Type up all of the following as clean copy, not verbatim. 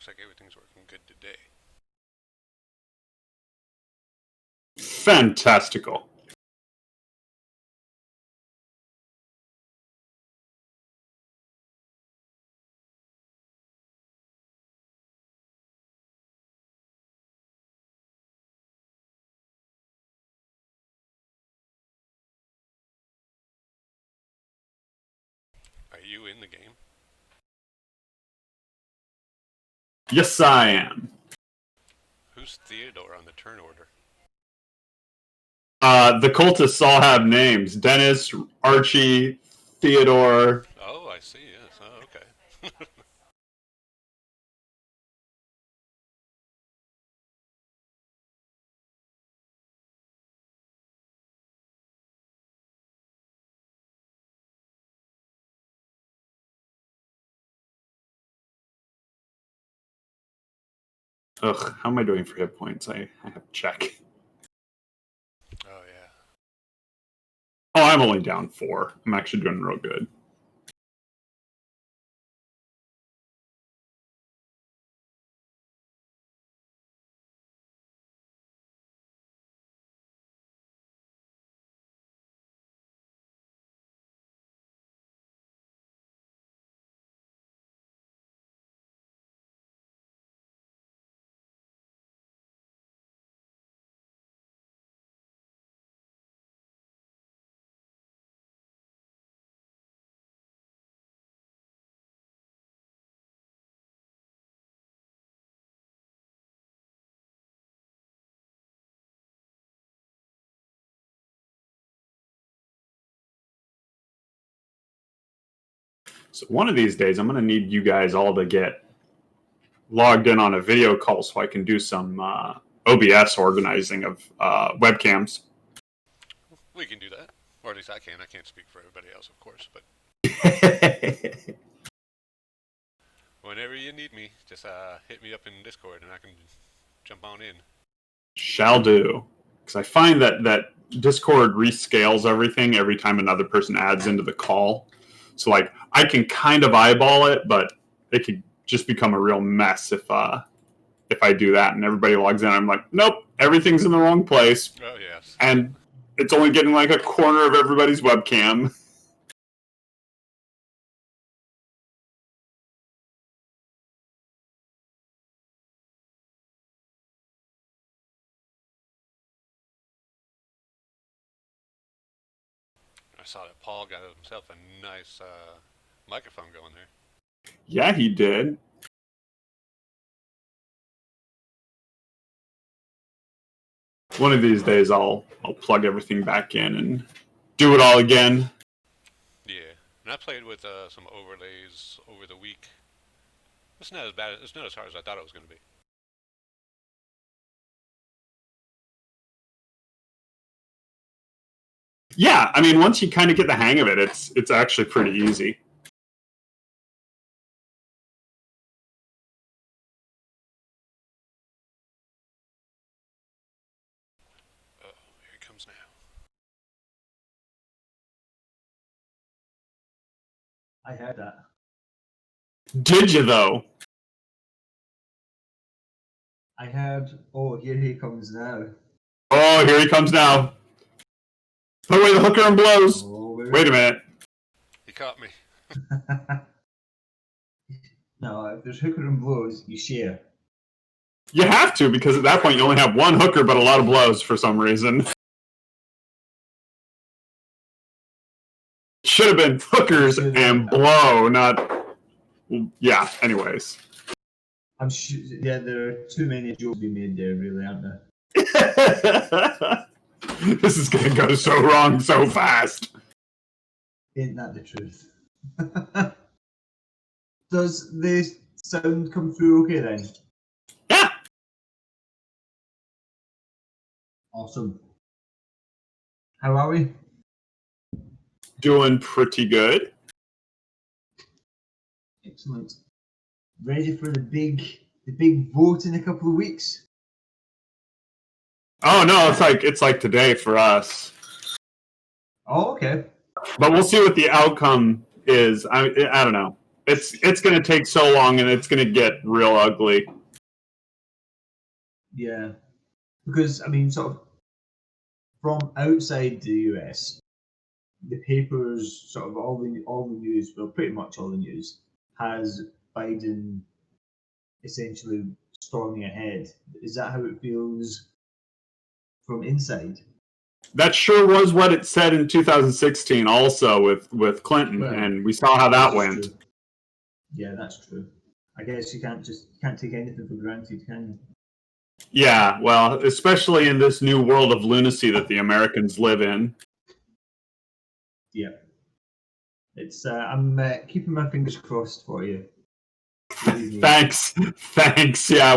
looks like everything's working good today. Fantastical. Are you in the game? Yes, I am. Who's Theodore on the turn order? The cultists all have names. Dennis, Archie, Theodore. Oh, I see, yes. Oh, okay. Ugh, how am I doing for hit points? I have to check. Oh, yeah. Oh, I'm only down 4. I'm actually doing real good. So one of these days, I'm going to need you guys all to get logged in on a video call so I can do some OBS organizing of webcams. We can do that. Or at least I can. I can't speak for everybody else, of course, but whenever you need me, just hit me up in Discord and I can jump on in. Shall do. Because I find that Discord rescales everything every time another person adds into the call. So, like, I can kind of eyeball it, but it could just become a real mess if I do that and everybody logs in. I'm like, nope, everything's in the wrong place. Oh, yes. And it's only getting like a corner of everybody's webcam. I saw that Paul got himself a nice microphone going there. Yeah, he did. One of these days, I'll plug everything back in and do it all again. Yeah, and I played with some overlays over the week. It's not as bad. It's not as hard as I thought it was going to be. Yeah, I mean, once you kind of get the hang of it, it's actually pretty easy. Oh, here he comes now. I heard that. Did you, though? I heard, oh, here he comes now. Oh, here he comes now. Put away the hooker and blows. Oh, Wait a minute. He caught me. No, if there's hooker and blows, you share. You have to, because at that point you only have one hooker but a lot of blows for some reason. Should have been hookers and blow, not... Yeah, anyways. I'm sure, yeah, there are too many jokes to be made there, really, aren't there? This is going to go so wrong so fast. Ain't that the truth? Does the sound come through okay then? Yeah. Awesome. How are we? Doing pretty good. Excellent. Ready for the big vote in a couple of weeks? Oh no, it's like today for us. Oh, okay. But we'll see what the outcome is. I don't know. It's going to take so long, and it's going to get real ugly. Yeah, because I mean, sort of from outside the US, the papers, sort of all the news, well, pretty much all the news has Biden essentially storming ahead. Is that how it feels from inside? That sure was what it said in 2016, also with Clinton, Well, and we saw how that That's went. true. Yeah, that's true. I guess you can't take anything for granted, can you? Yeah, well, especially in this new world of lunacy that the Americans live in. Yeah. It's I'm keeping my fingers crossed for you. Thanks. Yeah,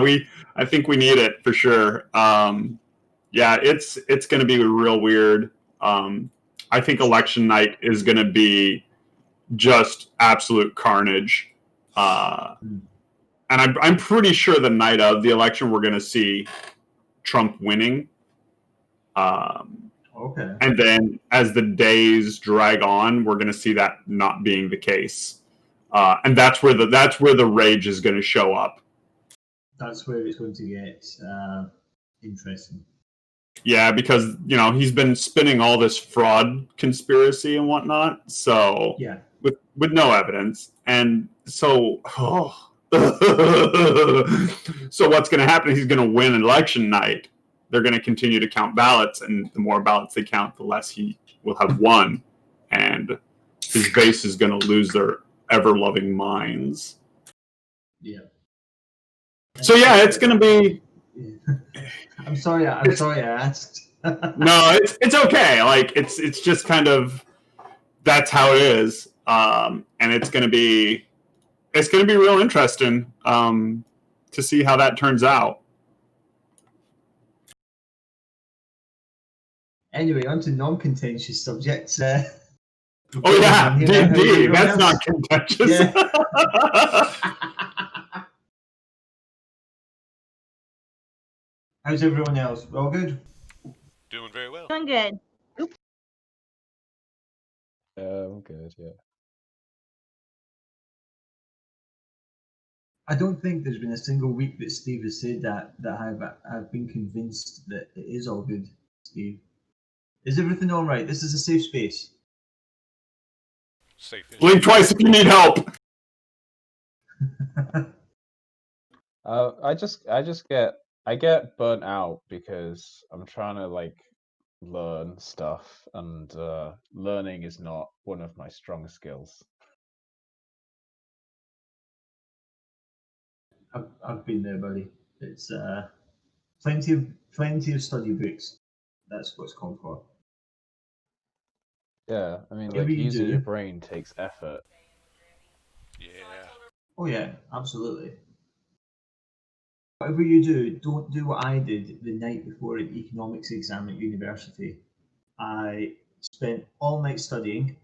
I think we need it for sure. Yeah, it's going to be real weird. I think election night is going to be just absolute carnage. And I'm pretty sure the night of the election, we're going to see Trump winning. Okay. And then as the days drag on, we're going to see that not being the case. And that's where the rage is going to show up. That's where it's going to get interesting. Yeah, because he's been spinning all this fraud conspiracy and whatnot. So yeah, with no evidence, and so so what's going to happen? He's going to win election night. They're going to continue to count ballots, and the more ballots they count, the less he will have won, and his base is going to lose their ever-loving minds. Yeah. So yeah, it's going to be. I'm sorry I asked. No, it's okay. Like it's just kind of that's how it is, and it's going to be real interesting to see how that turns out. Anyway, on to non-contentious subjects. Oh yeah, D&D. That's not contentious. Yeah. How's everyone else? All good? Doing very well. Doing good. I'm good, yeah. I don't think there's been a single week that Steve has said that I've been convinced that it is all good, Steve. Is everything all right? This is a safe space. Safe. Blink twice if you need help. I get burnt out because I'm trying to learn stuff, and learning is not one of my strong skills. I've been there, buddy. It's plenty of study books. That's what's called for. Yeah, I mean, Whatever you using do. your brain takes effort. Yeah. Oh yeah, absolutely. Whatever you do, don't do what I did the night before an economics exam at university. I spent all night studying.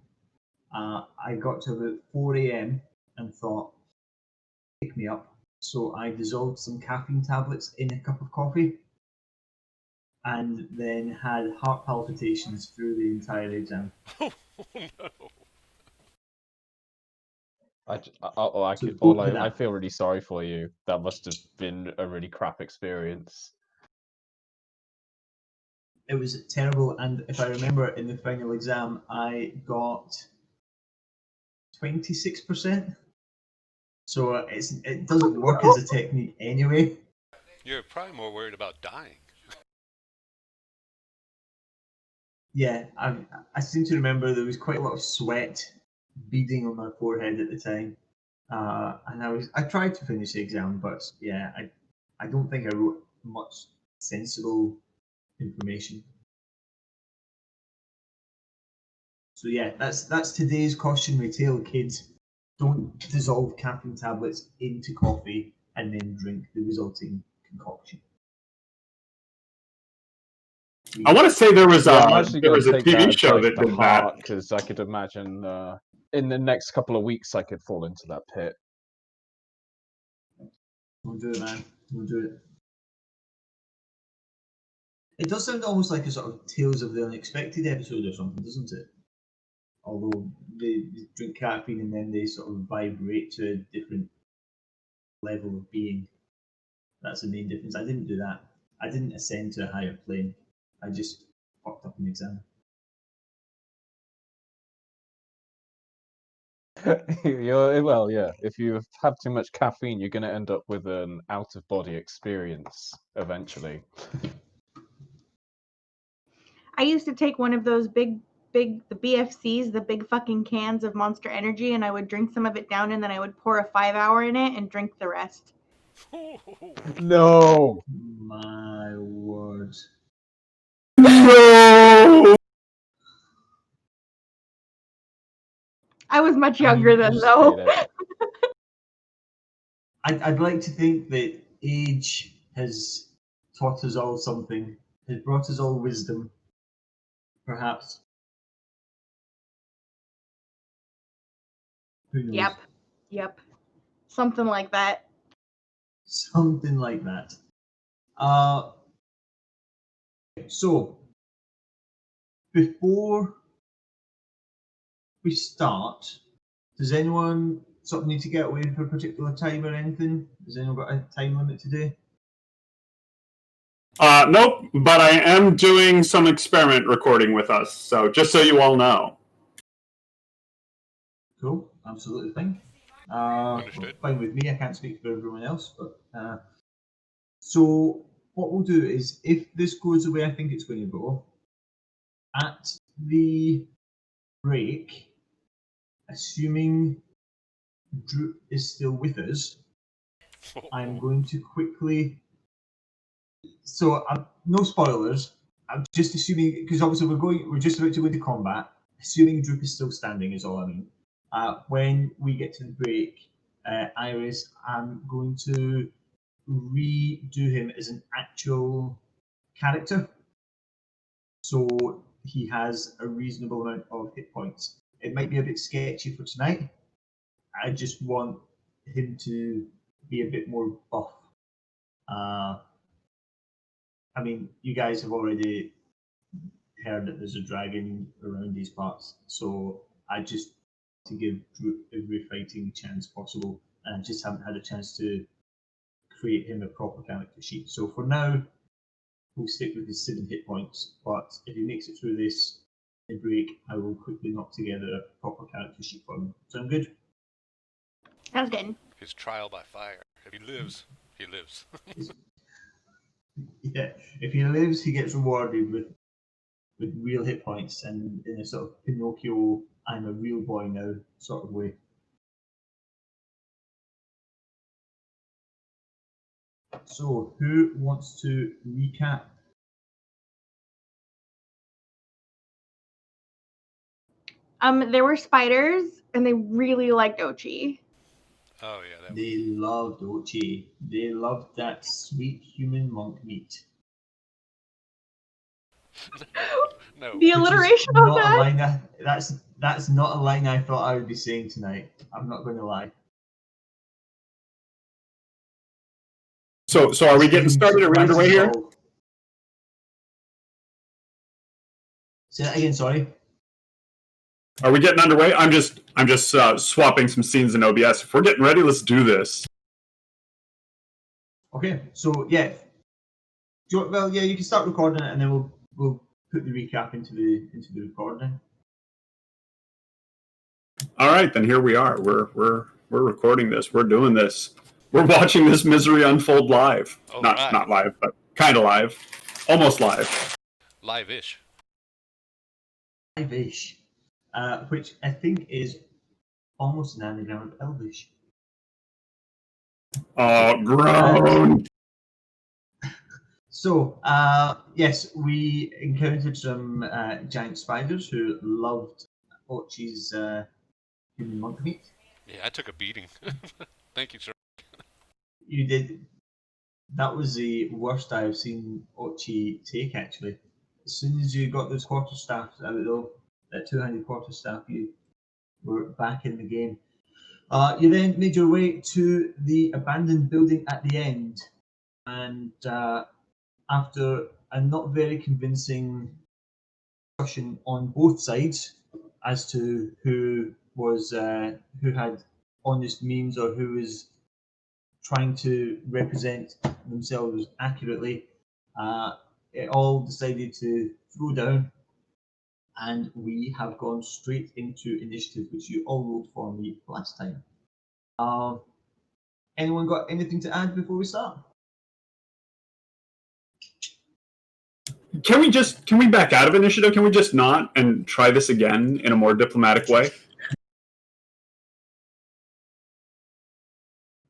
I got to about 4 a.m. and thought, pick me up. So I dissolved some caffeine tablets in a cup of coffee and then had heart palpitations through the entire exam. Oh no. I feel really sorry for you. That must have been a really crap experience. It was terrible, and if I remember, in the final exam, I got 26%. So it doesn't work as a technique anyway. You're probably more worried about dying. Yeah, I seem to remember there was quite a lot of sweat beading on my forehead at the time, and I tried to finish the exam, but yeah, I don't think I wrote much sensible information. So yeah, that's today's cautionary tale, kids. Don't dissolve caffeine tablets into coffee and then drink the resulting concoction. I want to say there was I'm a actually going to take TV that show advice that to did heart, that. because I could imagine in the next couple of weeks I could fall into that pit. We'll do it, man. We'll do it. It does sound almost like a sort of Tales of the Unexpected episode or something, doesn't it? although they drink caffeine and then they sort of vibrate to a different level of being. That's the main difference. I didn't do that. I didn't ascend to a higher plane. I just fucked up an exam. Well, yeah. If you have too much caffeine, you're going to end up with an out-of-body experience eventually. I used to take one of those the BFCs, the big fucking cans of Monster Energy, and I would drink some of it down, and then I would pour a 5-hour in it and drink the rest. No. My word. No! I was much younger then, Just though. hate it. I'd like to think that age has taught us all something, has brought us all wisdom, perhaps. Who knows? Yep. Something like that. Something like that. So, before we start, does anyone sort of need to get away for a particular time or anything? Has anyone got a time limit today? Nope, but I am doing some experiment recording with us, so just so you all know. Cool, absolutely fine. Understood. Fine with me. I can't speak for everyone else, but so what we'll do is, if this goes the way I think it's going to go, at the break, assuming Drew is still with us, I'm going to quickly. So no spoilers. I'm just assuming, because obviously we're just about to go into combat. Assuming Droop is still standing is all I mean. When we get to the break, Iris, I'm going to redo him as an actual character, so he has a reasonable amount of hit points. It might be a bit sketchy for tonight. I just want him to be a bit more buff. I mean, you guys have already heard that there's a dragon around these parts, so I just to give Droop every fighting chance possible, and I just haven't had a chance to create him a proper character sheet. So for now, we'll stick with his 7 hit points, but if he makes it through this break, I will quickly knock together a proper character sheet for him. Sound good? Sounds good. His trial by fire. If he lives, he lives. Yeah, if he lives, he gets rewarded with real hit points, and in a sort of Pinocchio, I'm a real boy now sort of way. So, who wants to recap? There were spiders, and they really liked Ochi. Oh yeah, that They loved Ochi. They loved that sweet human monk meat. no. The Which is alliteration of not a that. line that's not a line I thought I would be saying tonight. I'm not going to lie. So are we getting started? Are we underway here? Say that again, sorry. Are we getting underway? I'm just swapping some scenes in OBS. If we're getting ready, let's do this. Okay, so yeah. Well, yeah, you can start recording it, and then we'll put the recap into the recording. All right, then here we are. We're recording this. We're doing this. We're watching this misery unfold live. Oh, Not live, but kind of live. Almost live. Live-ish. Elvish, which I think is almost an anagram of Elvish. Oh, groan. So, yes, we encountered some giant spiders who loved Ochi's human monk meat. Yeah, I took a beating. Thank you, sir. You did. That was the worst I've seen Ochi take, actually. As soon as you got those quarterstaffs out of that two-handed quarterstaff, you were back in the game. You then made your way to the abandoned building at the end, and after a not very convincing discussion on both sides, as to who had honest memes or who was trying to represent themselves accurately. It all decided to throw down, and we have gone straight into initiative, which you all rolled for me last time. Anyone got anything to add before we start? Can we back out of initiative? Can we just not and try this again in a more diplomatic way?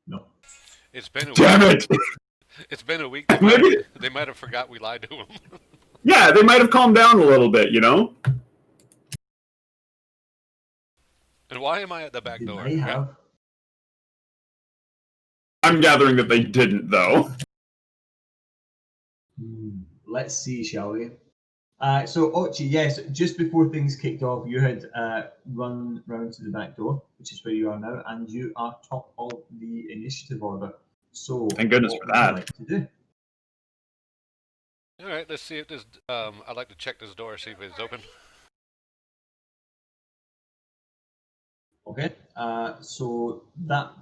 No. It's been a Damn week. it! It's been a week. Maybe. They might have forgot we lied to them. Yeah, they might have calmed down a little bit, you know? And why am I at the back Did door? they have? I'm gathering that they didn't, though. Let's see, shall we? So, Ochi, yes, just before things kicked off, you had run round to the back door, which is where you are now, and you are top of the initiative order. So, Thank goodness what for would you that. like to do? All right, let's see if this. I'd like to check this door, see if it's open. Okay, so that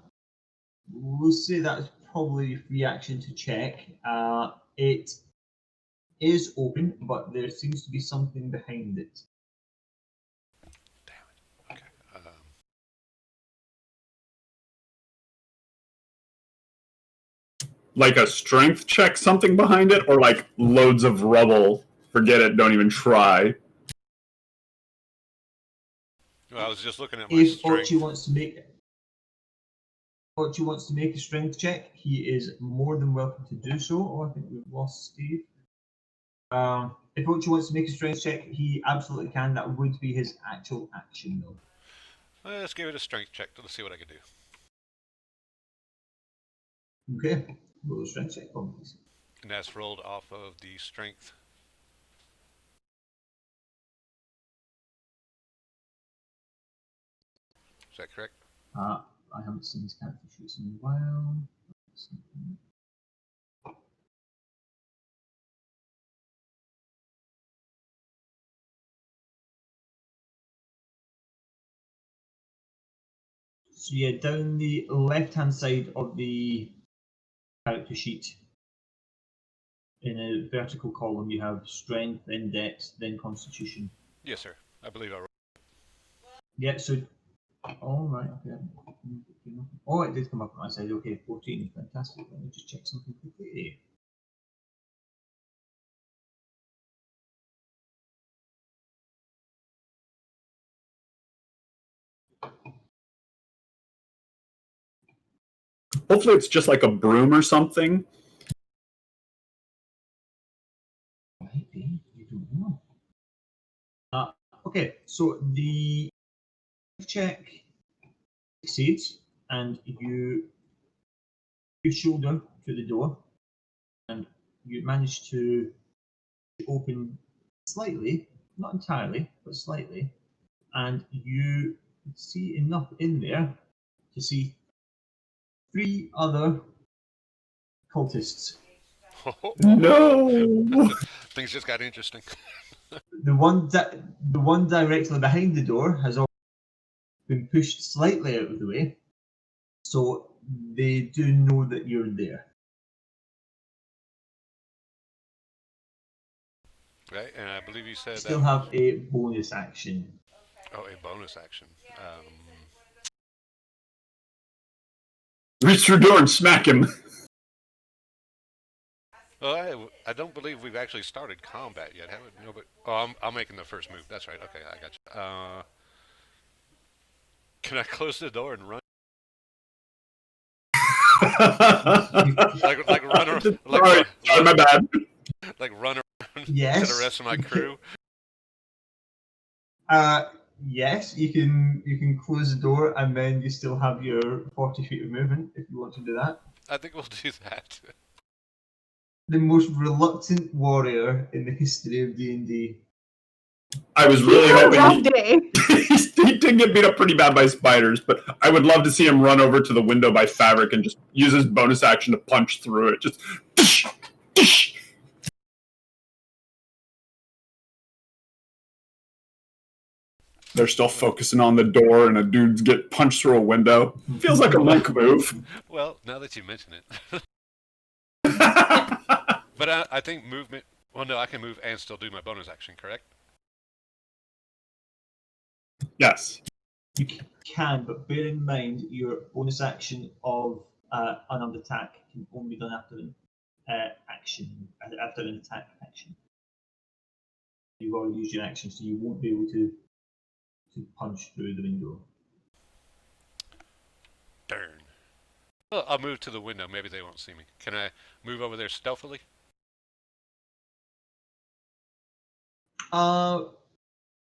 we'll say that's probably a free action to check. It is open, but there seems to be something behind it. Okay. Like a strength check, something behind it, or like loads of rubble. Forget it, don't even try. Well, I was just looking at my If strength. Ochi wants to make a strength check, he is more than welcome to do so. Oh, I think we've lost Steve. If Ochi wants to make a strength check, he absolutely can. That would be his actual action, though. Let's give it a strength check. Let's see what I can do. Okay, roll a strength check for me, please. And that's rolled off of the strength. Is that correct? I haven't seen his character sheets in a while. So yeah, down the left-hand side of the character sheet, in a vertical column, you have strength, then dex, then constitution. Yes, sir. I believe I rolled. Yeah, so all right, okay. Oh, it did come up on my side. Okay, 14, fantastic. Let me just check something quickly. Hopefully it's just like a broom or something. Might be, you don't know. Okay, so the check succeeds, and you shoulder to the door, and you manage to open slightly, not entirely, but slightly, and you see enough in there to see 3 other cultists. No! Things just got interesting. The one directly behind the door has already been pushed slightly out of the way, so they do know that you're there. Right, and I believe you said Still that. have a bonus action. Oh, a bonus action. Reach through door and smack him. Well, I don't believe we've actually started combat yet, have we? No, but I'm making the first move. That's right. Okay, I got you. Can I close the door and run? like run around, Sorry, my bad. like run around Yes. to the rest of my crew. Yes, you can close the door and then you still have your 40 feet of movement if you want to do that. I think we'll do that. The most reluctant warrior in the history of D&D. I was really Rough hoping day. he did get beat up pretty bad by spiders, but I would love to see him run over to the window by Fabric and just use his bonus action to punch through it. Just tish, tish. they're still focusing on the door, and a dude's get punched through a window. Feels like a monk move. Well, now that you mention it. But I think movement... Well, no, I can move and still do my bonus action, correct? Yes. You can, but bear in mind your bonus action of unarmed attack can only be done after an after an attack action. You've already used your action, so you won't be able to punch through the window. Darn. Well, I'll move to the window. Maybe they won't see me. Can I move over there stealthily?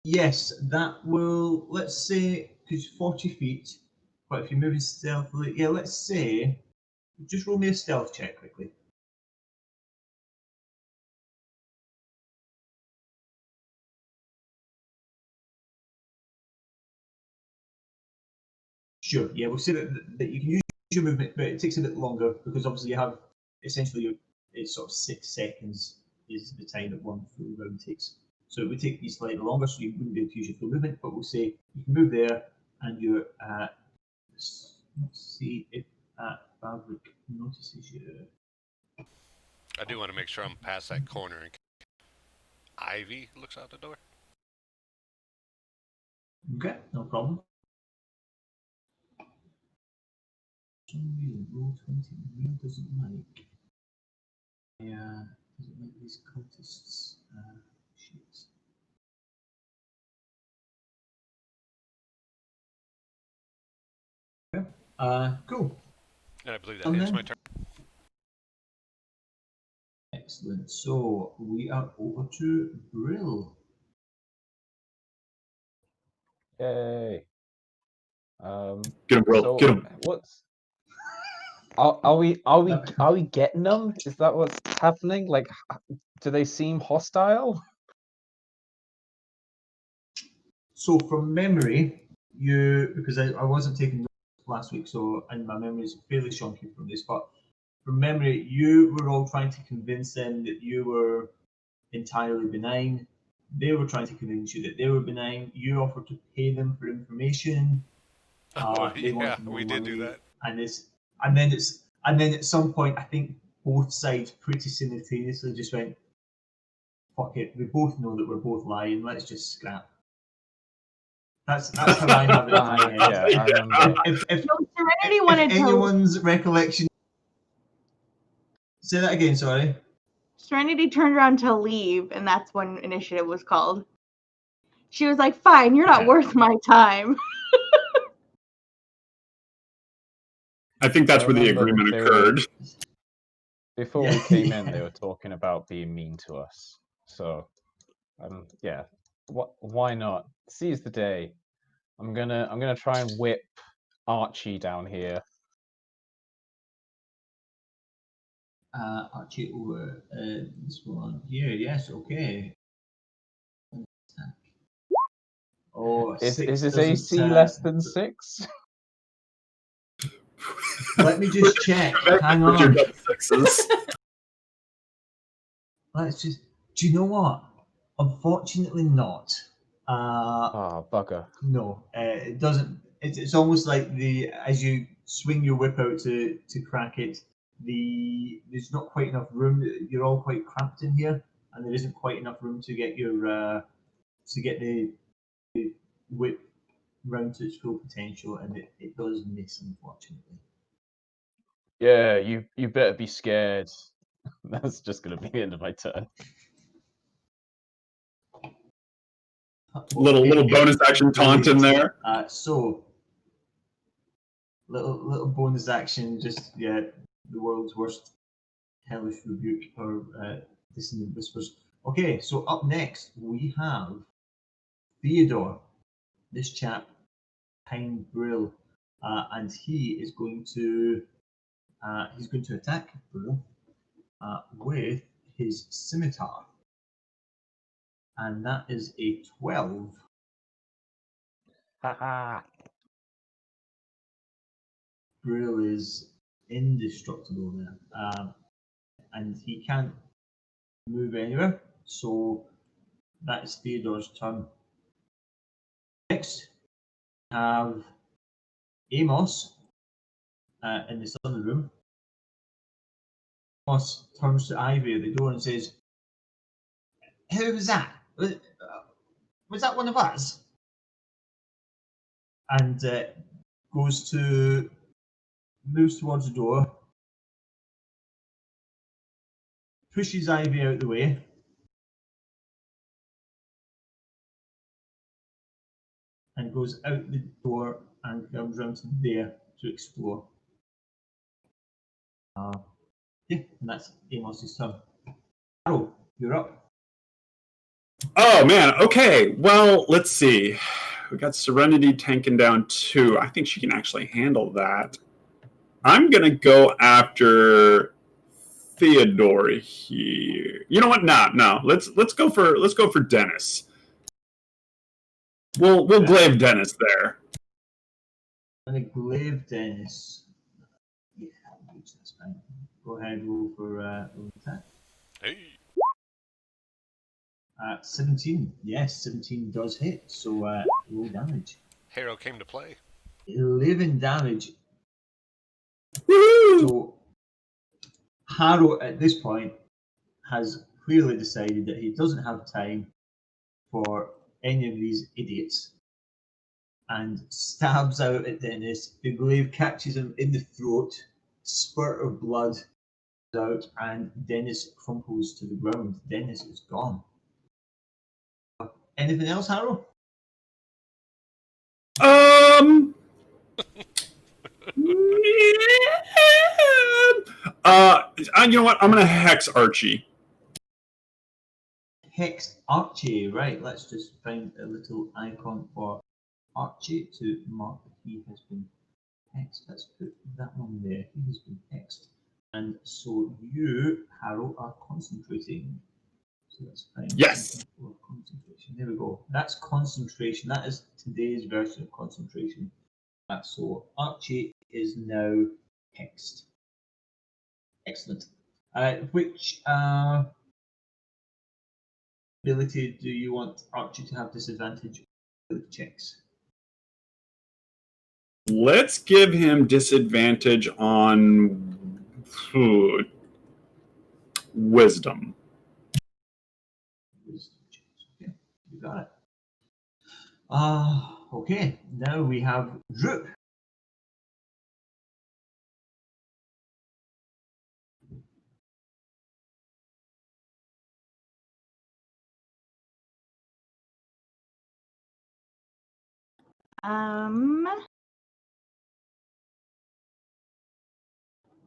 Yes, that will, let's say, because 40 feet, but if you're moving stealthily, yeah, let's say, just roll me a stealth check quickly. Sure, yeah, we'll say that you can use your movement, but it takes a bit longer because obviously you have essentially it's sort of 6 seconds is the time that one full round takes. So it would take you slightly longer, so you wouldn't be able to use your full movement, but we'll say you can move there and you're let's see if Fabric notices you. I do want to make sure I'm past that corner. And Ivy looks out the door. Okay, no problem. For some reason, Roll20 really doesn't like. Yeah, doesn't like these cultists. Sheets. Okay. Cool. And I believe that And ends then- my turn. Excellent. So we are over to Brill. Yay. Get him, Will. So Get him. what's are we getting them? Is that what's happening? Like, do they seem hostile? So from memory, because I wasn't taking notes last week, so and my memory is fairly shonky from this, but from memory, you were all trying to convince them that you were entirely benign. They were trying to convince you that they were benign. You offered to pay them for information. Oh, They yeah, wanted more we did do money, that. and then at some point, I think both sides pretty simultaneously just went, "Fuck it, we both know that we're both lying. Let's just scrap." That's how I have it in my head. Yeah, I remember. If No, Serenity wanted to. anyone's recollection, say that again. Sorry. Serenity turned around to leave, and that's when initiative was called. She was like, "Fine, you're not Yeah. worth my time." I think that's I where the remember agreement they were- occurred. Before Yeah, we came in, yeah. they were talking about being mean to us. So, yeah, why not seize the day? I'm gonna try and whip Archie down here. Archie over this one here. Yes. Okay. Oh, Is six his doesn't, AC less than 6? Let me just check. Hang With your on. double sixes. Let's just. Do you know what? Unfortunately, not. Oh, bugger. No, it doesn't. It's almost like as you swing your whip out to crack it, there's not quite enough room. You're all quite cramped in here, and there isn't quite enough room to get your the whip round to its full potential, and it does miss, unfortunately. Yeah, you better be scared. That's just gonna be the end of my turn. little bonus action taunt in there. So little bonus action, just the world's worst hellish rebuke or dissonant whispers. Okay, so up next we have Theodore, this chap behind Brill, and he is going to attack Brill with his scimitar, and that is a 12. Haha. Brill is indestructible there, and he can't move anywhere. So that is Theodore's turn. Next, have Amos in the southern room. Amos turns to Ivy at the door and says, "Who was that? Was that one of us?" And moves towards the door, pushes Ivy out the way, and goes out the door and comes round to there to explore. Yeah, and that's Amos's turn. Harold, you're up. Oh man, okay. Well, let's see. We got Serenity tanking down 2. I think she can actually handle that. I'm gonna go after Theodore here. You know what? No. Let's go for Dennis. We'll glaive Dennis there. I'm gonna glaive Dennis. Yeah, that's fine. Go ahead, roll for attack. Hey. 17. Yes, 17 does hit. So roll damage. Hero came to play. 11 damage. Woo! So Harrow at this point has clearly decided that he doesn't have time for any of these idiots and stabs out at Dennis. The glaive catches him in the throat, spurt of blood out, and Dennis crumples to the ground. Dennis is gone. Anything else, Harrow? You know what? I'm gonna hex Archie. Hex Archie, right? Let's just find a little icon for Archie to mark that he has been hexed. Let's put that one there. He has been hexed. And so you, Harrow, are concentrating. So let's find Yes. for concentration. There we go. That's concentration. That is today's version of concentration. So Archie is now hexed. Excellent. Which ability do you want Archie to have disadvantage with checks? Let's give him disadvantage on wisdom. Okay, you got it. Okay, now we have Droop.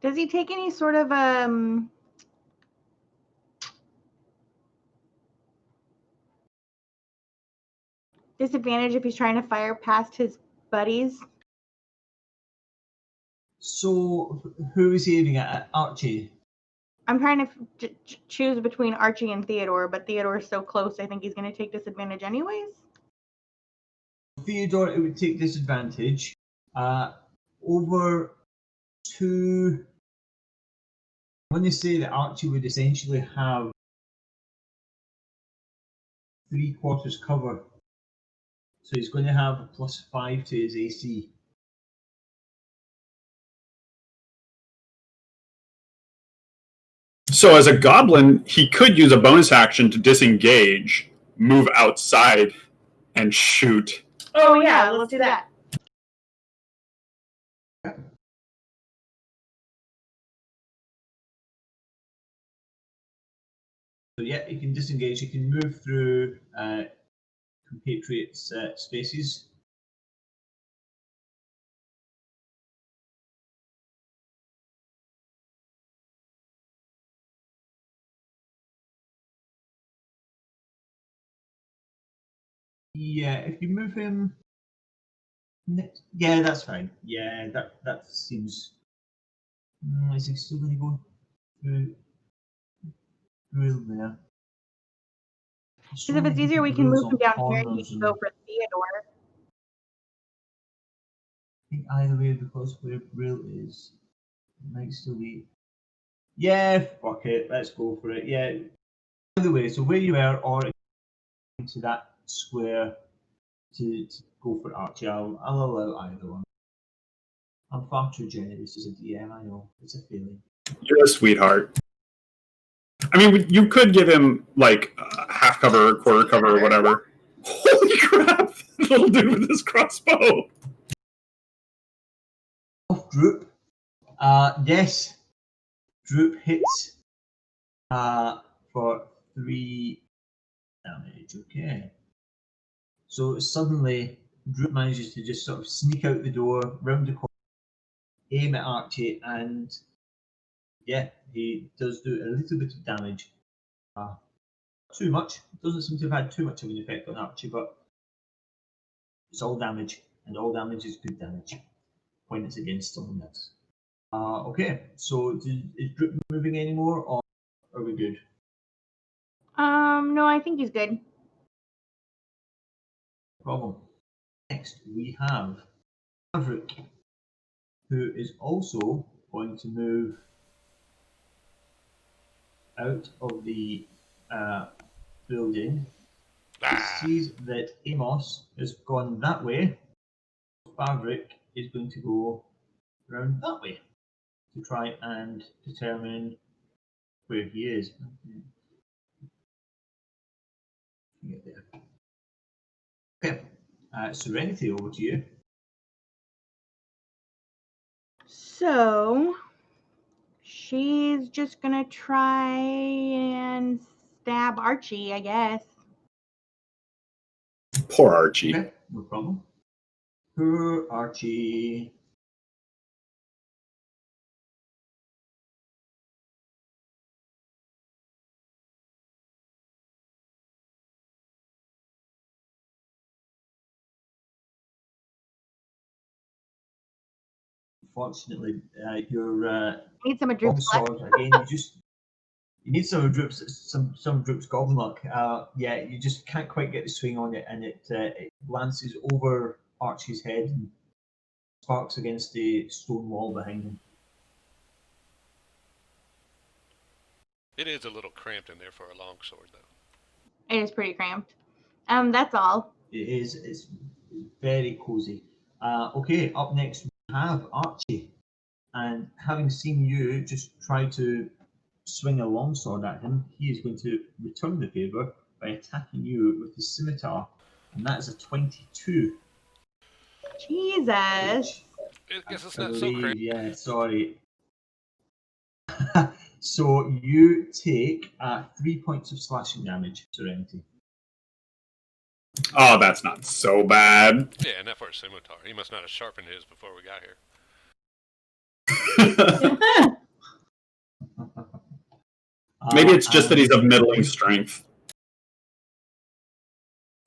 Does he take any sort of disadvantage if he's trying to fire past his buddies? So, who is he aiming at? Archie. I'm trying to choose between Archie and Theodore, but Theodore is so close, I think he's going to take disadvantage anyways. Theodore, it would take disadvantage. Over two. When you say that Archie would essentially have 3/4 cover, so he's going to have a +5 to his AC. So as a goblin, he could use a bonus action to disengage, move outside, and shoot. Oh yeah, let's do that. So yeah, you can disengage. You can move through compatriots' spaces. Yeah, if you move him next, yeah, that's fine. Yeah, that seems. Is he still going to go through there? Because if it's easier, we can move him down here and he can go for Theodore. I think either way, because where Brill is, it might still be. Yeah, fuck it, let's go for it. Yeah. Either way, so where you are, or into that square to go for Archie. I'll allow either one. I'm far too generous as a DM, I know. It's a feeling. You're a sweetheart. I mean, you could give him like half cover, or quarter cover, or whatever. Holy crap! Little dude with his crossbow. Off Droop. Yes. Droop hits for 3 damage. Okay. So suddenly, Droop manages to just sort of sneak out the door, round the corner, aim at Archie, and yeah, he does do a little bit of damage. Too much. Doesn't seem to have had too much of an effect on Archie, but it's all damage, and all damage is good damage when it's against someone else. Okay, so is Droop moving anymore, or are we good? No, I think he's good. Problem. Next, we have Maverick, who is also going to move out of the building. He sees that Amos has gone that way. Maverick is going to go around that way to try and determine where he is. Get there. Okay, Serenity, over to you. So she's just gonna try and stab Archie, I guess. Poor Archie. Okay, no problem. Poor Archie. Unfortunately, your I need some of long Droop's luck. sword again. You need some of Droop's some Droop's goblin luck. Yeah, you just can't quite get the swing on it, and it lances over Archie's head and sparks against the stone wall behind him. It is a little cramped in there for a longsword, though. It is pretty cramped. That's all. It is. It's very cozy. Okay, up next we have Archie, and having seen you just try to swing a longsword at him, he is going to return the favour by attacking you with his scimitar, and that is a 22. Jesus. I guess it's not so cramped. Yeah, sorry. So you take 3 points of slashing damage, Serenity. Oh, that's not so bad. Yeah, not for a scimitar. He must not have sharpened his before we got here. Maybe it's just that he's of middling strength.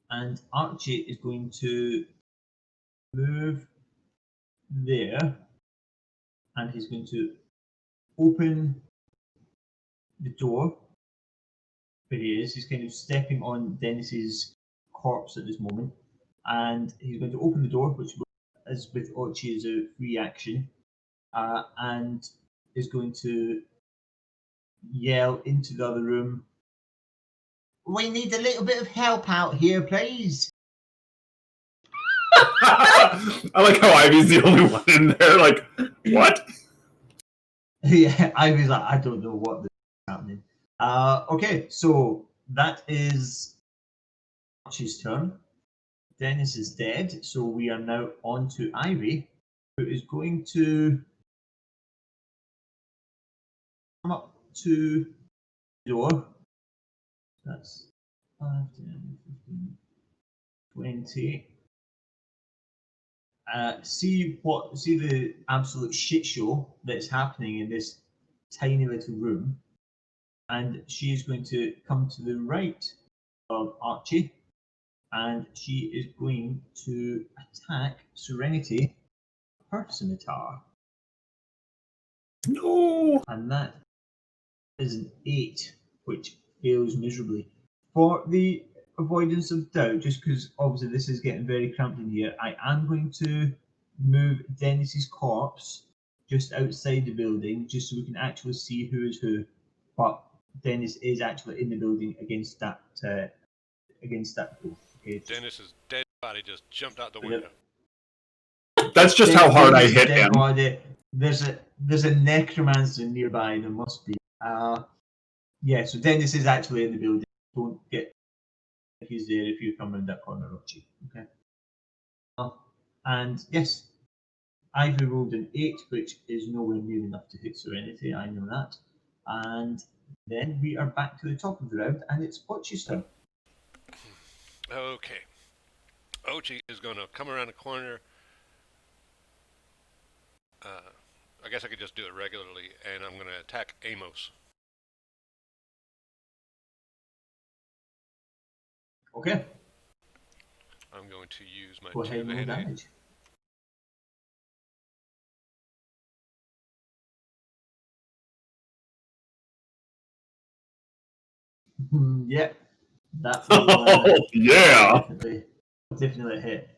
And Archie is going to move there, and he's going to open the door where he is. He's kind of stepping on Dennis's corpse at this moment, and he's going to open the door, which is with Archie as a free action, and is going to yell into the other room, "We need a little bit of help out here, please." I like how Ivy's the only one in there. Like, what? Yeah, Ivy's like, I don't know what is happening. Okay, so that is Archie's turn. Dennis is dead, so we are now on to Ivy, who is going to come up to the door. That's 5, 10, 15, 20. See the absolute shit show that's happening in this tiny little room, and she's going to come to the right of Archie, and she is going to attack Serenity, her scimitar, No. and that is an 8, which fails miserably. For the avoidance of doubt, just because obviously this is getting very cramped in here, I am going to move Dennis's corpse just outside the building, just so we can actually see who is who. But Dennis is actually in the building against that ghost. Okay, Dennis is dead. Body just jumped out the Yep. window. That's just how hard I Dennis' hit dead him. body. There's a necromancer nearby. There must be. Yeah. So Dennis is actually in the building. Don't get. He's there if you come around that corner, Rochi. Okay. And yes, Ivy rolled an 8, which is nowhere near enough to hit Serenity. I know that. And then we are back to the top of the round, and it's Ochi's turn. Okay. Ochi is going to come around the corner. I guess I could just do it regularly, and I'm going to attack Amos. Okay. I'm going to use my Go ahead and roll two-handed. damage. Yep. That will, Oh, yeah. definitely a hit.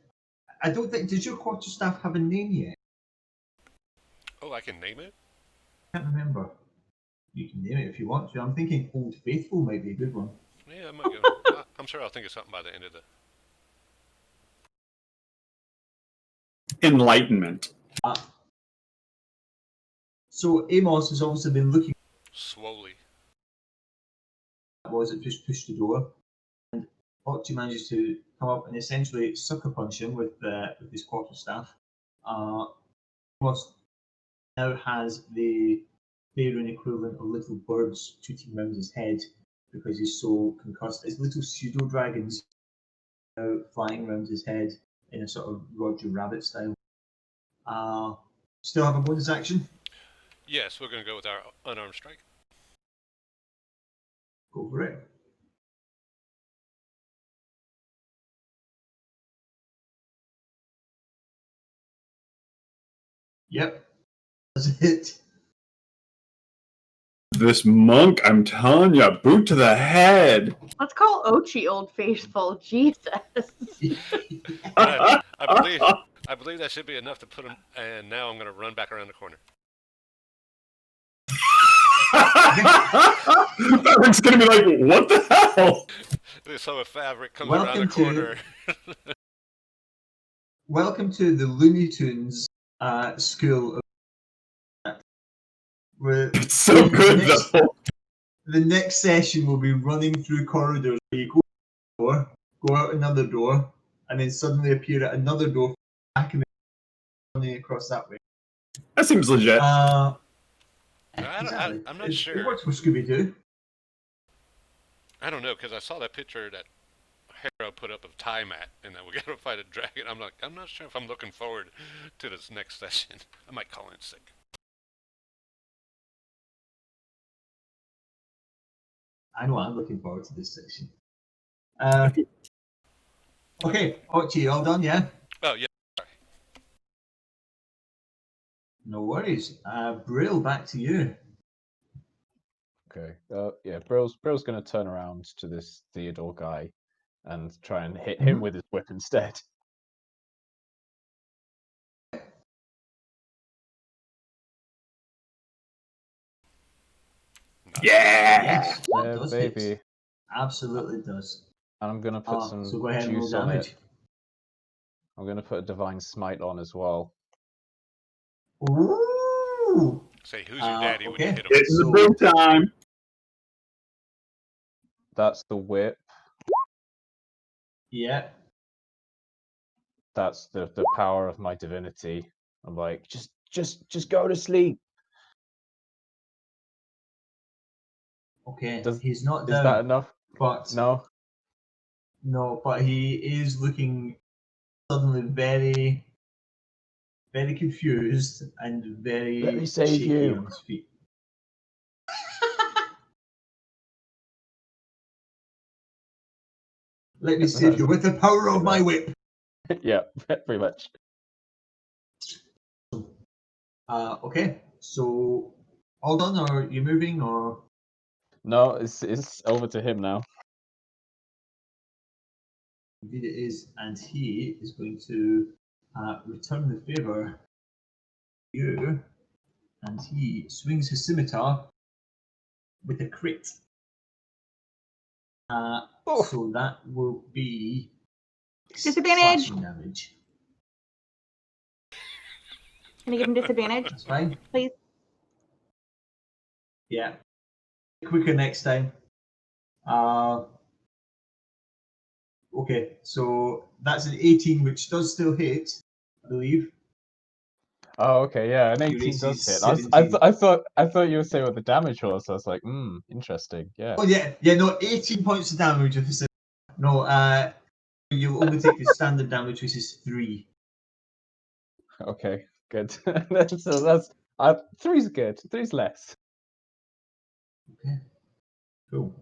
I don't think. Did your quarterstaff have a name yet? Oh, I can name it? I can't remember. You can name it if you want to. I'm thinking Old Faithful might be a good one. Yeah, I might go. I'm sure I'll think of something by the end of the... Enlightenment. So Amos has obviously been looking Slowly. at was it just pushed the door, and Ochi manages to come up and essentially sucker punch him with his quarterstaff. Amos now has the Faerun equivalent of little birds tooting around his head because he's so concussed. It's little pseudo dragons now flying around his head in a sort of Roger Rabbit style. Still have a bonus action? Yes, we're going to go with our unarmed strike. Go for it. Yep. That's it. This monk, I'm telling you, boot to the head. Let's call Ochi Old Faithful. Jesus. I believe that should be enough to put him... And now I'm going to run back around the corner. Fabric's gonna be like, what the hell? So if Fabric comes Welcome around the corner... Welcome to the Looney Tunes school. Where It's so good though. the next session will be running through corridors where you go door, go out another door, and then suddenly appear at another door, back and running across that way. That seems legit. I'm not It sure. works for Scooby Doo. I don't know, because I saw that picture that Hera put up of Tiamat, and that we got to fight a dragon. I'm like, I'm not sure if I'm looking forward to this next session. I might call in sick. I know I'm looking forward to this session. Okay, Ochi, all done, yeah? Oh, yeah. No worries. Brill, back to you. Okay. Yeah, Brill's gonna turn around to this Theodore guy and try and hit him with his whip instead. Yeah. Yes, that Yeah, does baby. hit. Absolutely does. And I'm gonna put some So go ahead and roll juice on damage. it. I'm gonna put a divine smite on as well. Ooh! Say, who's your daddy when you okay. hit him? It's the big time. That's the whip. Yeah. That's the power of my divinity. I'm like, just go to sleep. Okay. Does- He's not Is down, that enough? but No. no, but he is looking suddenly very, very confused and very Let me save shaky you. on his feet. Let me save you with the power of my whip. Yeah, pretty much. Okay, so all done, or are you moving, or No, it's over to him now. indeed it is, and he is going to return the favor to you, and he swings his scimitar with a crit. So that will be Disadvantage. slashing damage. Can I give him disadvantage, That's fine. please? Yeah. Quicker next time. Okay, so that's an 18, which does still hit, I believe. Oh, okay, yeah, an Your 18 AC does is hit. 17. I thought you were saying what the damage was. I was like, interesting. Yeah. Oh yeah, no, 18 points of damage with this. No, you only take the standard damage, which is 3. Okay, good. So that's three's good. Three's less. Okay, cool.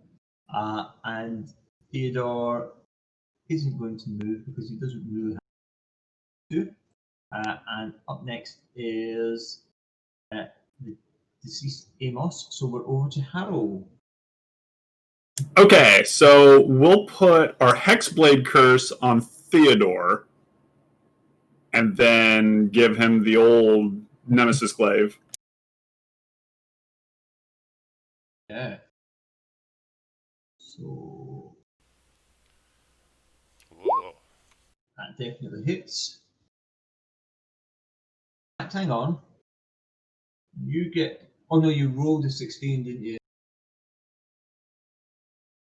And Theodore isn't going to move because he doesn't really have to. And up next is the deceased Amos. So we're over to Harold. Okay, so we'll put our Hexblade Curse on Theodore, and then give him the old Nemesis Glaive. Yeah. So Whoa. that definitely hits. Hang on. You get. Oh no, you rolled a 16, didn't you?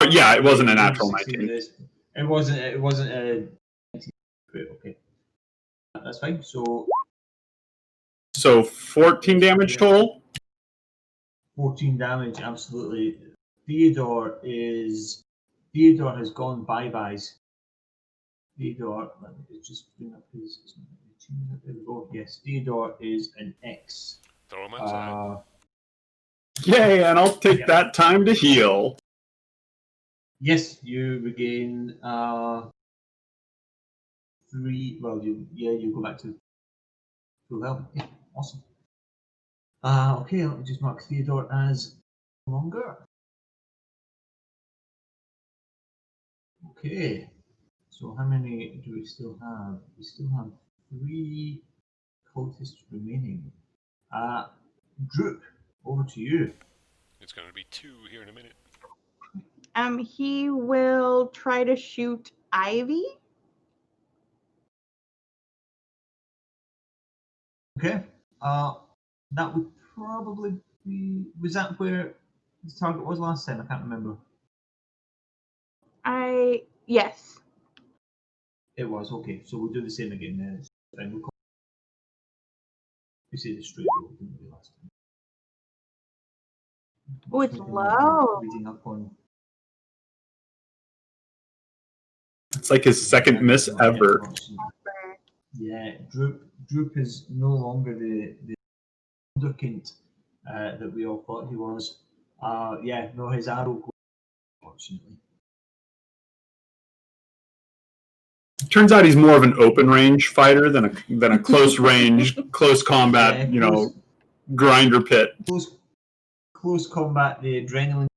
But yeah, it wasn't a You rolled natural 16 19. this. It wasn't. It wasn't a. 19. Okay, that's fine. So 14 damage total. 14 damage, absolutely. Theodore has gone bye-byes. Theodore, let me just bring up his. There we go. Yes, Theodore is an X. Throw him outside. Yay, and I'll take Yep. that time to heal. Yes, you regain 3. Well, you go back to full health. Yeah, awesome. Okay, let me just mark Theodore as no longer. Okay, so how many do we still have? We still have 3 cultists remaining. Droop, over to you. It's going to be 2 here in a minute. He will try to shoot Ivy. Okay, that would probably be. Was that where his target was last time? I can't remember. Yes. It was okay. So we'll do the same again then. And we'll we say the straight roll, didn't we, last time? Oh, it's Just low. reading up on. It's like his second miss ever. Yeah, Droop is no longer the wunderkind that we all thought he was. Yeah, no, his arrow goes, unfortunately. Turns out he's more of an open range fighter than a close range, close combat, Yeah, grinder pit. Close combat, the adrenaline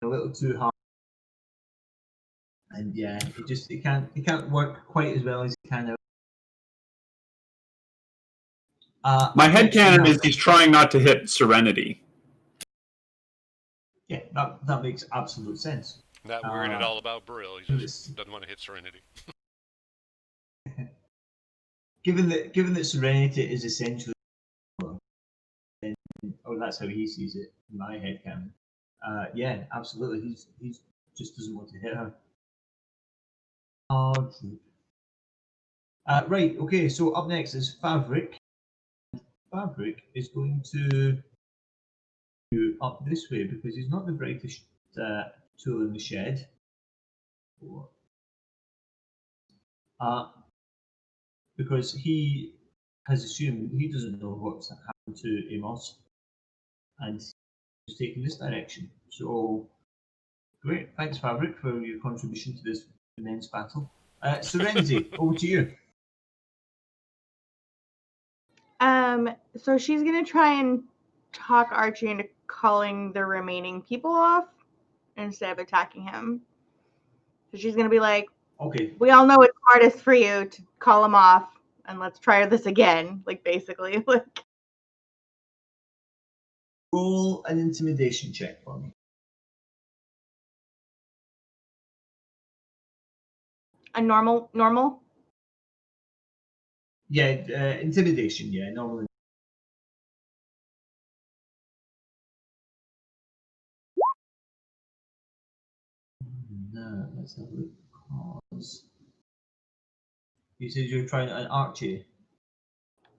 a little too hard. And yeah, he can't work quite as well as he can. My headcanon is he's trying not to hit Serenity. Yeah, that makes absolute sense. Not worried at all about Brill. He just doesn't want to hit Serenity. Given that Serenity is essentially, that's how he sees it in my headcanon. Yeah, absolutely. He's just doesn't want to hit her. Right. Okay. So up next is Favrik. Favrik is going to go up this way because he's not the brightest tool in the shed. Because he has assumed he doesn't know what's happened to Amos, and he's taking this direction. So great, thanks Favrik for your contribution to this immense battle. Serenity, over to you. So she's gonna try and talk Archie into calling the remaining people off instead of attacking him. So she's gonna be like, Okay. we all know it's hardest for you to call him off, and let's try this again. Like basically, like. Roll an intimidation check for me. A normal? Yeah, intimidation. Yeah, normally. No, let's have a look. Cause you said you're trying an Archie.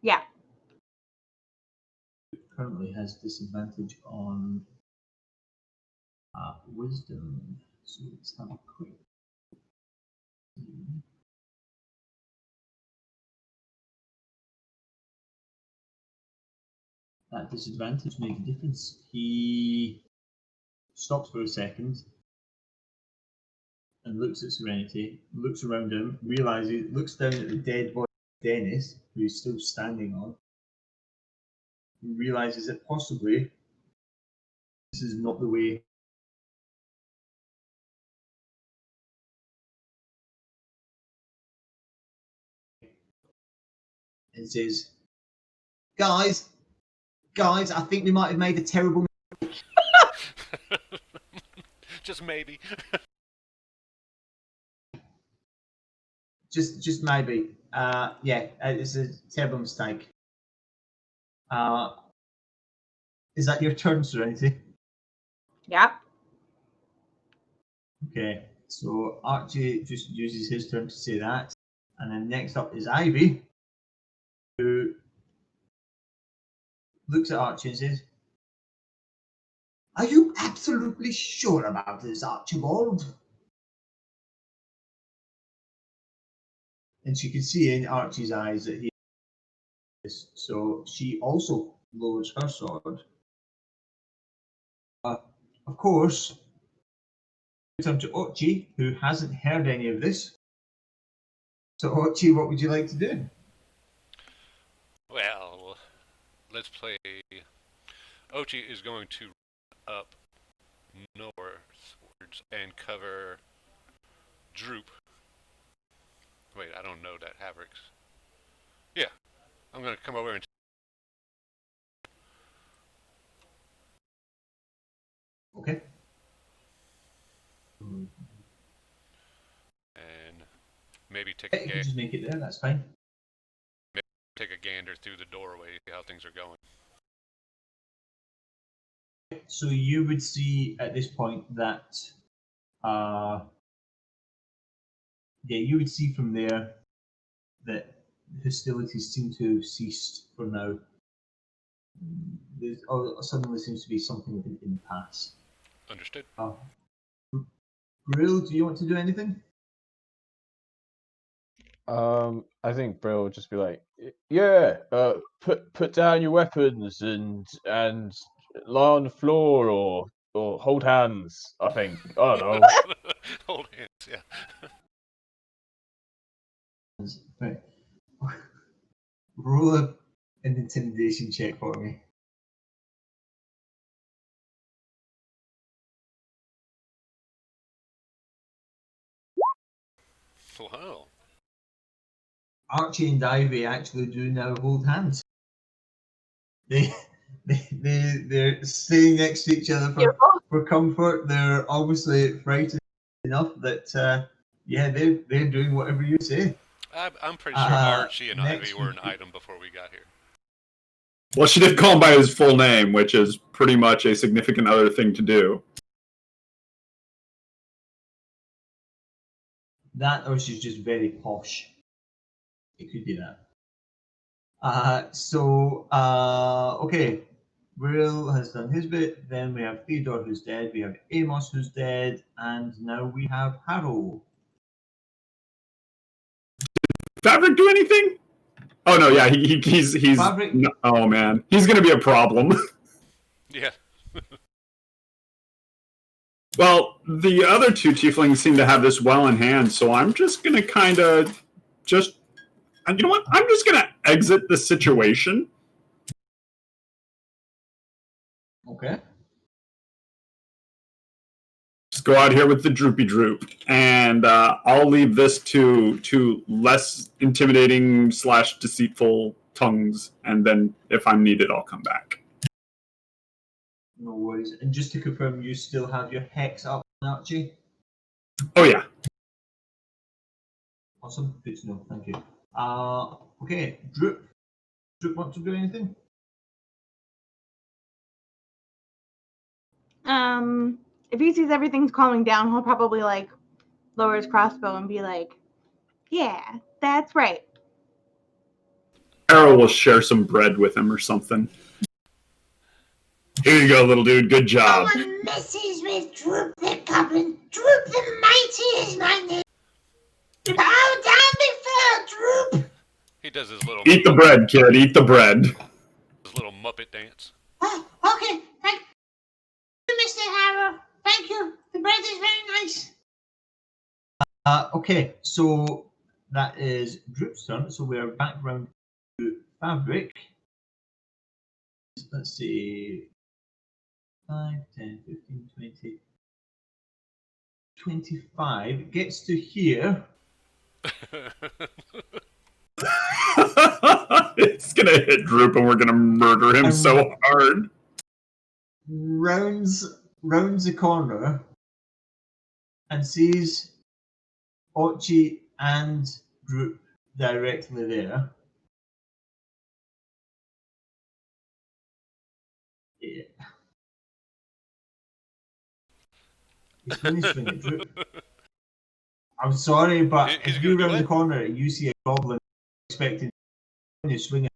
Yeah. Currently has disadvantage on wisdom. So let's have a quick. That disadvantage made a difference. He stops for a second and looks at Serenity, looks around him, realizes, looks down at the dead body of Dennis, who he's still standing on, and realizes that possibly this is not the way. And says, guys, I think we might have made a terrible mistake. Just maybe. Just maybe. It's a terrible mistake. Is that your turn, Serenity? Yeah. Okay, so Archie just uses his turn to say that. And then next up is Ivy, who looks at Archie and says, are you absolutely sure about this, Archibald? And she can see in Archie's eyes that he is. So she also lowers her sword. Of course, we turn to Archie, who hasn't heard any of this. So Archie, what would you like to do? Well, let's play. Ochi is going to up northwards and cover Droop. Wait, I don't know that Havericks. Yeah, I'm going to come over and Okay. maybe take a You can just make it there, that's fine. take a gander through the doorway, see how things are going. So you would see at this point that, you would see from there that hostilities seem to have ceased for now. Suddenly seems to be something of an impasse. Understood. Brill, do you want to do anything? I think Brill will just be like, yeah, put down your weapons and lie on the floor or hold hands. I think I don't know. Hold hands, yeah. Right. Roll an intimidation check for me. Wow. Archie and Ivy actually do now hold hands. They're staying next to each other for comfort. They're obviously frightened enough that they're doing whatever you say. I'm pretty sure Archie and next Ivy were an item before we got here. Well, she did call him by his full name, which is pretty much a significant other thing to do. That, or she's just very posh. It could be that. Okay. Will has done his bit. Then we have Theodore who's dead. We have Amos who's dead, and now we have Harrow. Fabric do anything? Oh no, yeah, he's Fabric. No, oh man, he's gonna be a problem. Yeah. Well, the other two tieflings seem to have this well in hand, so I'm just gonna kind of just, you know what? I'm just gonna exit the situation. Okay. Just go out here with the droopy droop, and I'll leave this to less intimidating / deceitful tongues, and then if I'm needed, I'll come back. No worries. And just to confirm, you still have your hex up, Archie? Oh yeah. Awesome. Good to know. Thank you. Okay, Droop. Droop want to do anything? If he sees everything's calming down, he'll probably like lower his crossbow and be like, "Yeah, that's right." Arrow will share some bread with him or something. Here you go, little dude. Good job. Someone messes with Droop the Goblin. Droop the Mighty is my name. Bow down before Droop. He does his little Eat the bread, kid. Eat the bread. his little Muppet dance. Oh, okay. Thank you, Mr. Harrow. Thank you. The bread is very nice. Okay, so that is Droop's turn. So we're back round to Fabric. Let's see. 5, 10, 15, 20, 25. Gets to here. It's gonna hit Droop and we're gonna murder him so hard. Rounds the corner and sees Ochi and Droop directly there. Yeah. He's going to swing at Droop. I'm sorry, but He's if you gonna do round the what? corner and you see a goblin expecting to swing at,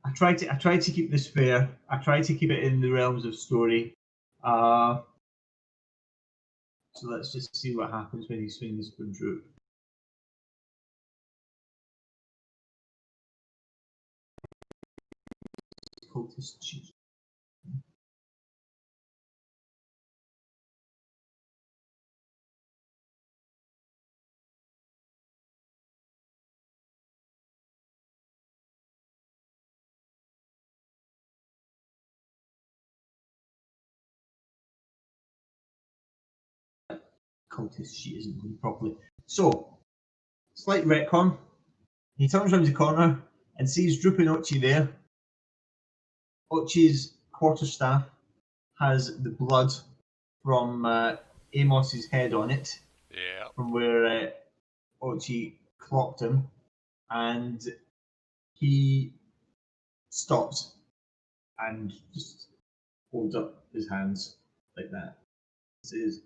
I try to keep this fair. I try to keep it in the realms of story. So let's just see what happens when he swings for Droop. Cultist cheat. Cultist sheet isn't moving properly. So, slight retcon. He turns around the corner and sees Droop and Ochi there. Ochi's quarterstaff has the blood from Amos's head on it, Yeah. from where Ochi clocked him, and he stops and just holds up his hands like that. Says,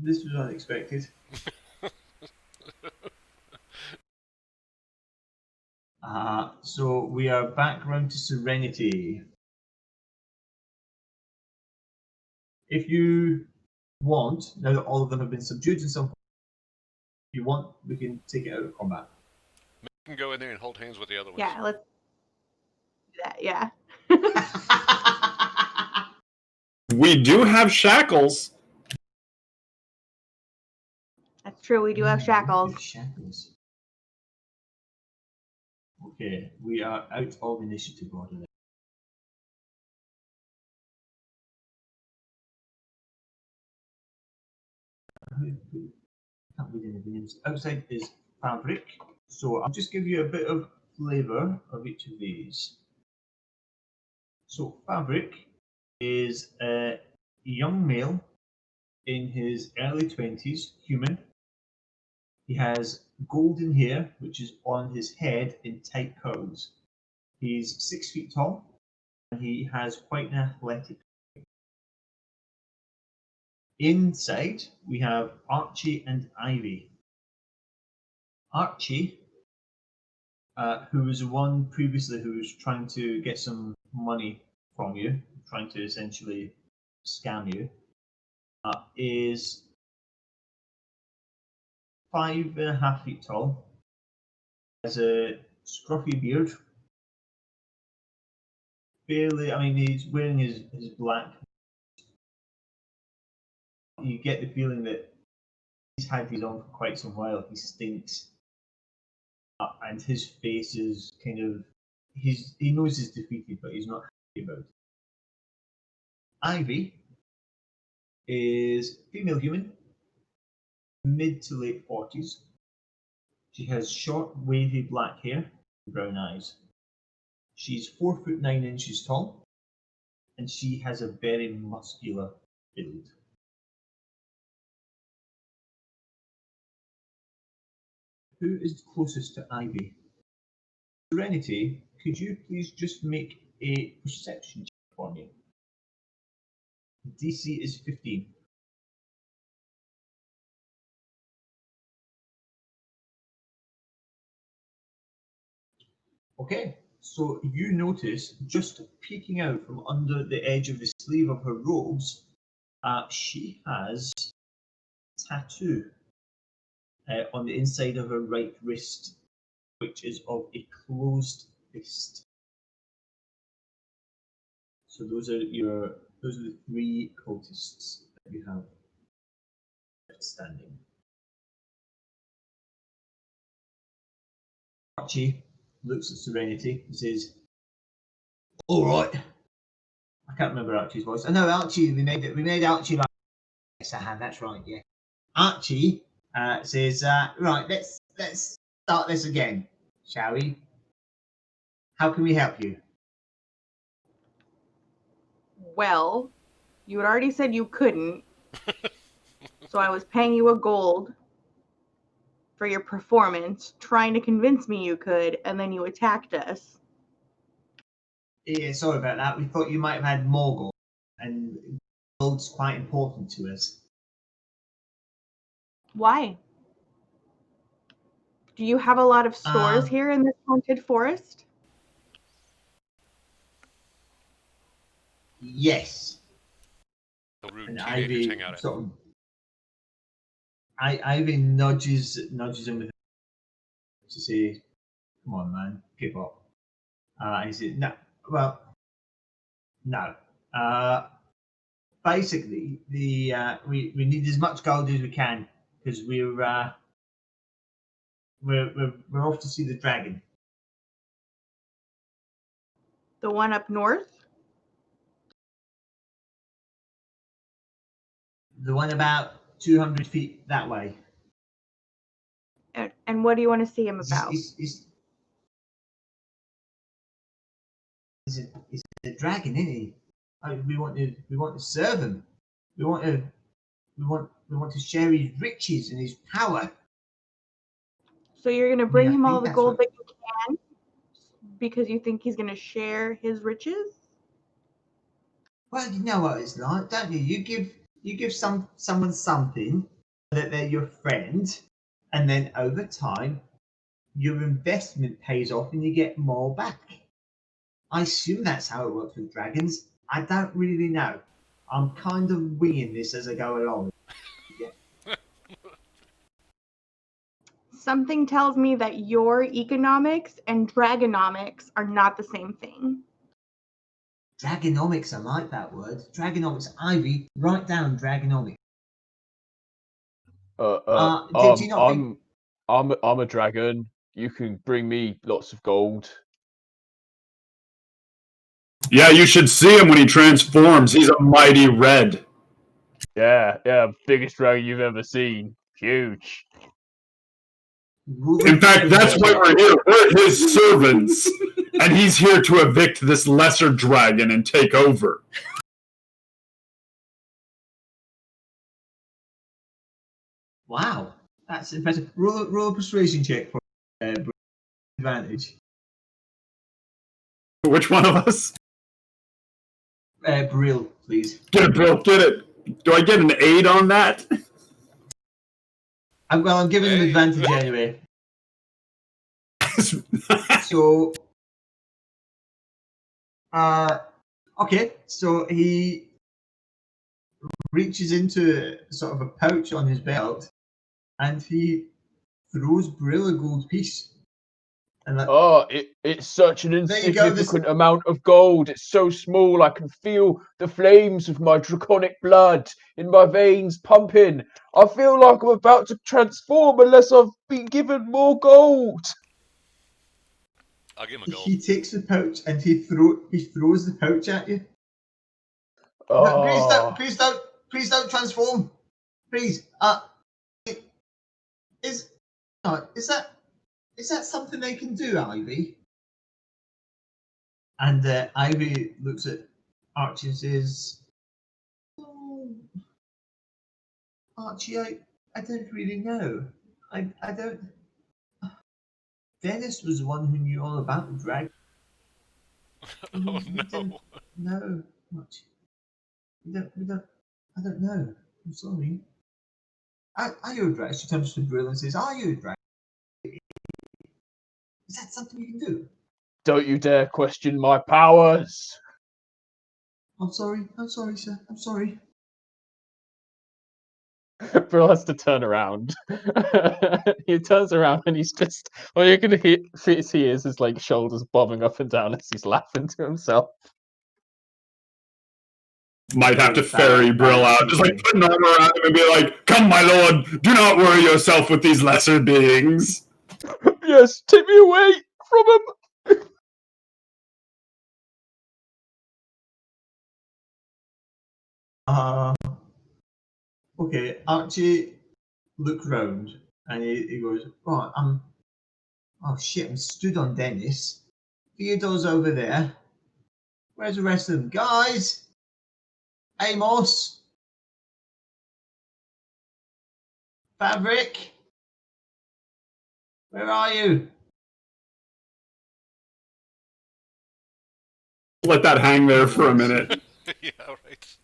this was unexpected. So we are back round to Serenity. If you want, now that all of them have been subdued in some form, if you want, we can take it out of combat. You can go in there and hold hands with the other ones. Yeah, let's do that. Yeah. We do have shackles. That's true. We do have shackles. Shackles. Okay, we are out of initiative order. Can't read any of the names. Outside is Fabric. So I'll just give you a bit of flavour of each of these. So Fabric is a young male in his early 20s, human. He has golden hair, which is on his head in tight curls. He's 6 feet tall, and he has quite an athletic. Inside, we have Archie and Ivy. Archie, who was the one previously who was trying to get some money from you, trying to essentially scam you, is 5.5 feet tall, has a scruffy beard. Barely, I mean, he's wearing his black. You get the feeling that he's had these on for quite some while. He stinks. And his face is kind of, he knows he's defeated, but he's not happy about it. Ivy is female human, mid to late 40s. She has short, wavy black hair and brown eyes. She's 4'9" tall, and she has a very muscular build. who is closest to Ivy? Serenity, could you please just make a perception check for me? DC is 15. Okay, so you notice just peeking out from under the edge of the sleeve of her robes, she has a tattoo on the inside of her right wrist, which is of a closed fist. So those are the three cultists that you have standing. Archie looks at Serenity and says, "All right." I can't remember Archie's voice. I know Archie. We made Archie like. Yes, that's right. Yeah. Archie says, "Right, let's start this again, shall we? How can we help you?" Well, you had already said you couldn't, so I was paying you a gold for your performance, trying to convince me you could, and then you attacked us. Yeah, sorry about that. We thought you might have had more gold, and gold's quite important to us. Why? Do you have a lot of stores Um, here in this haunted forest? Yes. The rude And teenagers Ivy hang out at. sort of, Ivy nudges him with to say, "Come on, man, give up." He said, "No, well, no. Basically, we need as much gold as we can because we're off to see the dragon." The one up north? The one about 200 feet that way. And what do you want to see him about? He's a dragon, isn't he? We want to serve him. We want to share his riches and his power. So you're going to bring I him all think the that's gold what- that you can because you think he's going to share his riches? Well, you know what it's like, don't you? You give someone something that they're your friend, and then over time, your investment pays off and you get more back. I assume that's how it works with dragons. I don't really know. I'm kind of winging this as I go along. Something tells me that your economics and dragonomics are not the same thing. Dragonomics, I like that word. Dragonomics, Ivy, write down Dragonomics. Did you not think? I'm a dragon. You can bring me lots of gold. Yeah, you should see him when he transforms. He's a mighty red. Yeah, biggest dragon you've ever seen. Huge. In fact, that's why we're here. We're his servants. And he's here to evict this lesser dragon and take over. Wow, that's impressive. Roll a persuasion check for advantage. Which one of us? Brill, please. Get it, Bill. Get it. Do I get an 8 on that? I'm giving him Hey. advantage anyway. So, okay. So he reaches into sort of a pouch on his belt, and he throws Brill a gold piece. And Oh, it's such an There you go, insignificant amount of gold. It's so small, I can feel the flames of my draconic blood in my veins pumping. I feel like I'm about to transform unless I've been given more gold. I'll give him a gold. he takes the pouch and he throws the pouch at you. Oh, No, please don't transform. Please, is that something they can do, Ivy? And Ivy looks at Archie and says, "Oh, Archie, I don't really know. I don't Dennis was the one who knew all about the dragon. Oh We no. didn't know much. I don't know. I'm sorry. Are you a dragon? She turns to Brill and says, "Are you a dragon? Is that something you can do?" Don't you dare question my powers. I'm sorry, sir. I'm sorry. Brill has to turn around. He turns around and he's just all you're gonna see is his like shoulders bobbing up and down as he's laughing to himself. Might have to Very ferry bad, Brill bad out, just like teaching. put an arm around him and be like, "Come, my lord, do not worry yourself with these lesser beings." Yes, take me away from him. Okay, Archie looks round and he goes, "Oh, oh shit, I'm stood on Dennis. Theodore's over there. Where's the rest of them? Guys! Amos! Fabric! Where are you?" Let that hang there for a minute. Yeah, right.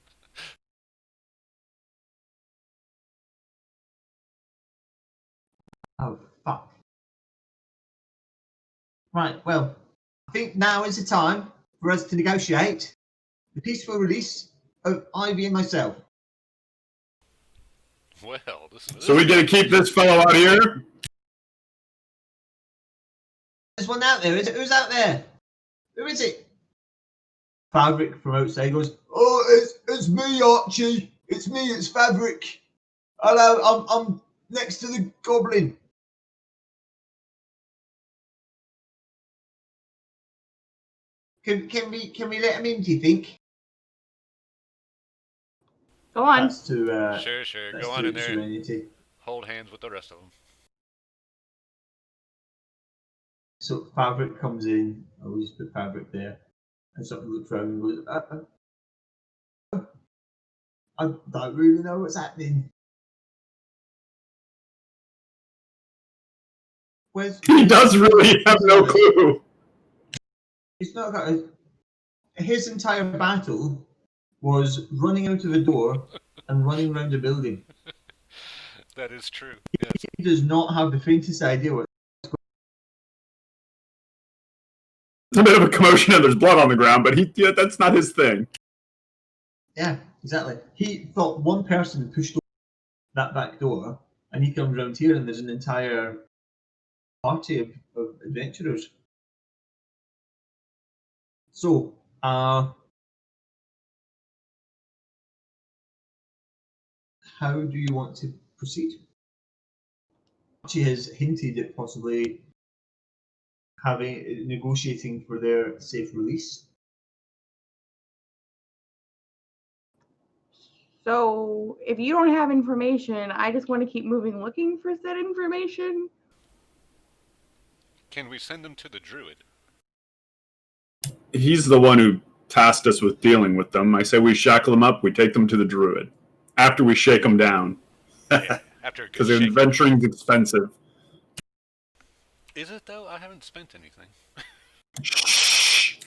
Oh, fuck. Right, well, I think now is the time for us to negotiate the peaceful release of Ivy and myself. Well, this is. So we gonna keep this fellow out here? There's one out there, is it? Who's out there? Who is it? Fabric from outside goes, "Oh, it's me, Archie. It's me, it's Fabric. Hello, I'm next to the goblin." Can we let him in, do you think? Go on. That's to Sure. that's Go on to in there and Serenity. hold hands with the rest of them. So Fabric comes in. I'll just put Fabric there, and sort of looks around and goes, "I don't really know what's happening. Where's He does really have no clue. It's not got his entire battle was running out of a door and running around a building. That is true. Yes. He does not have the faintest idea what. It's a bit of a commotion and there's blood on the ground, but that's not his thing. Yeah, exactly. He thought one person pushed that back door, and he comes around here, and there's an entire party of adventurers. So, how do you want to proceed? She has hinted at possibly negotiating for their safe release. So if you don't have information, I just want to keep moving looking for said information. Can we send them to the druid? He's the one who tasked us with dealing with them. I say we shackle them up, we take them to the druid. After we shake them down. Yeah, after a good Because shake. adventuring's expensive. Is it though? I haven't spent anything. Shh.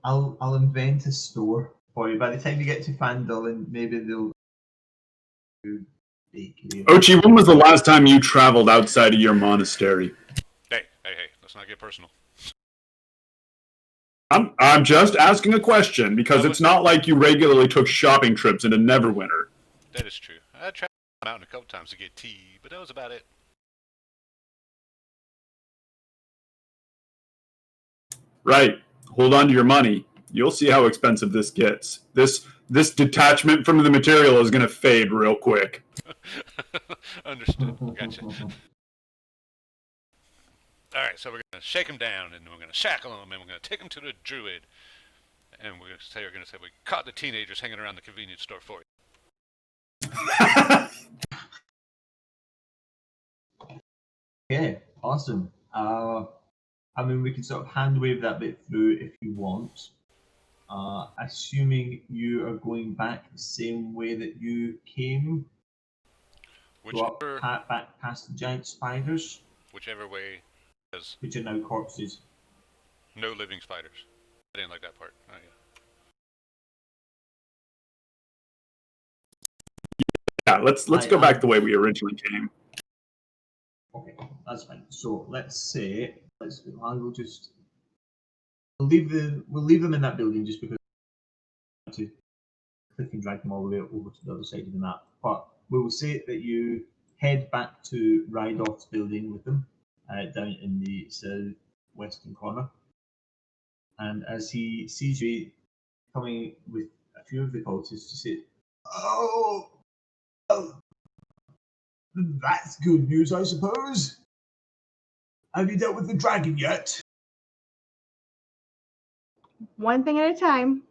I'll invent a store for you. By the time you get to Fandolin, maybe they'll do bakery. Ochi, when was the last time you traveled outside of your monastery? Hey, let's not get personal. I'm just asking a question because it's not like you regularly took shopping trips into Neverwinter. That is true. I traveled the mountain a couple times to get tea, but that was about it. Right. Hold on to your money. You'll see how expensive this gets. This detachment from the material is going to fade real quick. Understood. Gotcha. Alright, so we're going to shake them down, and we're going to shackle them, and we're going to take them to the druid. And we're going to say we caught the teenagers hanging around the convenience store for you. Okay, awesome. I mean, we can sort of hand wave that bit through if you want. Assuming you are going back the same way that you came. go up Whichever back past the giant spiders, whichever way has which are now corpses. no living spiders. I didn't like that part. Oh, yeah. Yeah, let's go back the way we originally came. Okay, that's fine. So let's say I will just we'll leave them in that building just because I want to click and drag them all the way over to the other side of the map. But we will say that you head back to Rydolph's building with them, down in the southwestern corner. And as he sees you coming with a few of the cultists, to say, "Oh, that's good news, I suppose. Have you dealt with the dragon yet?" One thing at a time.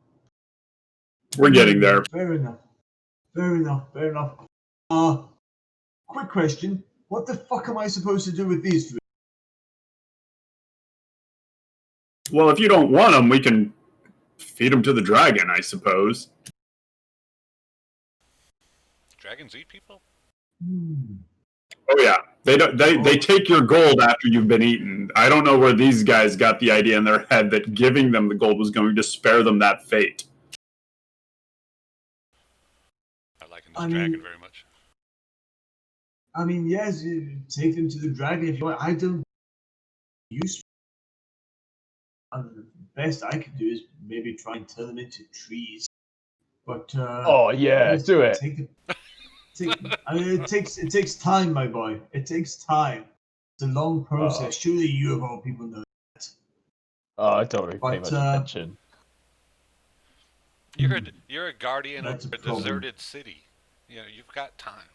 We're getting there. Fair enough. Fair enough. Quick question. What the fuck am I supposed to do with these three? Well, if you don't want them, we can feed them to the dragon, I suppose. Dragons eat people? Oh yeah, they take your gold after you've been eaten. I don't know where these guys got the idea in their head that giving them the gold was going to spare them that fate. I like this dragon very much. I mean, yes, you take them to the dragon if you want. I don't use. The best I could do is maybe try and turn them into trees. But Oh yeah, yes, do it. I mean, it takes time, my boy. It takes time. It's a long process. Surely you of all people know that. Oh, I don't really pay much But, attention. You're a guardian That's of a a problem. deserted city. You know, you've got time.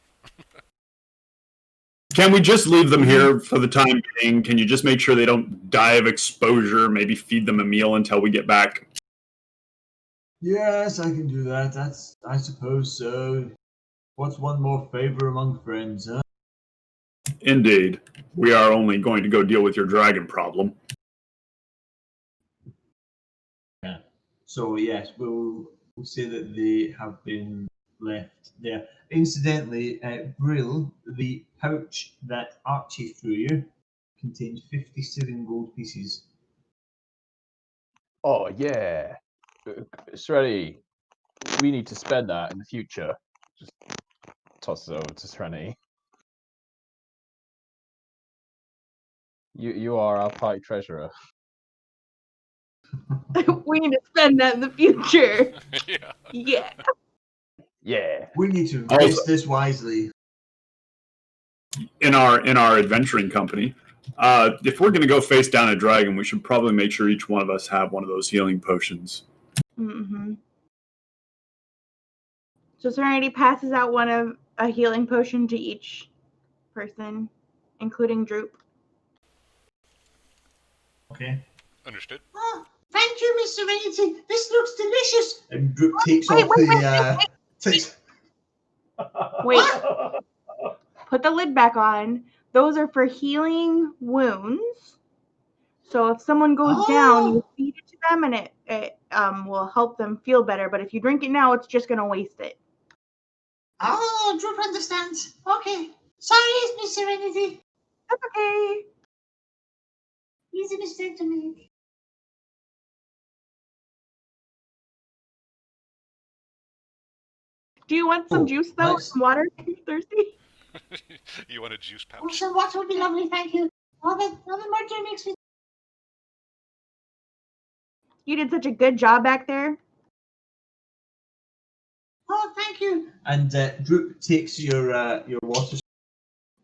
Can we just leave them here for the time being? Can you just make sure they don't die of exposure? Maybe feed them a meal until we get back? Yes, I can do that. I suppose so. What's one more favor among friends, huh? Indeed. We are only going to go deal with your dragon problem. Yeah. So yes, we'll say that they have been left there. Incidentally, Brill, the pouch that Archie threw you contained 57 gold pieces. Oh yeah, Serenity. We need to spend that in the future. Just toss it over to Serenity. You are our party treasurer. We need to spend that in the future. Yeah. Yeah. Yeah. We need to Also- invest this wisely. In our adventuring company, if we're going to go face down a dragon, we should probably make sure each one of us have one of those healing potions. Mm-hmm. So Serenity passes out a healing potion to each person, including Droop. Okay. Understood. Oh, thank you, Miss Serenity. This looks delicious. And Droop takes Wait, off wait, the takes. Wait. Put the lid back on. Those are for healing wounds. So if someone goes down, you feed it to them, and it will help them feel better. But if you drink it now, it's just gonna waste it. Oh, Droop understands. Okay. Sorry, Miss Serenity. That's okay. Easy mistake to make. Do you want some juice though? nice. Some water? Are you thirsty? You want a juice pouch? Oh, some water would be lovely, thank you. Nothing more to mix with. You did such a good job back there. Oh, thank you. And Droop takes your water,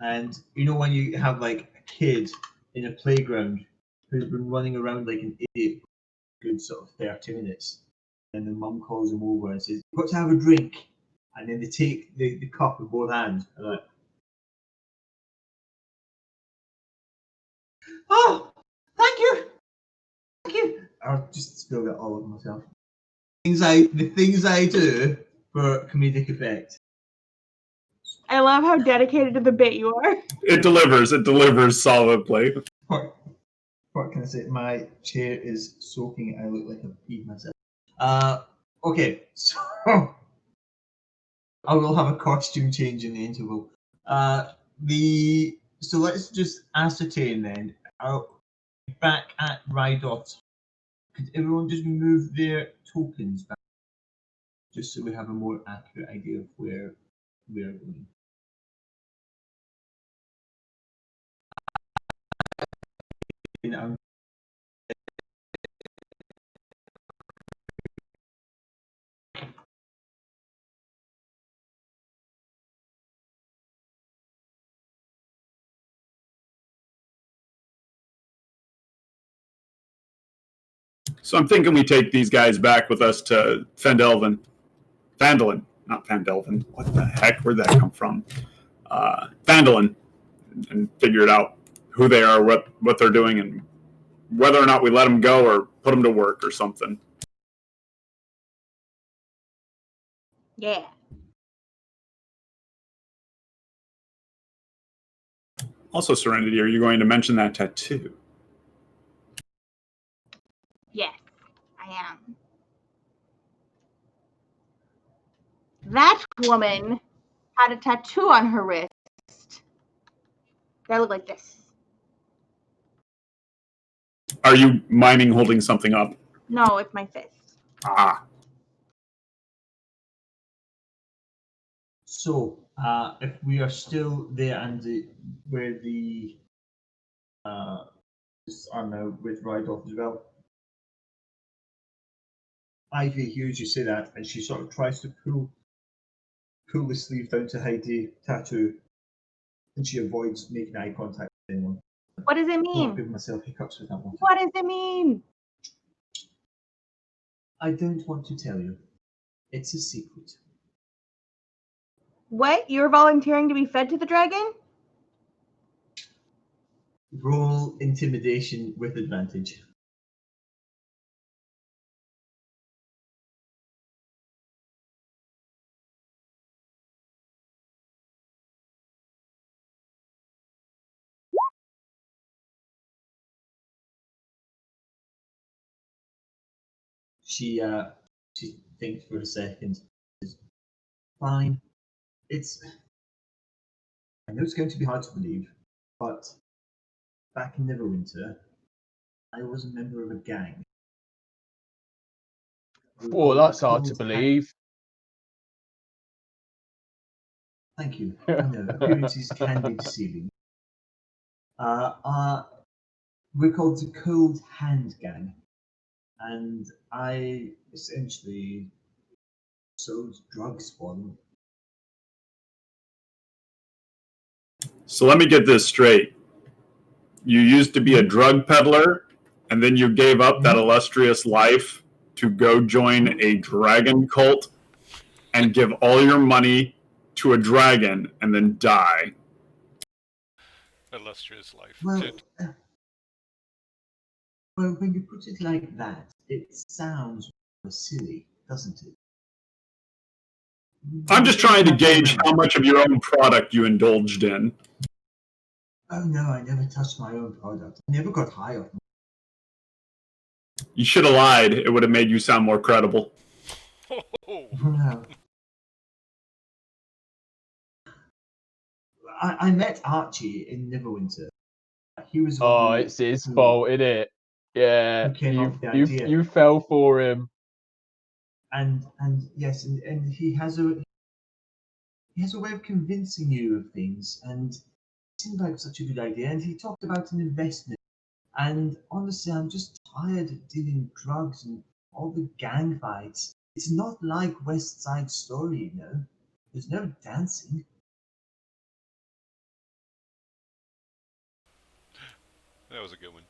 and you know when you have like a kid in a playground who's been running around like an idiot for a good sort of 30 minutes, and the mum calls him over and says, "You've got to have a drink," and then they take the cup with both hands and like, Oh, thank you. Thank you. I'll just spill that all over myself. The things I do for comedic effect. I love how dedicated to the bit you are. It delivers solidly. What can I say? My chair is soaking. I look like I've peed myself. Okay, so I will have a costume change in the interval. So let's just ascertain then. Back at Rydot, could everyone just move their tokens back, just so we have a more accurate idea of where we are going? So I'm thinking we take these guys back with us to Phandalin, not Phandalin. What the heck? Where'd that come from? Phandalin, and figure it out who they are, what they're doing, and whether or not we let them go or put them to work or something. Yeah. Also, Serenity, are you going to mention that tattoo? Yes, I am. That woman had a tattoo on her wrist that looked like this. Are you miming holding something up? No, it's my fist. Ah. So, if we are still there and where the are now with Rydolph as well, Ivy hears you say that, and she sort of tries to pull the sleeve down to hide the tattoo, and she avoids making eye contact with anyone. What does it I'll mean? give myself hiccups with that one. What does it mean? I don't want to tell you. It's a secret. What? You're volunteering to be fed to the dragon? Roll intimidation with advantage. She thinks for a second. Says, fine. I know it's going to be hard to believe, but back in Neverwinter, I was a member of a gang. Well, that's hard to believe. Thank you. I know appearances can be deceiving. We're called the Cold Hand Gang, and I essentially sold drugs for them. So let me get this straight. You used to be a drug peddler, and then you gave up that illustrious life to go join a dragon cult and give all your money to a dragon and then die. Illustrious life. Well, Dude. well, when you put it like that, it sounds silly, doesn't it? I'm just trying to gauge how much of your own product you indulged in. Oh no, I never touched my own product. I never got high off. You should have lied. It would have made you sound more credible. No. I met Archie in Neverwinter. He was. Oh, it's his fault, isn't it? Yeah, Who came up with the idea. you fell for him. And yes, and he has a way of convincing you of things, and it seemed like such a good idea. And he talked about an investment. And honestly, I'm just tired of dealing drugs and all the gang fights. It's not like West Side Story, you know. There's no dancing. That was a good one.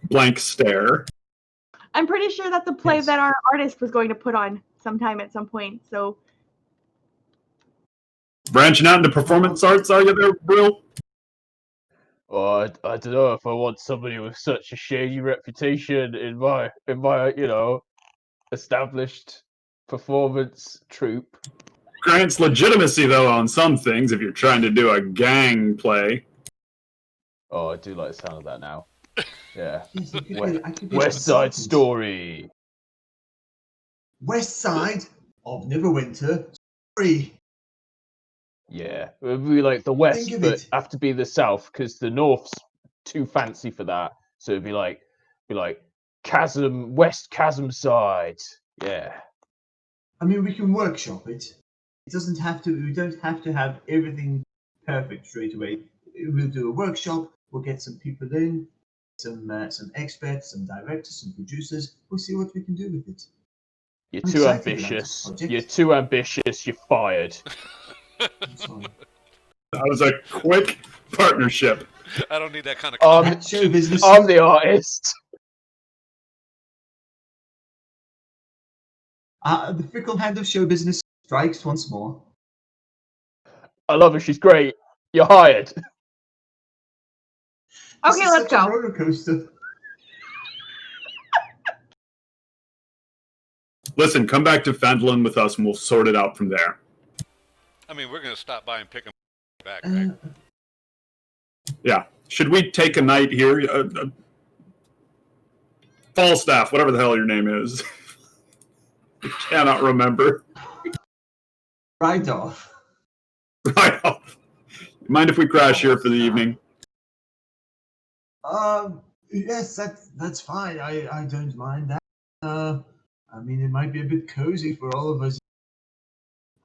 Blank stare. I'm pretty sure that's a play Yes. that our artist was going to put on sometime at some point. So Branching out into performance arts, are you there, Brill? Oh, I don't know if I want somebody with such a shady reputation in my established performance troupe. Grants legitimacy, though, on some things if you're trying to do a gang play. Oh, I do like the sound of that now. Yeah. Yes, I could be West Side consultant. Story. West Side of Neverwinter Story. Yeah, it would be like the west, Think of but it. have to be the south because the north's too fancy for that. So it'd be like chasm west chasm side. Yeah. I mean, we can workshop it. It doesn't have to. We don't have to have everything perfect straight away. We'll do a workshop. We'll get some people in, some experts, some directors, some producers. We'll see what we can do with it. You're I'm too excited about this ambitious. project. You're too ambitious. You're fired. I'm sorry. That was a quick partnership. I don't need that kind of That's show business. I'm the artist. The fickle hand of show business strikes once more. I love her. She's great. You're hired. This Okay, is let's such a go. roller coaster. Listen, come back to Fendlin with us and we'll sort it out from there. I mean, we're gonna stop by and pick them back, right? Yeah. Should we take a night here? Falstaff, whatever the hell your name is. I cannot remember. Right off. Right off. Mind if we crash here for the evening? Yes, that's fine. I don't mind that. I mean, it might be a bit cozy for all of us.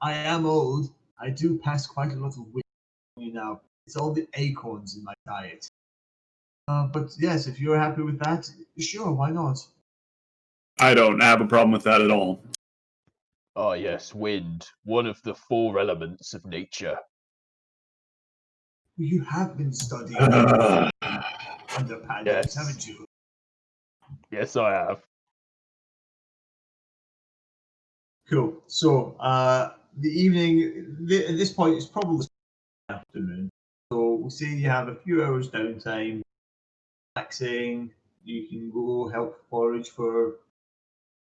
I am old. I do pass quite a lot of weight now. It's all the acorns in my diet. But yes, if you're happy with that, sure, why not? I don't have a problem with that at all. Oh yes, wind. One of the 4 elements of nature. You have been studying under Paddock, Yes. haven't you? Yes, I have. Cool. So, the evening, at this point, it's probably afternoon. So, we'll say you have a few hours downtime, relaxing. You can go help forage for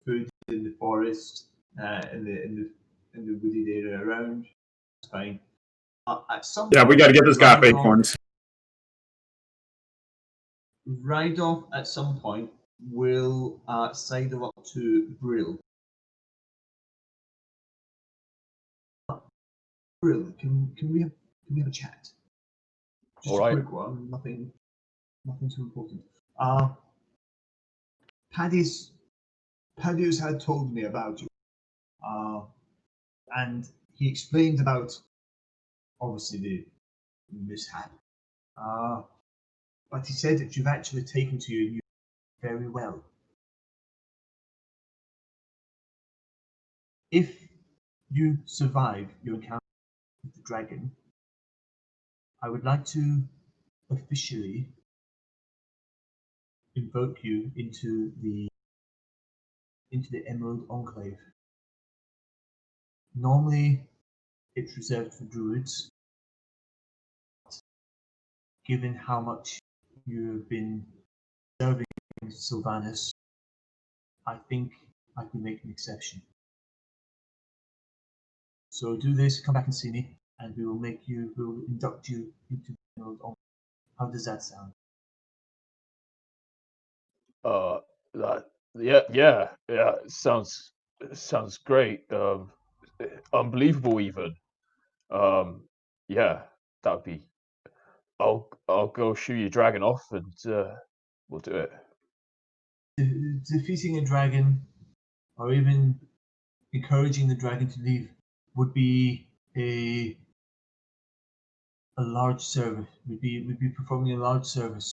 food in the forest, in the wooded area around. That's fine. At some Yeah, we point, got to get this guy Rydolph- acorns. Rydolph at some point will sidle up to Brill. Brill, can we have a chat? Just All a right. quick one, nothing too important. Paddy's had told me about you, and he explained about obviously the mishap. But he said that you've actually taken to your new very well. If you survive your encounter with the dragon, I would like to officially invoke you into the Emerald Enclave. Normally, it's reserved for druids. Given how much you have been serving Sylvanus, I think I can make an exception. So do this, come back and see me, and we will induct you into the Emerald Enclave. How does that sound? Yeah. Sounds great. Unbelievable even. Yeah, that'd be. I'll go shoot your dragon off and we'll do it. Defeating a dragon, or even encouraging the dragon to leave, would be a large service. We'd be performing a large service.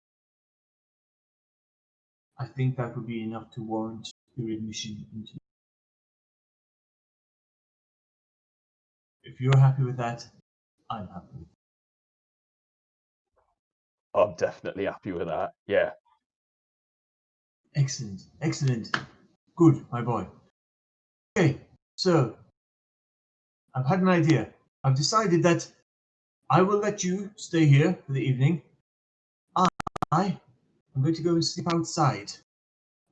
I think that would be enough to warrant your admission into. If you're happy with that, I'm happy with it. I'm definitely happy with that. Yeah. Excellent. Good, my boy. Okay, so I've had an idea. I've decided that I will let you stay here for the evening. I am going to go and sleep outside.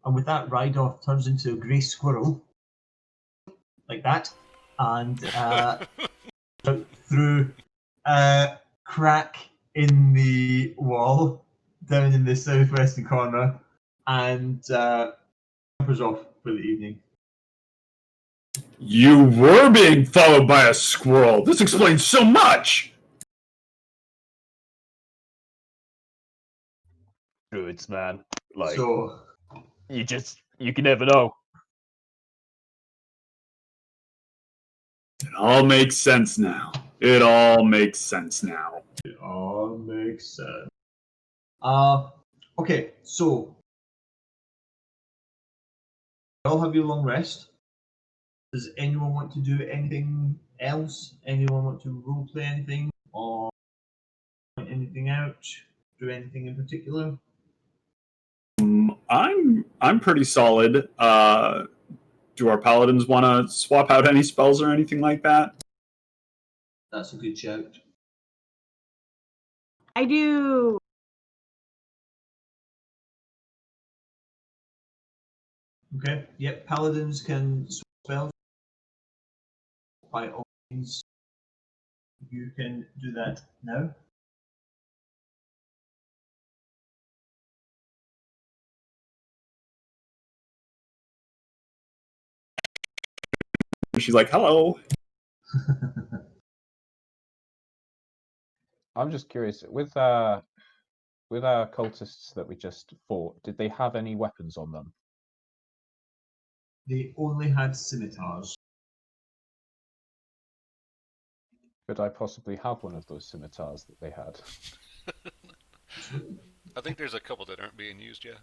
And with that, Rydolph turns into a grey squirrel. Like that. And through a crack in the wall, down in the southwestern corner, and scampers off for the evening. You were being followed by a squirrel. This explains so much. Druids, man. Like, So, you can never know. It all makes sense now. It all makes sense now. it all makes sense. Okay, so you all have your long rest. Does anyone want to do anything else? Anyone want to roleplay anything or point anything out? Do anything in particular? I'm pretty solid. Do our paladins want to swap out any spells or anything like that? That's a good shout. I do. Okay. Yep. Paladins can swap spells. By all means, you can do that now. She's like, hello. I'm just curious, with our cultists that we just fought, did they have any weapons on them? They only had scimitars. Could I possibly have one of those scimitars that they had? I think there's a couple that aren't being used yet.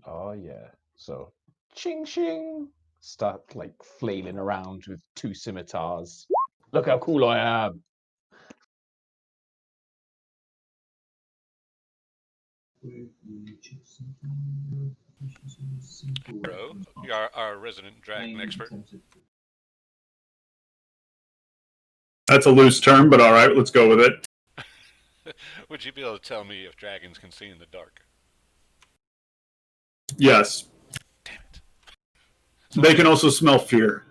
Oh yeah. So, ching ching. Start like flailing around with 2 scimitars. Look how cool I am. Bro, you're our resident dragon expert. That's a loose term, but all right, let's go with it. Would you be able to tell me if dragons can see in the dark? Yes. Damn it. They can also smell fear.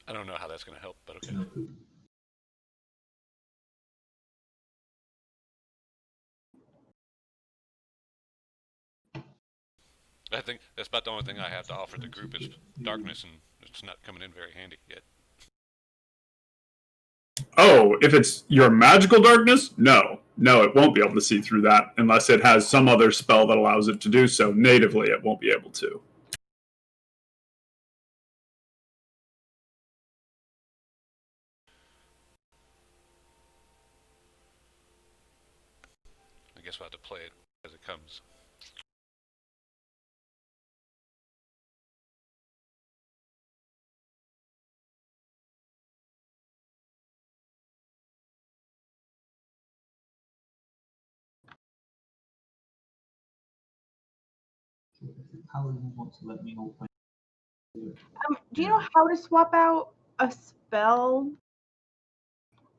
I don't know how that's going to help, but okay. I think that's about the only thing I have to offer the group is darkness, and it's not coming in very handy yet. Oh, if it's your magical darkness? No. No, it won't be able to see through that unless it has some other spell that allows it to do so. Natively, it won't be able to. I guess we'll have to play it as it comes. If the paladin wants to let me know when. Do you know how to swap out a spell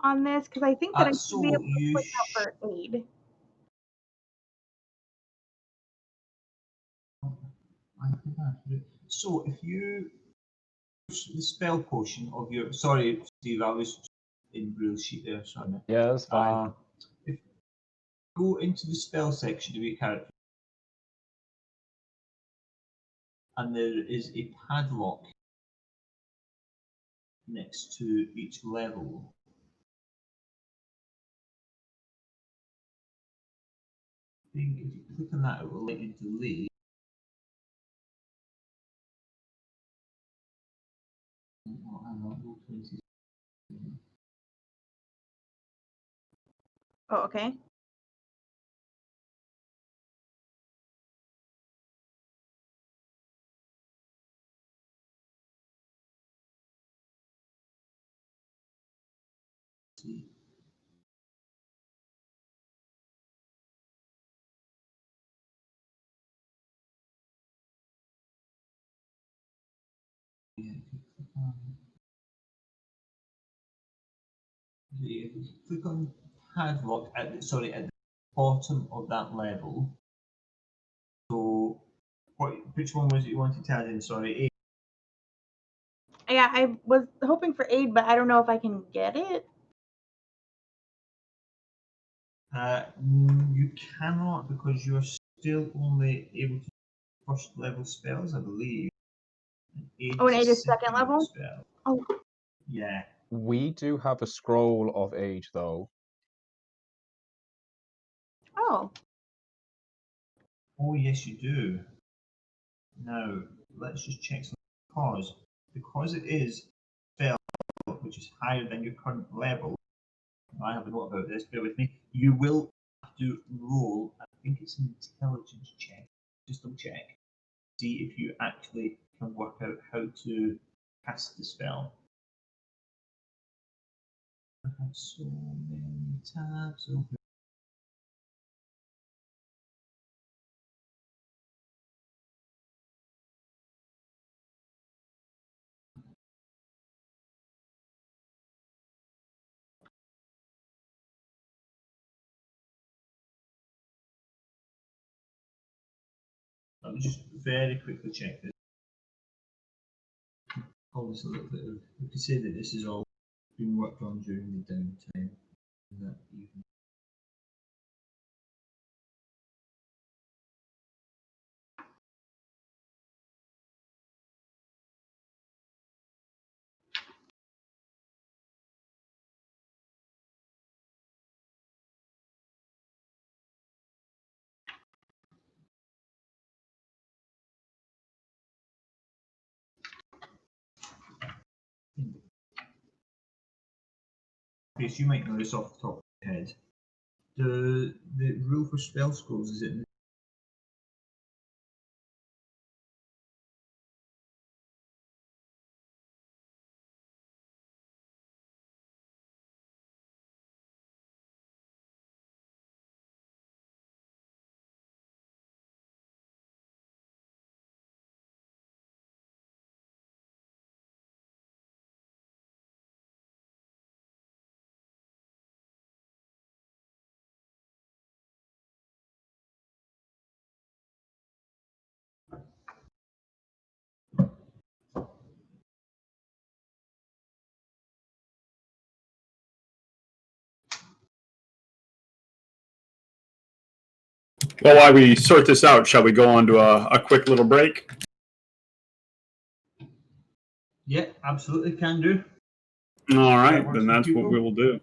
on this? Because I think that I should So be able to you switch out for aid. So if you the spell potion of your sorry, Steve, I was in real sheet there, sorry. Mate. Yeah, that's fine. If go into the spell section of your character, and there is a padlock next to each level. I think if you click on that, it will let you delete. Oh, hang on, roll 20. Oh, okay. Yeah, if you click on padlock at the bottom of that level. So, which one was it you wanted to add in? Sorry, Yeah, I was hoping for aid, but I don't know if I can get it. you cannot because you're still only able to do first level spells, I believe. And Age Oh, and is Age a is second level? spell. Oh. Yeah. We do have a scroll of age, though. Oh. Oh, yes, you do. Now, let's just check something. Because it is spell which is higher than your current level. I have a note about this, bear with me. You will have to roll, I think it's an intelligence check, just double check, see if you actually can work out how to cast the spell. I have so many tabs open. Let me just very quickly check this. Call this a little bit of, we could say that this is all being worked on during the downtime in that evening. Chris, you might know this off the top of your head. The rule for spell scrolls is it Well, while we sort this out, shall we go on to a quick little break? Yeah, absolutely can do. All right, works then for that's what people. we will do.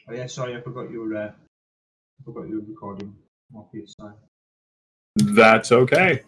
Oh yeah, sorry, I forgot your recording. Okay, sorry. That's okay.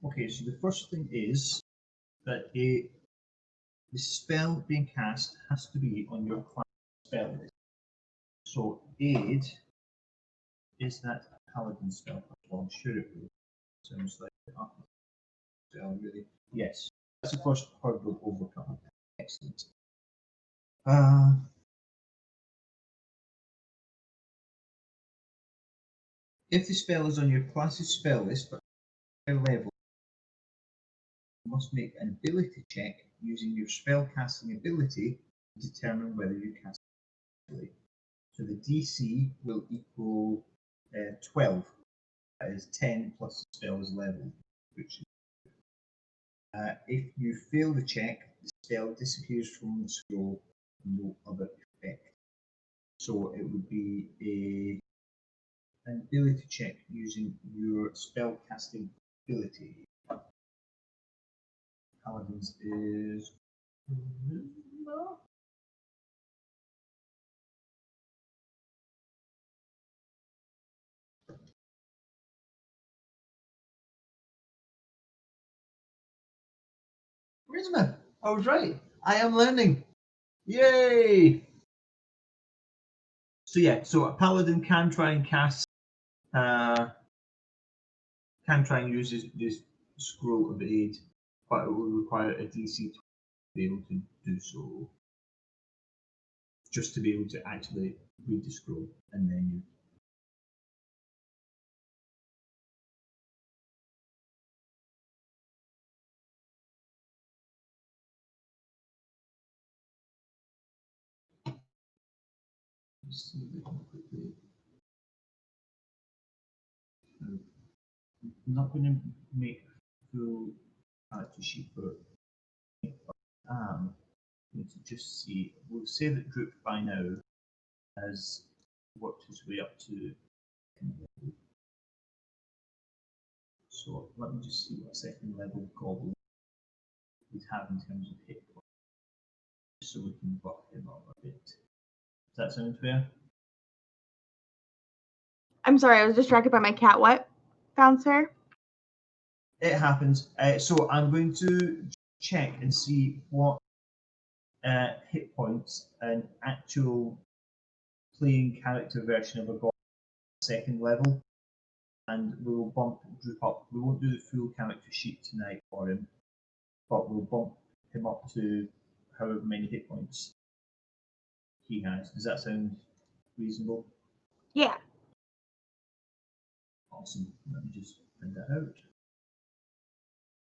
Okay, so the first thing is that the spell being cast has to be on your class spell list. So aid is that a paladin spell? Well, I'm sure it will. Sounds like a spell, really. Yes, that's the first hurdle overcome. Excellent. If the spell is on your class's spell list but higher level, you must make an ability check using your spell casting ability to determine whether you cast it. So the DC will equal 12. That is 10 plus the spell's level. Which if you fail the check, the spell disappears from the scroll, no other effect. So it would be an ability check using your spell casting ability. Paladins is charisma. Charisma. I was right. I am learning. Yay! So yeah, so a paladin can try and cast, can try and use this scroll of aid, but it will require a DC to be able to do so. Just to be able to actually read the scroll, and then you. See if I can quickly. I'm not going to make a full character sheet for it. Going to just see. We'll say that Droop by now has worked his way up to. So let me just see what second level goblin would have in terms of hit points, so we can buff him up a bit. Does that sound fair? I'm sorry, I was distracted by my cat. What? Bouncer? It happens. So I'm going to check and see what hit points an actual playing character version of a god second level, and we will bump Droop up. We won't do the full character sheet tonight for him, but we'll bump him up to however many hit points he has. Does that sound reasonable? Yeah. Awesome. Let me just find that out.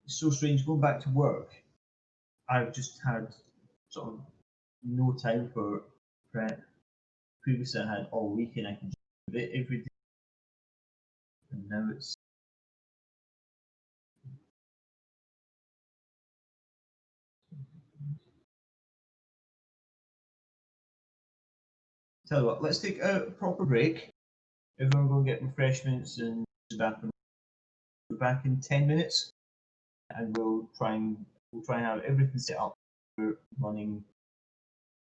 It's so strange going back to work. I've just had sort of no time for prep. Previously, I had all week and I could do it every day. And now it's. Tell you what, let's take a proper break. Everyone go and get refreshments and use the bathroom. We're back in 10 minutes, and we'll try and have everything set up. We're running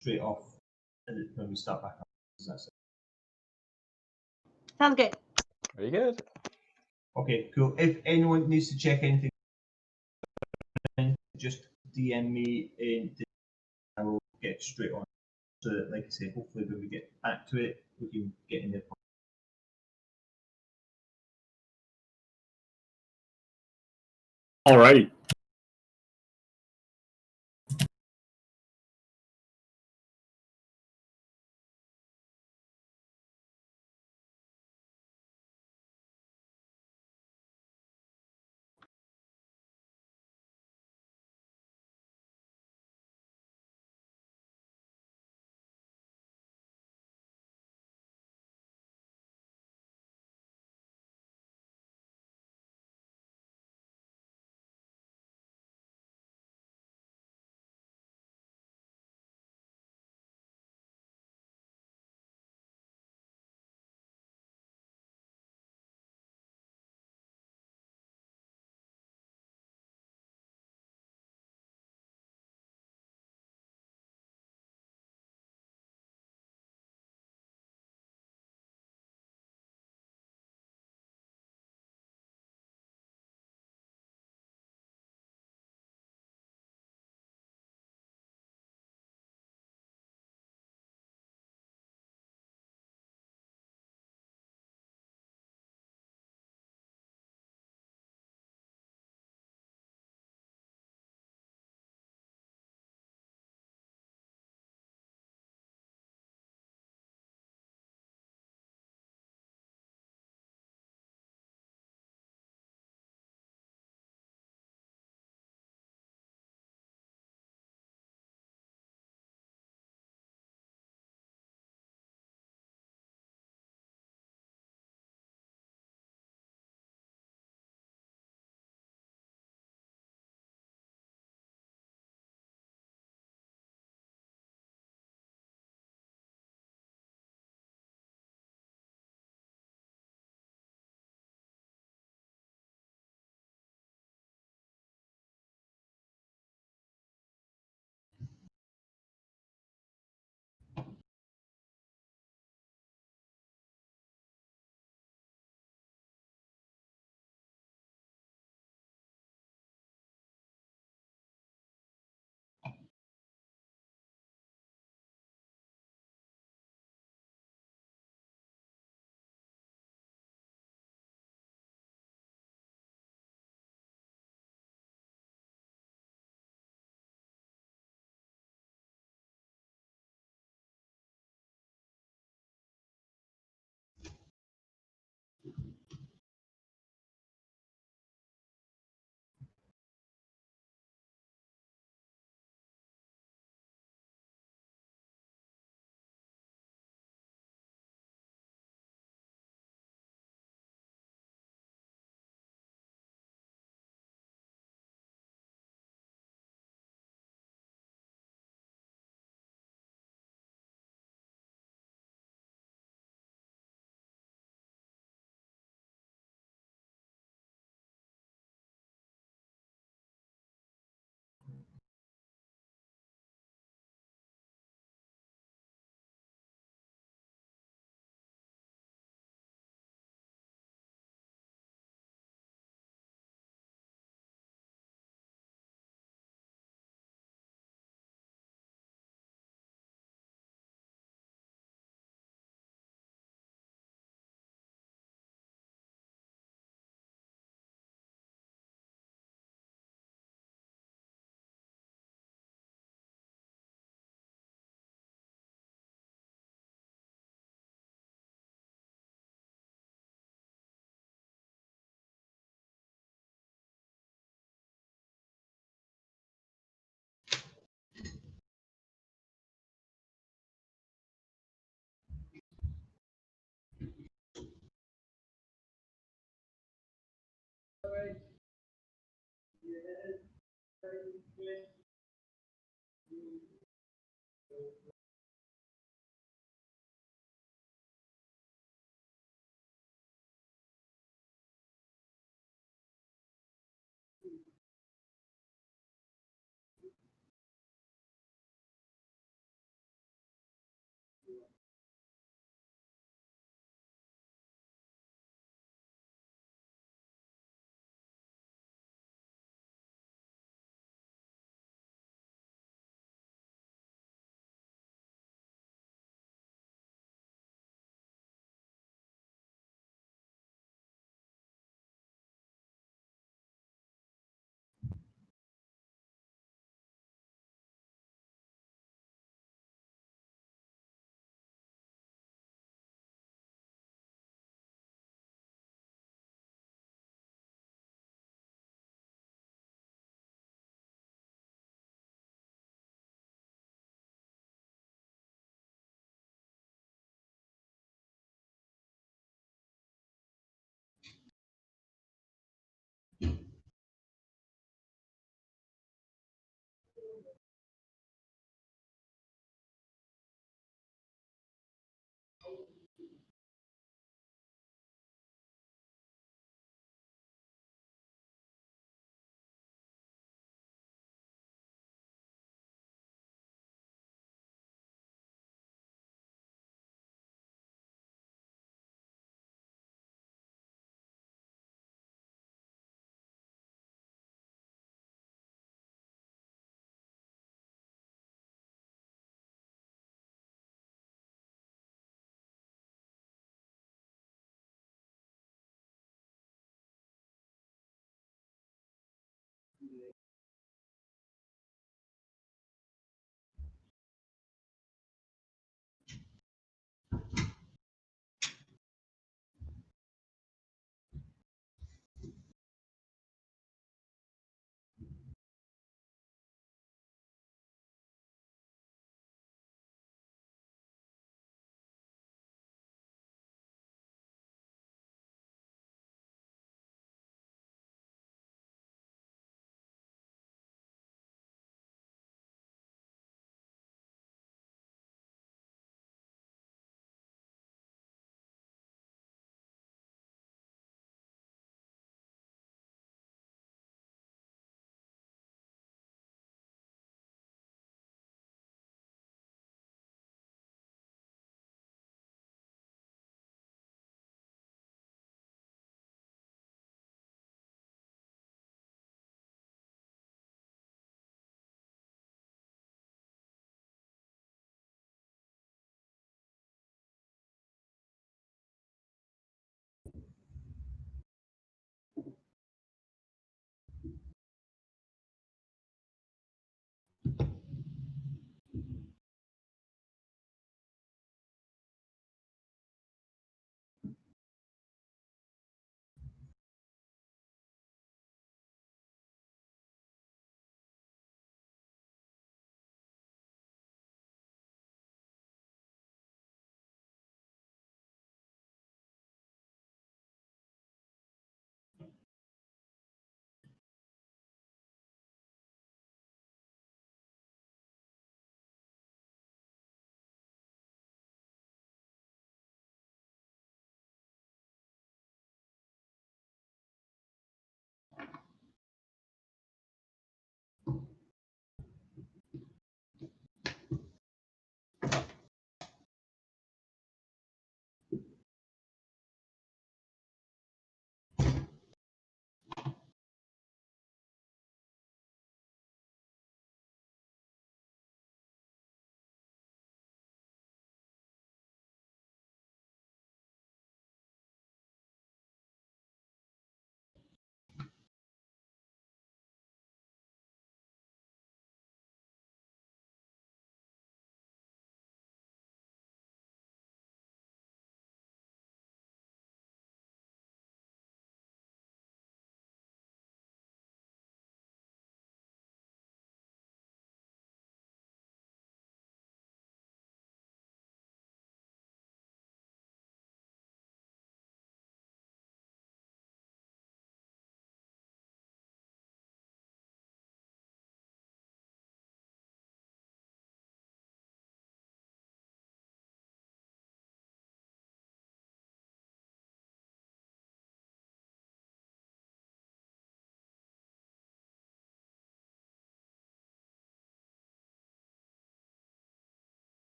straight off when we start back up. That's it. Sounds good. Very good. Okay, cool. If anyone needs to check anything, just DM me and I will get straight on. So that, like I say, hopefully when we get back to it, we can get in there. All right.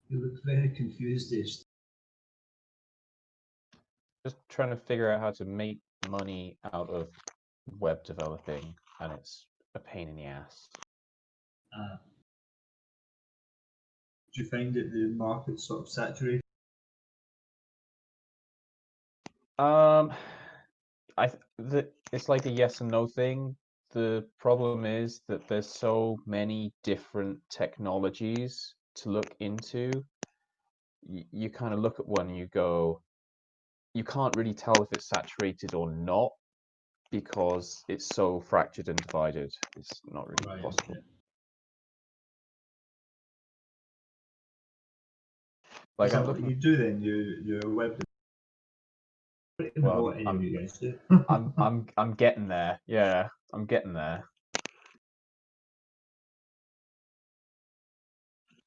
You look very confused, Ish. Just trying to figure out how to make money out of web developing, and it's a pain in the ass. Do you find that the market's sort of saturated? It's like a yes and no thing. The problem is that there's so many different technologies to look into. You kind of look at one and you go, you can't really tell if it's saturated or not because it's so fractured and divided. It's not really possible. Okay. Like Is that I'm what looking. you do then? You're a web developer? I don't know Well, what any of you guys do. I'm getting there. Yeah, I'm getting there.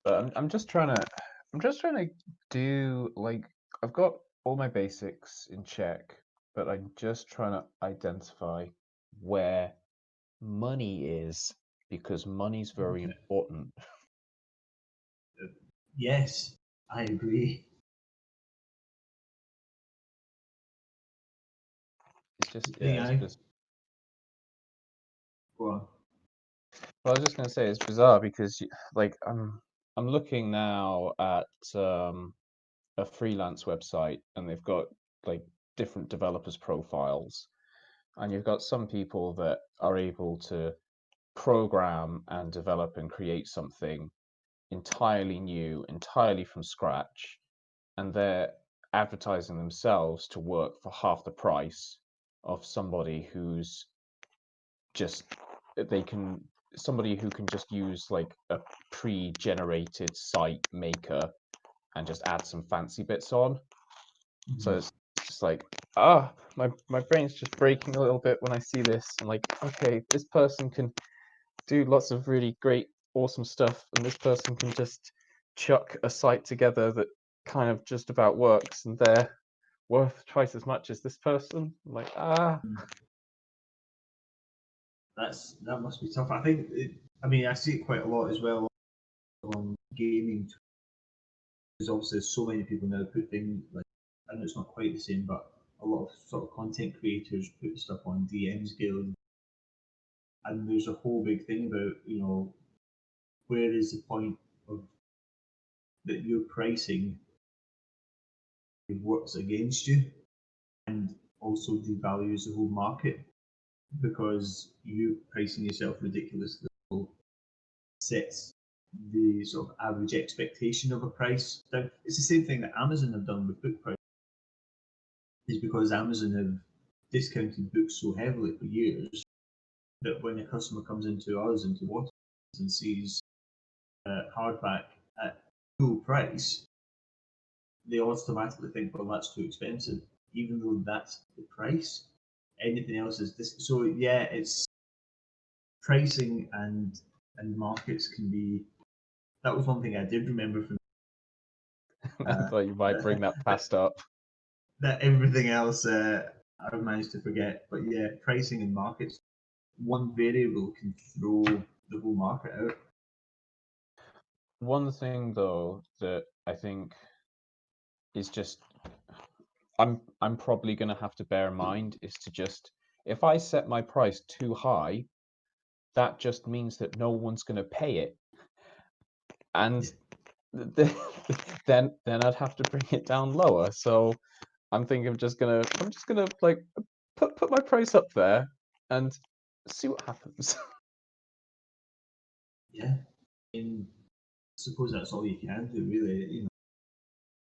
But I'm just trying to do like I've got all my basics in check, but I'm just trying to identify where money is because money's very Okay. important. Yes, I agree. It's just Thing yeah, it's I just go on. well, I was just gonna say it's bizarre because like I'm looking now at a freelance website and they've got like different developers profiles, and you've got some people that are able to program and develop and create something entirely new, entirely from scratch, and they're advertising themselves to work for half the price of somebody who's just they can somebody who can just use like a pre-generated site maker and just add some fancy bits on. So it's just like, my brain's just breaking a little bit when I see this. I'm like, okay, this person can do lots of really great, awesome stuff, and this person can just chuck a site together that kind of just about works, and they're worth twice as much as this person. I'm like, That must be tough. I think. I mean, I see it quite a lot as well on gaming. Because obviously, there's so many people now put things like. I know it's not quite the same, but a lot of sort of content creators put stuff on DMs Guild, and there's a whole big thing about where is the point of that your pricing works against you and also devalues the whole market because you pricing yourself ridiculously low sets the sort of average expectation of a price down. It's the same thing that Amazon have done with book price, is because Amazon have discounted books so heavily for years that when a customer comes into us, into Waterstones, and sees hardback at full price, they automatically think, well, that's too expensive, even though that's the price. Anything else is this. So yeah, it's pricing and markets can be. That was one thing I did remember from I thought you might bring that past up. that. Everything else I've managed to forget. But yeah, pricing and markets. One variable can throw the whole market out. One thing though that I think is just I'm probably gonna have to bear in mind is to just if I set my price too high, that just means that no one's gonna pay it, and then I'd have to bring it down lower. So I'm thinking I'm just gonna like put my price up there and see what happens. Yeah, and I suppose that's all you can do, really.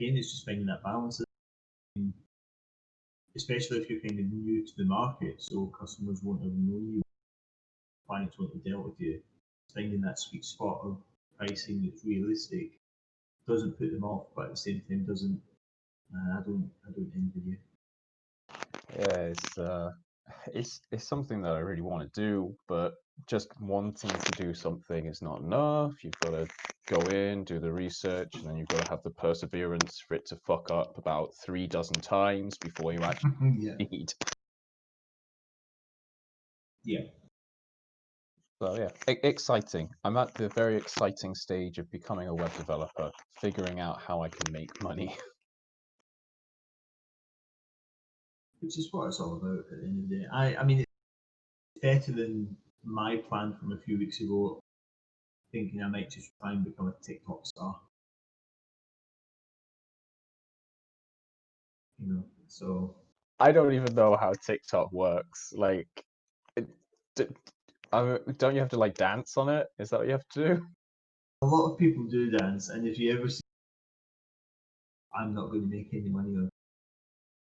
Again, it's just finding that balance, especially if you're kind of new to the market, so customers won't have known you, clients won't have dealt with you. Finding that sweet spot of pricing that's realistic doesn't put them off, but at the same time doesn't. I don't envy you. Yeah, it's something that I really want to do, but just wanting to do something is not enough. You've got to go in, do the research, and then you've got to have the perseverance for it to fuck up about 3 dozen times before you actually Yeah, succeed. yeah. So yeah, exciting. I'm at the very exciting stage of becoming a web developer, figuring out how I can make money. Which is what it's all about at the end of the day. I mean, it's better than my plan from a few weeks ago, thinking I might just try and become a TikTok star. You know, so I don't even know how TikTok works. Like, it, d- don't you have to like dance on it? Is that what you have to do? a lot of people do dance, and if you ever see, I'm not going to make any money on it.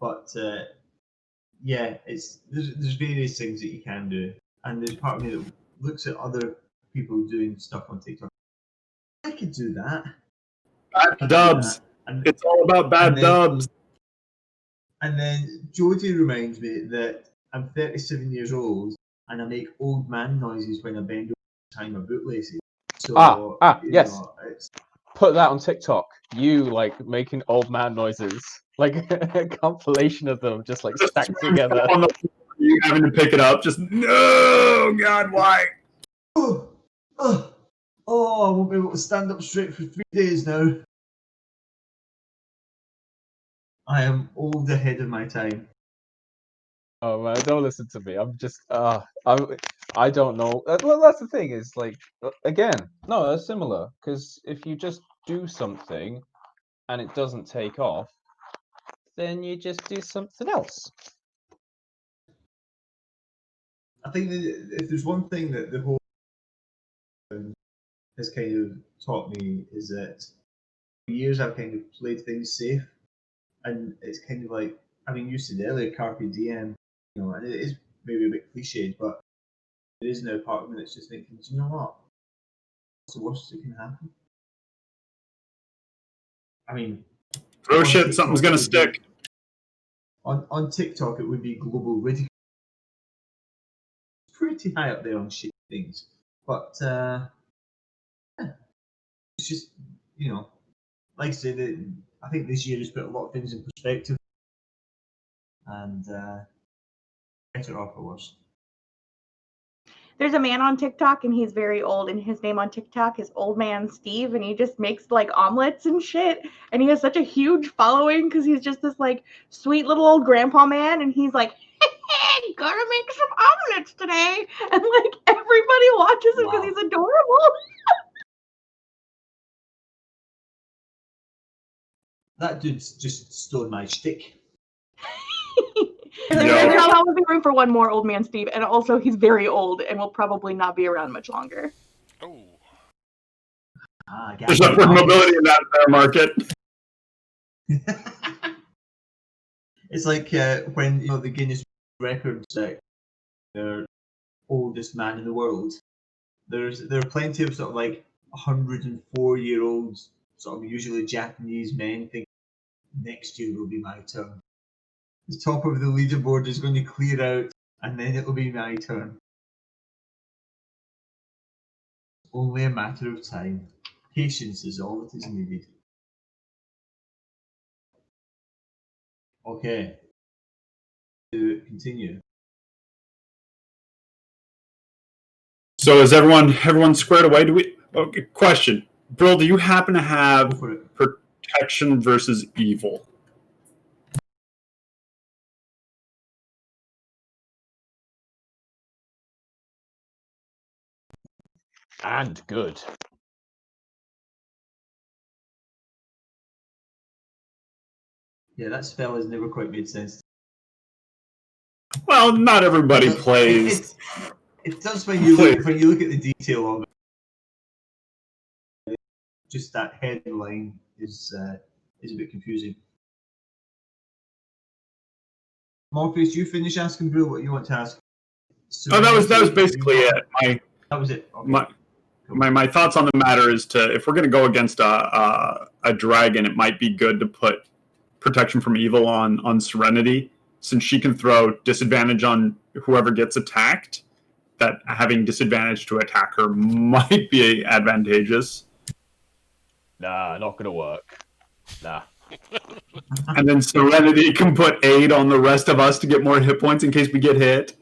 But yeah, there's various things that you can do, and there's part of me that looks at other people doing stuff on TikTok. I could do that. I could do Dubs. that. And, It's all about bad then- dubs. and then Jodie reminds me that I'm 37 years old and I make old man noises when I bend over to tie my bootlaces. So, you yes. know, it's, Put that on TikTok. You like making old man noises, like a compilation of them, just like stacked together. On the floor, you having to pick it up. Just no, God, why? oh, I won't be able to stand up straight for 3 days now. I am old ahead of my time. Oh man, don't listen to me. I'm just I don't know. Well, that's the thing is like again, no, that's similar because if you just do something and it doesn't take off, then you just do something else. I think that if there's one thing that the whole has kind of taught me is that for years I've kind of played things safe, and it's kind of like, I mean, you said earlier, carpe diem, you know, and it is maybe a bit cliched, but there is now part of me that's just thinking, do you know what? What's the worst that can happen? I mean, Throw on shit, TikTok, something's gonna it would be- stick. On TikTok, it would be global ridicule. It's pretty high up there on shit things, but yeah, it's just, you know, like I said, I think this year has put a lot of things in perspective, and better or for worse. There's a man on TikTok and he's very old, and his name on TikTok is Old Man Steve, and he just makes like omelets and shit, and he has such a huge following because he's just this like sweet little old grandpa man, and he's like, hey, gotta make some omelets today, and like everybody watches him because Wow. he's adorable. That dude's just stole my shtick. There's probably room for one more Old Man Steve, and also he's very old and will probably not be around much longer. Oh, There's upward mobility in that bear market. It's like when you know the Guinness records their oldest man in the world. There are plenty of sort of like 104-year-old sort of usually Japanese men think next year will be my turn. The top of the leaderboard is going to clear out, and then it'll be my turn. Only a matter of time. Patience is all that is needed. Okay. To continue. So is everyone squared away? Do we? Okay. Question, Brill, do you happen to Go have for it. protection versus evil? And good. Yeah, that spell has never quite made sense. Well, not everybody It- plays. It does when you look at the detail of it. Just that headline is a bit confusing. Morpheus, you finish asking Brew what you want to ask. Oh, that was basically it. That was it. Okay. My thoughts on the matter is if we're going to go against a dragon, it might be good to put protection from evil on Serenity, since she can throw disadvantage on whoever gets attacked. That having disadvantage to attack her might be advantageous. Nah, not gonna work. Nah. And then Serenity can put aid on the rest of us to get more hit points in case we get hit.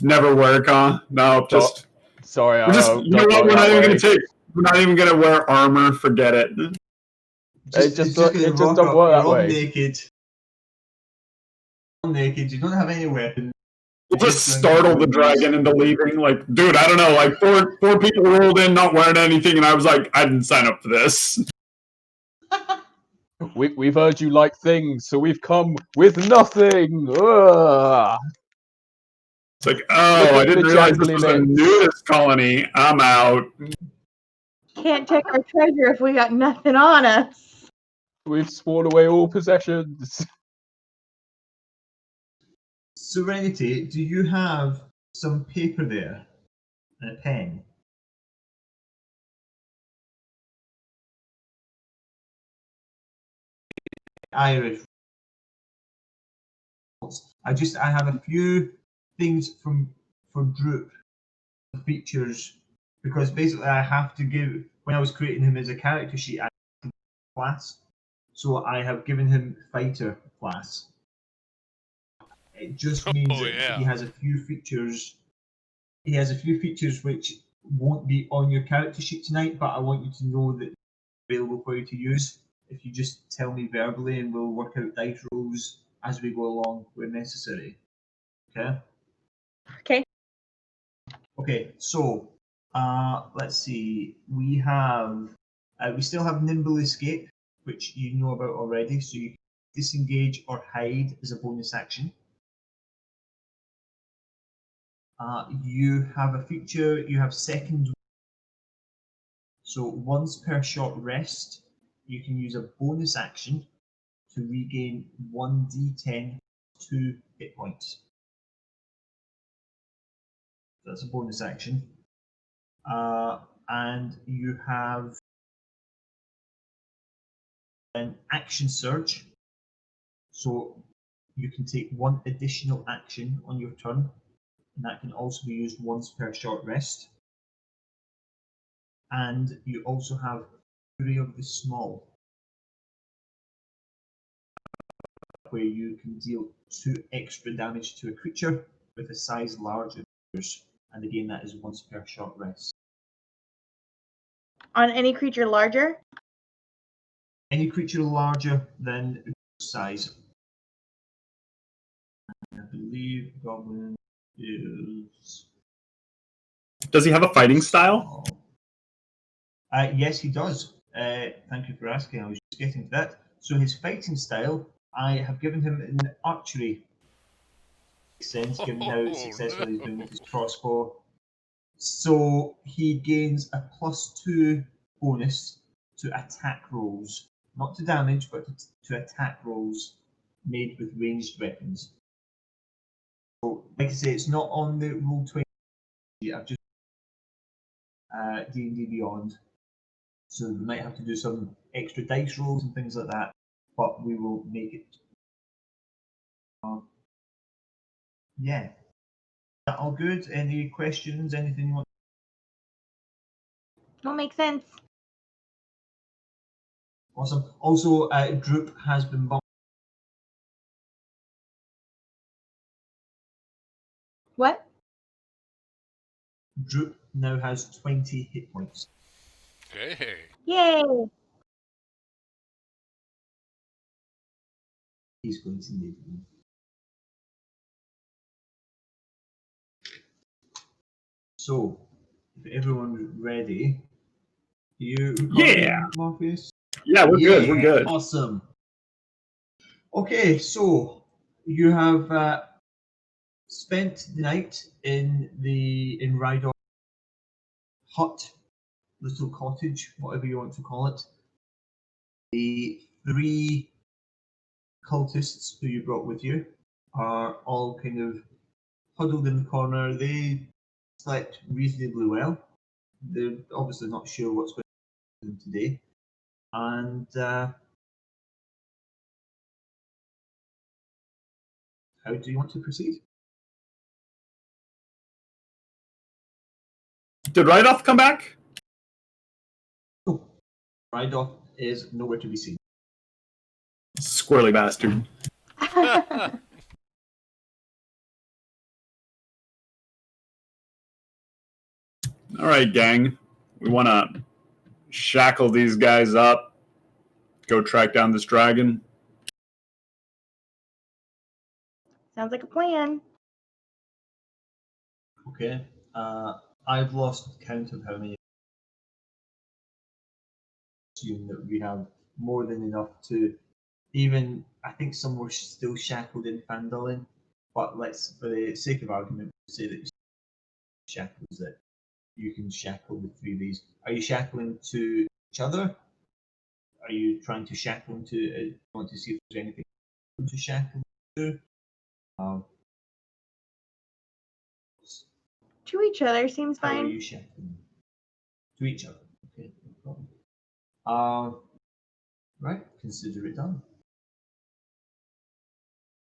Never work, huh? No, just Sorry, we're just. You know don't what? go We're not that even way. gonna take. We're not even gonna wear armor. Forget it. It's just just gonna it just rock don't up. work You're that all way. naked. All naked. You don't have any weapons. We'll You're just going to startle go the use- dragon into leaving. Like, dude, I don't know. Like, four people rolled in not wearing anything, and I was like, I didn't sign up for this. We've heard you like things, so we've come with nothing. Ugh. It's like, Look oh, I at didn't the realize this jangly was a lips. nudist colony. I'm out. Can't take our treasure if we got nothing on us. We've sworn away all possessions. Serenity, do you have some paper there and a pen? Irish. I have a few things for Droop features because basically I have to give when I was creating him as a character sheet I had class. So I have given him fighter class. It just means that yeah. he has a few features. He has a few features which won't be on your character sheet tonight, but I want you to know that they're available for you to use. If you just tell me verbally, and we'll work out dice rolls as we go along where necessary. Okay. Okay. Okay. So, let's see. We have. We still have nimble escape, which you know about already. So you can disengage or hide as a bonus action. You have a feature. You have second. So once per short rest, you can use a bonus action to regain 1d10 2 hit points. That's a bonus action. And you have an action surge. So you can take one additional action on your turn, and that can also be used once per short rest. And you also have Fury of the Small, where you can deal 2 extra damage to a creature with a size larger than yours. And again, that is once per short rest. On any creature larger? Any creature larger than size. I believe Goblin is. Does he have a fighting style? Yes, he does. Thank you for asking. I was just getting to that. So his fighting style, I have given him an archery. Makes sense, given how successful he's been with his crossbow. So he gains a +2 bonus to attack rolls, not to damage, but to attack rolls made with ranged weapons. So, like I say, it's not on the Roll20. I've just D&D Beyond. So we might have to do some extra dice rolls and things like that, but we will make it. Yeah. Is that all good? Any questions? Anything you want? Don't make sense. Awesome. Also, Droop has been bumped. What? Droop now has 20 hit points. Hey. Yay! He's going to need them. So, if everyone's ready, you recording, Yeah. Morpheus? Yeah, we're good. We're good. Awesome. Okay, so you have spent the night in Rydor hut, little cottage, whatever you want to call it. The 3 cultists who you brought with you are all kind of huddled in the corner. They slept reasonably well. They're obviously not sure what's going to happen today. And how do you want to proceed? Did Rydoff come back? Oh, Rydolph is nowhere to be seen. Squirrely bastard. All right, gang. We want to shackle these guys up, go track down this dragon. Sounds like a plan. Okay. I've lost count of how many. Assume that we have more than enough to even. I think some were still shackled in Fandolin, but let's, for the sake of argument, say that shackles that you can shackle the three of these. Are you shackling to each other? Are you trying to shackle them to? Want to see if there's anything to shackle to? To each other seems How are fine. you shackling to each other? Okay, no problem. Right, consider it done.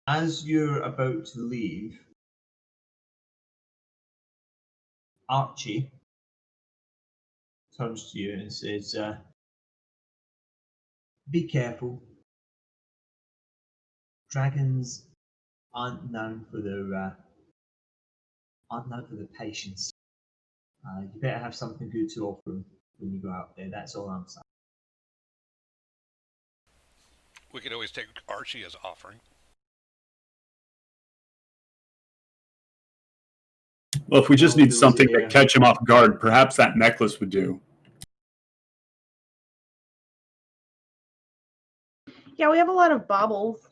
As you're about to leave, Archie turns to you and says, "Be careful. Dragons aren't known for their patience. You better have something good to offer them when you go out there. That's all I'm saying." We could always take Archie as offering. Well, if we just Well, need there was something to a- catch him off guard, perhaps that necklace would do. Yeah, we have a lot of baubles.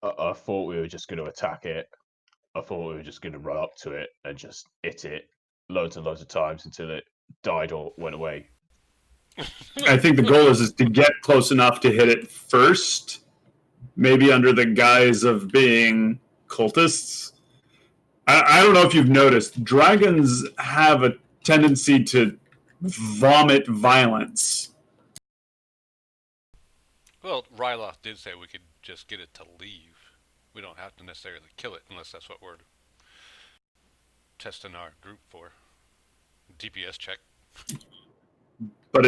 I thought we were just going to attack it. I thought we were just going to run up to it and just hit it loads and loads of times until it died or went away. I think the goal is to get close enough to hit it first, maybe under the guise of being cultists. I don't know if you've noticed, dragons have a tendency to vomit violence. Well, Ryloth did say we could just get it to leave. We don't have to necessarily kill it unless that's what we're testing our group for. DPS check. But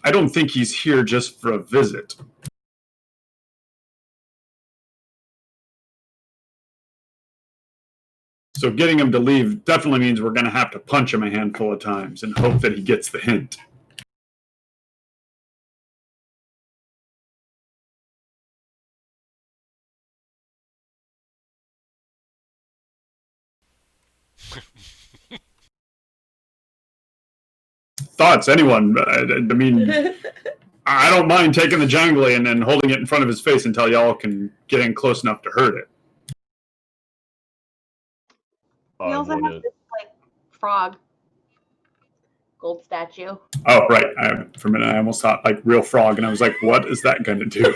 I don't think he's here just for a visit. So getting him to leave definitely means we're going to have to punch him a handful of times and hope that he gets the hint. Thoughts, anyone? I mean, I don't mind taking the jangly and then holding it in front of his face until y'all can get in close enough to hurt it. We I also want have to. this like frog gold statue. Oh, right. For a minute, I almost thought like real frog, and I was like, what is that going to do?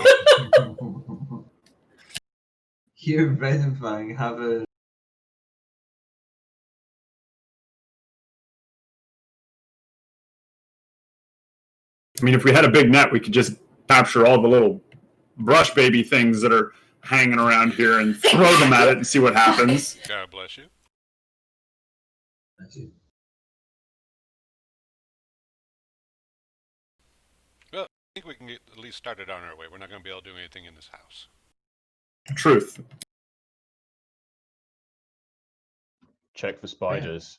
Here, Venomfang have a. I mean, if we had a big net, we could just capture all the little brush baby things that are hanging around here and throw them at it and see what happens. God bless you. Well, I think we can get at least started on our way. We're not going to be able to do anything in this house. Truth. Check for spiders.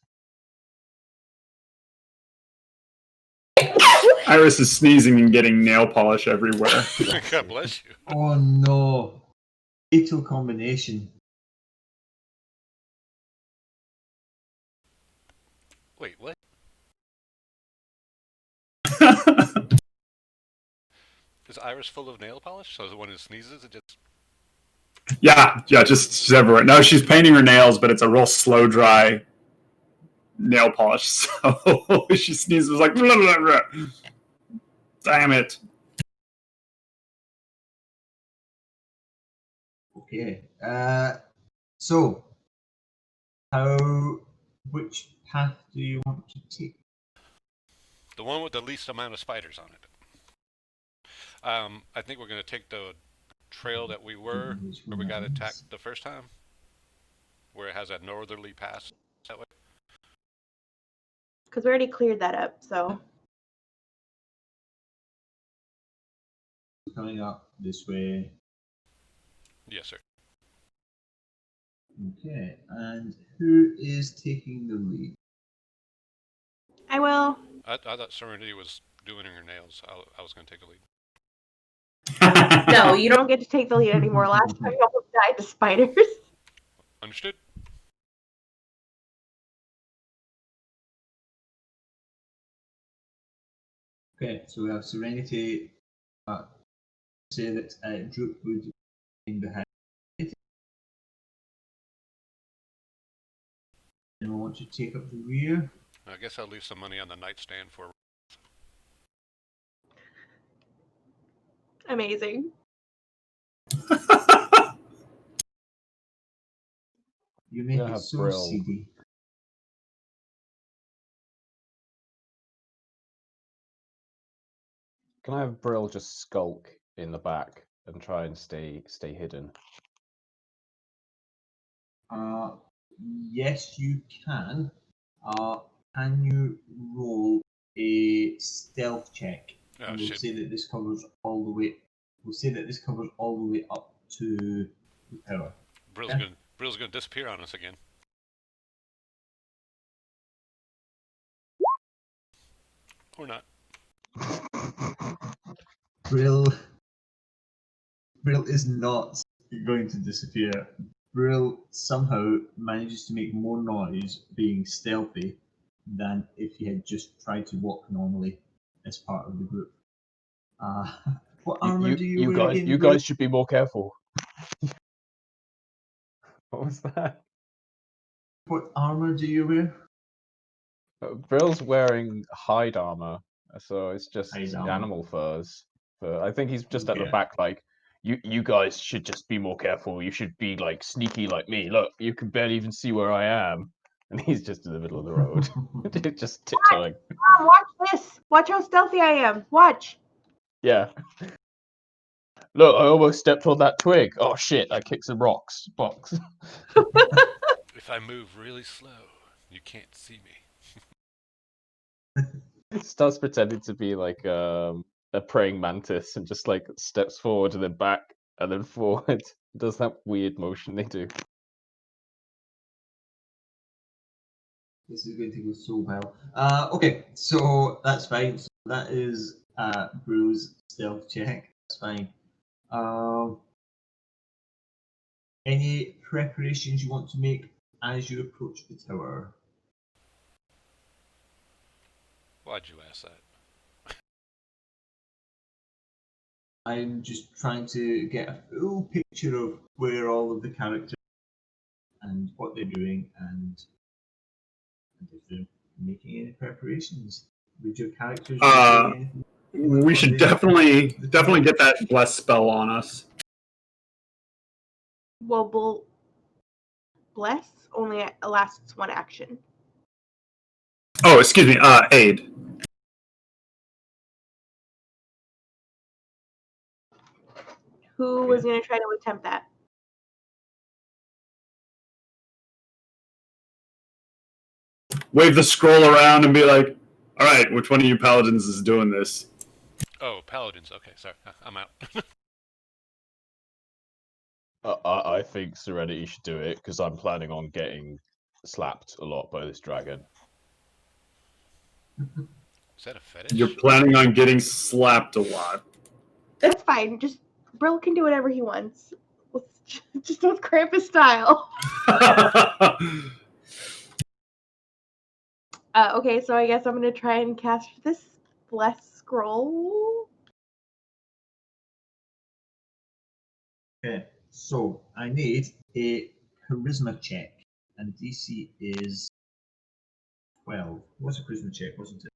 Iris is sneezing and getting nail polish everywhere. God bless you. Oh no! Fatal combination. Wait, what? Is Iris full of nail polish? So the one who sneezes, it just... yeah, just everywhere. No, she's painting her nails, but it's a real slow dry nail polish. So she sneezes like, blah, blah, blah. Damn it. Okay. So, which path do you want to take? The one with the least amount of spiders on it. I think we're going to take the trail that we were, where we got attacked the first time. Where it has a northerly pass that way. Because we already cleared that up, so. Coming up this way. Yes, sir. Okay, and who is taking the lead? I will. I thought Serenity was doing her nails. I was going to take the lead. No, you don't get to take the lead anymore. Last time you almost died to spiders. Understood? Okay, so we have Serenity say that Droop would be behind it. And we want to take up the rear. I guess I'll leave some money on the nightstand for. Amazing. You make gonna it have so Brill. seedy. Can I have Brill just skulk in the back and try and stay hidden? Yes, you can. Can you roll a stealth check? Oh, And we'll shit. say that this covers all the way. We'll say that this covers all the way up to the tower. Brill's Yeah. gonna disappear on us again. Or not. Brill is not going to disappear. Brill somehow manages to make more noise being stealthy than if he had just tried to walk normally as part of the group. What armor do you wear again? You Brill? guys should be more careful. What was that? What armor do you wear? Brill's wearing hide armor, so it's just Hide armor. animal furs. But I think he's just at the Okay. back, like, you guys should just be more careful. You should be like sneaky like me. Look, you can barely even see where I am, and he's just in the middle of the road, just tiptoeing. Mom, watch this. Watch how stealthy I am. Watch. Yeah. Look, I almost stepped on that twig. Oh shit! I kicked some rocks. Box. If I move really slow, you can't see me. Starts pretending to be like a praying mantis and just like steps forward and then back and then forward. Does that weird motion they do. This is going to go so well. Okay, so that's fine. So that is Brill's stealth check. That's fine. Any preparations you want to make as you approach the tower? Why'd you ask that? I'm just trying to get a full picture of where all of the characters and what they're doing and if they're making any preparations. Would your characters be doing anything? We should definitely get that bless spell on us. Well, bless only lasts one action. Oh, excuse me. Aid. Who was going to try to attempt that? Wave the scroll around and be like, "All right, which one of you paladins is doing this?" Oh, paladins. Okay, sorry. I'm out. I think Serenity should do it because I'm planning on getting slapped a lot by this dragon. Is that a fetish? You're planning on getting slapped a lot. That's fine. Just Brill can do whatever he wants. Just don't cramp his style. Okay, so I guess I'm gonna try and cast this bless scroll. Okay, so I need a charisma check, and DC is 12. What's a charisma check, wasn't it?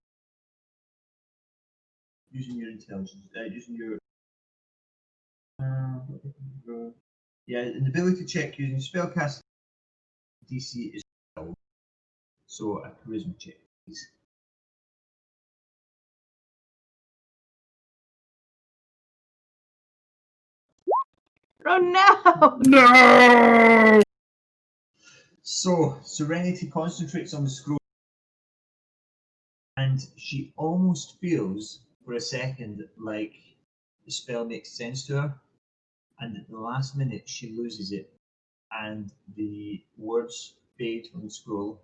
Using your intelligence, using your yeah, an ability check using spellcast DC is 12. So a charisma check, please. Oh no! No. So Serenity concentrates on the scroll, and she almost feels for a second like the spell makes sense to her, and at the last minute she loses it and the words fade from the scroll,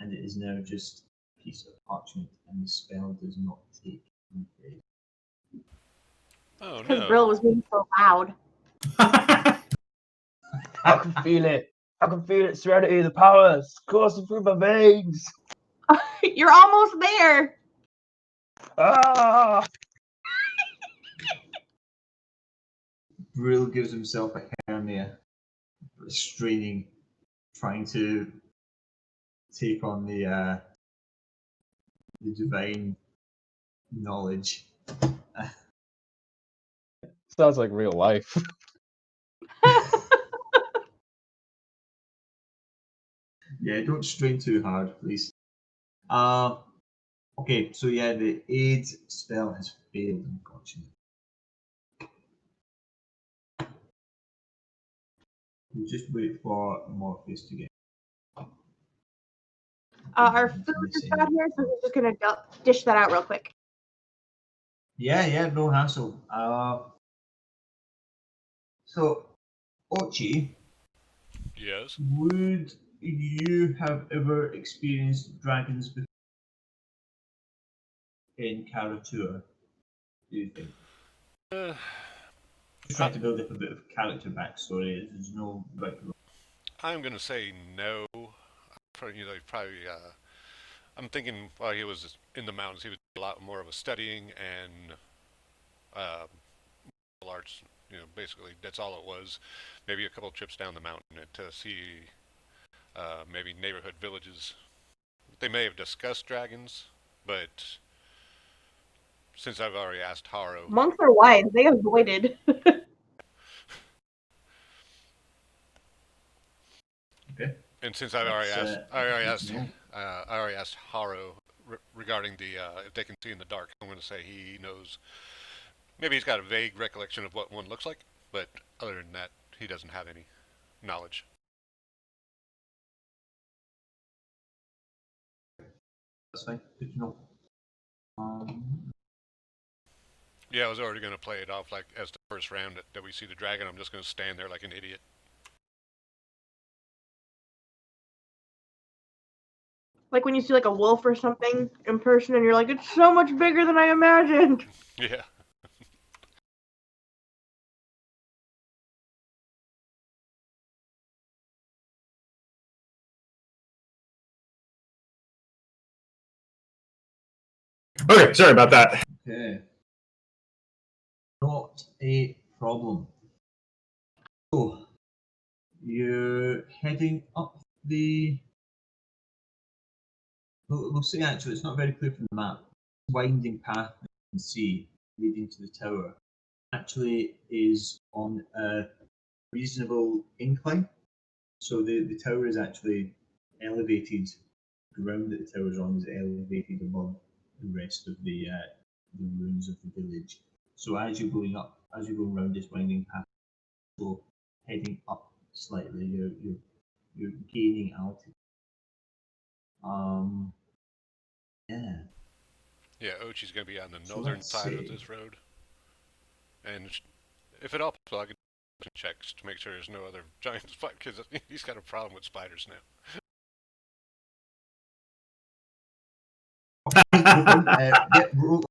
and it is now just a piece of parchment, and the spell does not take. I'm afraid. Oh Because no. Brill was being so loud. I can feel it. I can feel it. Serenity, the power is coursing through my veins. You're almost there. Ah! Brill gives himself a hernia, straining, trying to take on the divine knowledge. Sounds like real life. Yeah, don't strain too hard, please. Okay, so yeah, the aid spell has failed, unfortunately. We'll just wait for Morpheus to get. Our food just got here, so we're just gonna dish that out real quick. Yeah, no hassle. So, Ochi, Yes. would you have ever experienced dragons before in Karatua? Do you think? Uh, Just trying to build up a bit of character backstory. There's no right. I'm gonna say no. Probably. I'm thinking while he was in the mountains, he was a lot more of a studying and martial arts. Basically that's all it was. Maybe a couple trips down the mountain to see maybe neighborhood villages. They may have discussed dragons, but since I've already asked Haro, Monks are wise. They avoided. Okay. and since I've already asked, No. I already asked Haro regarding the if they can see in the dark. I'm going to say he knows. Maybe he's got a vague recollection of what one looks like, but other than that, he doesn't have any knowledge. That's fine. Good to know. Yeah, I was already going to play it off like as the first round that we see the dragon. I'm just going to stand there like an idiot. Like when you see like a wolf or something in person, and you're like, it's so much bigger than I imagined. Yeah. Okay, sorry about that. Okay. Not a problem. So, you're heading up the. We'll say actually, it's not very clear from the map. Winding path that you can see leading to the tower actually is on a reasonable incline. So the tower is actually elevated. The ground that the tower is on is elevated above the rest of the ruins of the village. So as you're going up, as you're going around this winding path, so heading up slightly, you're gaining altitude. Yeah. Yeah, Ochi's going to be on the So northern let's side of see. this road. And if it helps, I can checks to make sure there's no other giant spider, because he's got a problem with spiders now. Yeah, roll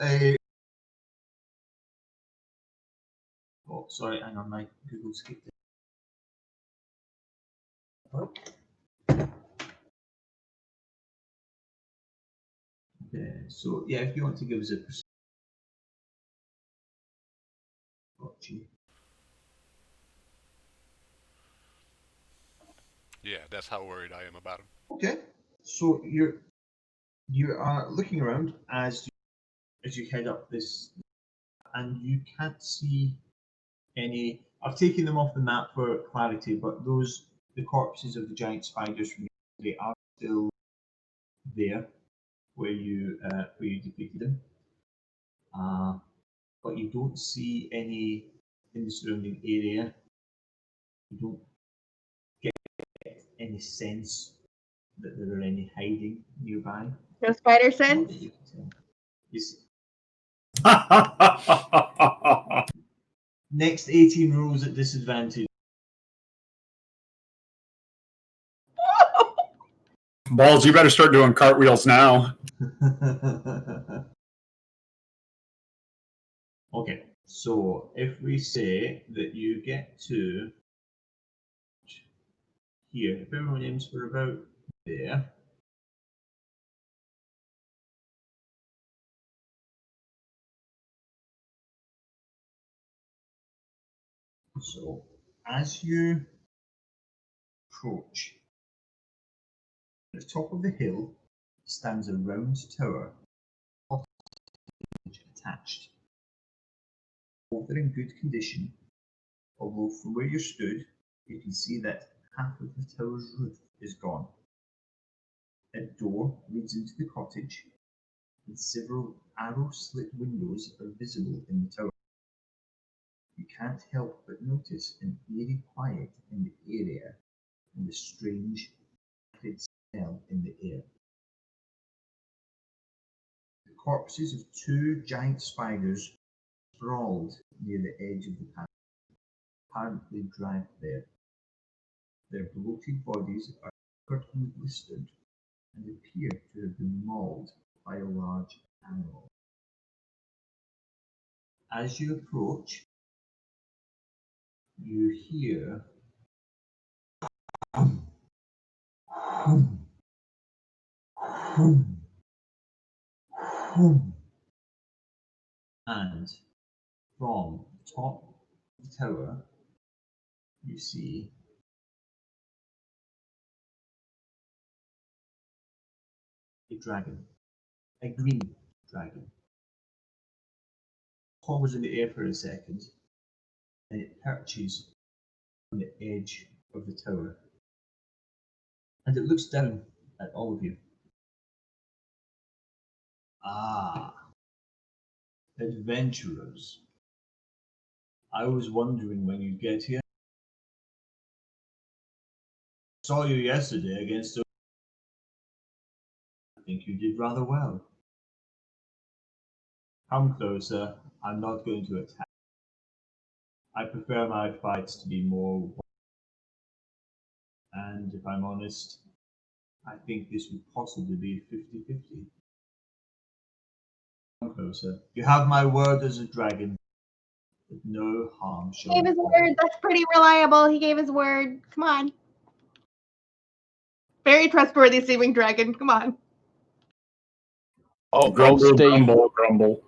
a. Oh, sorry, hang on, my Google skipped it. Okay, so yeah, if you want to give us a percent. Yeah, that's how worried I am about him. Okay, so you are looking around as you head up this, and you can't see any. I've taken them off the map for clarity, but the corpses of the giant spiders from yesterday are still there where you defeated them. But you don't see any in the surrounding area. You don't get any sense that there are any hiding nearby. No spider Not sense. that you can tell. Yes. Next 18 rolls at disadvantage. Balls, you better start doing cartwheels now. Okay, so if we say that you get to here, if everyone aims for about there, so as you approach, at the top of the hill stands a round tower attached. Both are in good condition, although from where you stood, you can see that half of the tower's roof is gone. A door leads into the cottage, and several arrow-slit windows are visible in the tower. You can't help but notice an eerie quiet in the area and a strange, acrid smell in the air. The corpses of two giant spiders sprawled near the edge of the path, apparently dragged there. Their bloated bodies are covered and blistered and appear to have been mauled by a large animal. As you approach, you hear and from the top of the tower you see a dragon, a green dragon. Hovers in the air for a second, and it perches on the edge of the tower. And it looks down at all of you. Ah, adventurers. I was wondering when you'd get here. Saw you yesterday against a... I think you did rather well. Come closer, I'm not going to attack. I prefer my fights to be more... And if I'm honest, I think this would possibly be 50-50. Come closer. You have my word as a dragon, that no harm shall He gave his befall word. you. That's pretty reliable. He gave his word. Come on. Very trustworthy seeming dragon. Come on. I'll Grumble, stay. grumble, grumble.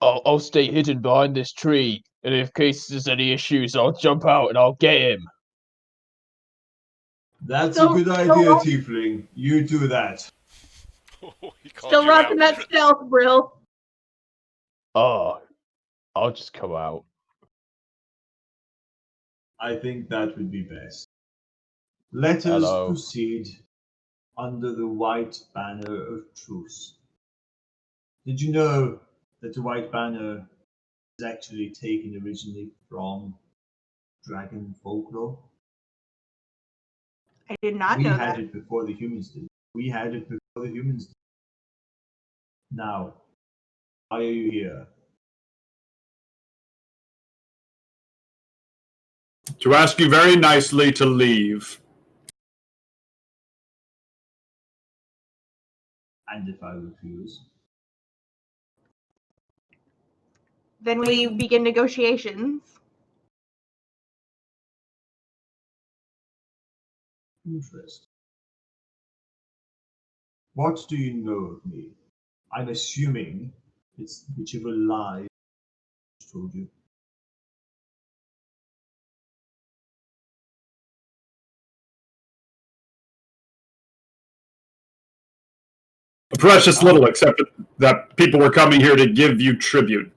I'll stay hidden behind this tree, and in case there's any issues, I'll jump out and I'll get him. That's Still- a good still idea, rock- Tiefling. You do that. He called Still you rocking out. that stealth, Brill. Oh, I'll just come out. I think that would be best. Let us Hello. proceed under the white banner of truce. Did you know that the white banner is actually taken originally from dragon folklore? I did not We know had that. it before the humans did. We had it before the humans did. Now, why are you here? To ask you very nicely to leave. And if I refuse? Then we begin negotiations. Interest. What do you know of me? I'm assuming it's whichever lie I told you. Precious little, except that people were coming here to give you tribute.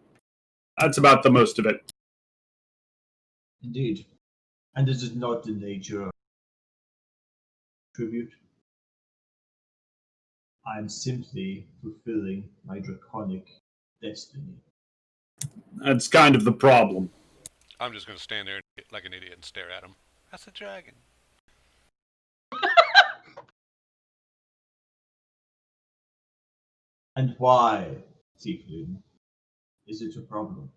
That's about the most of it. Indeed. And is it not the nature of tribute? I am simply fulfilling my draconic destiny. That's kind of the problem. I'm just going to stand there like an idiot and stare at him. That's a dragon. And why, Tiefling, is it a problem?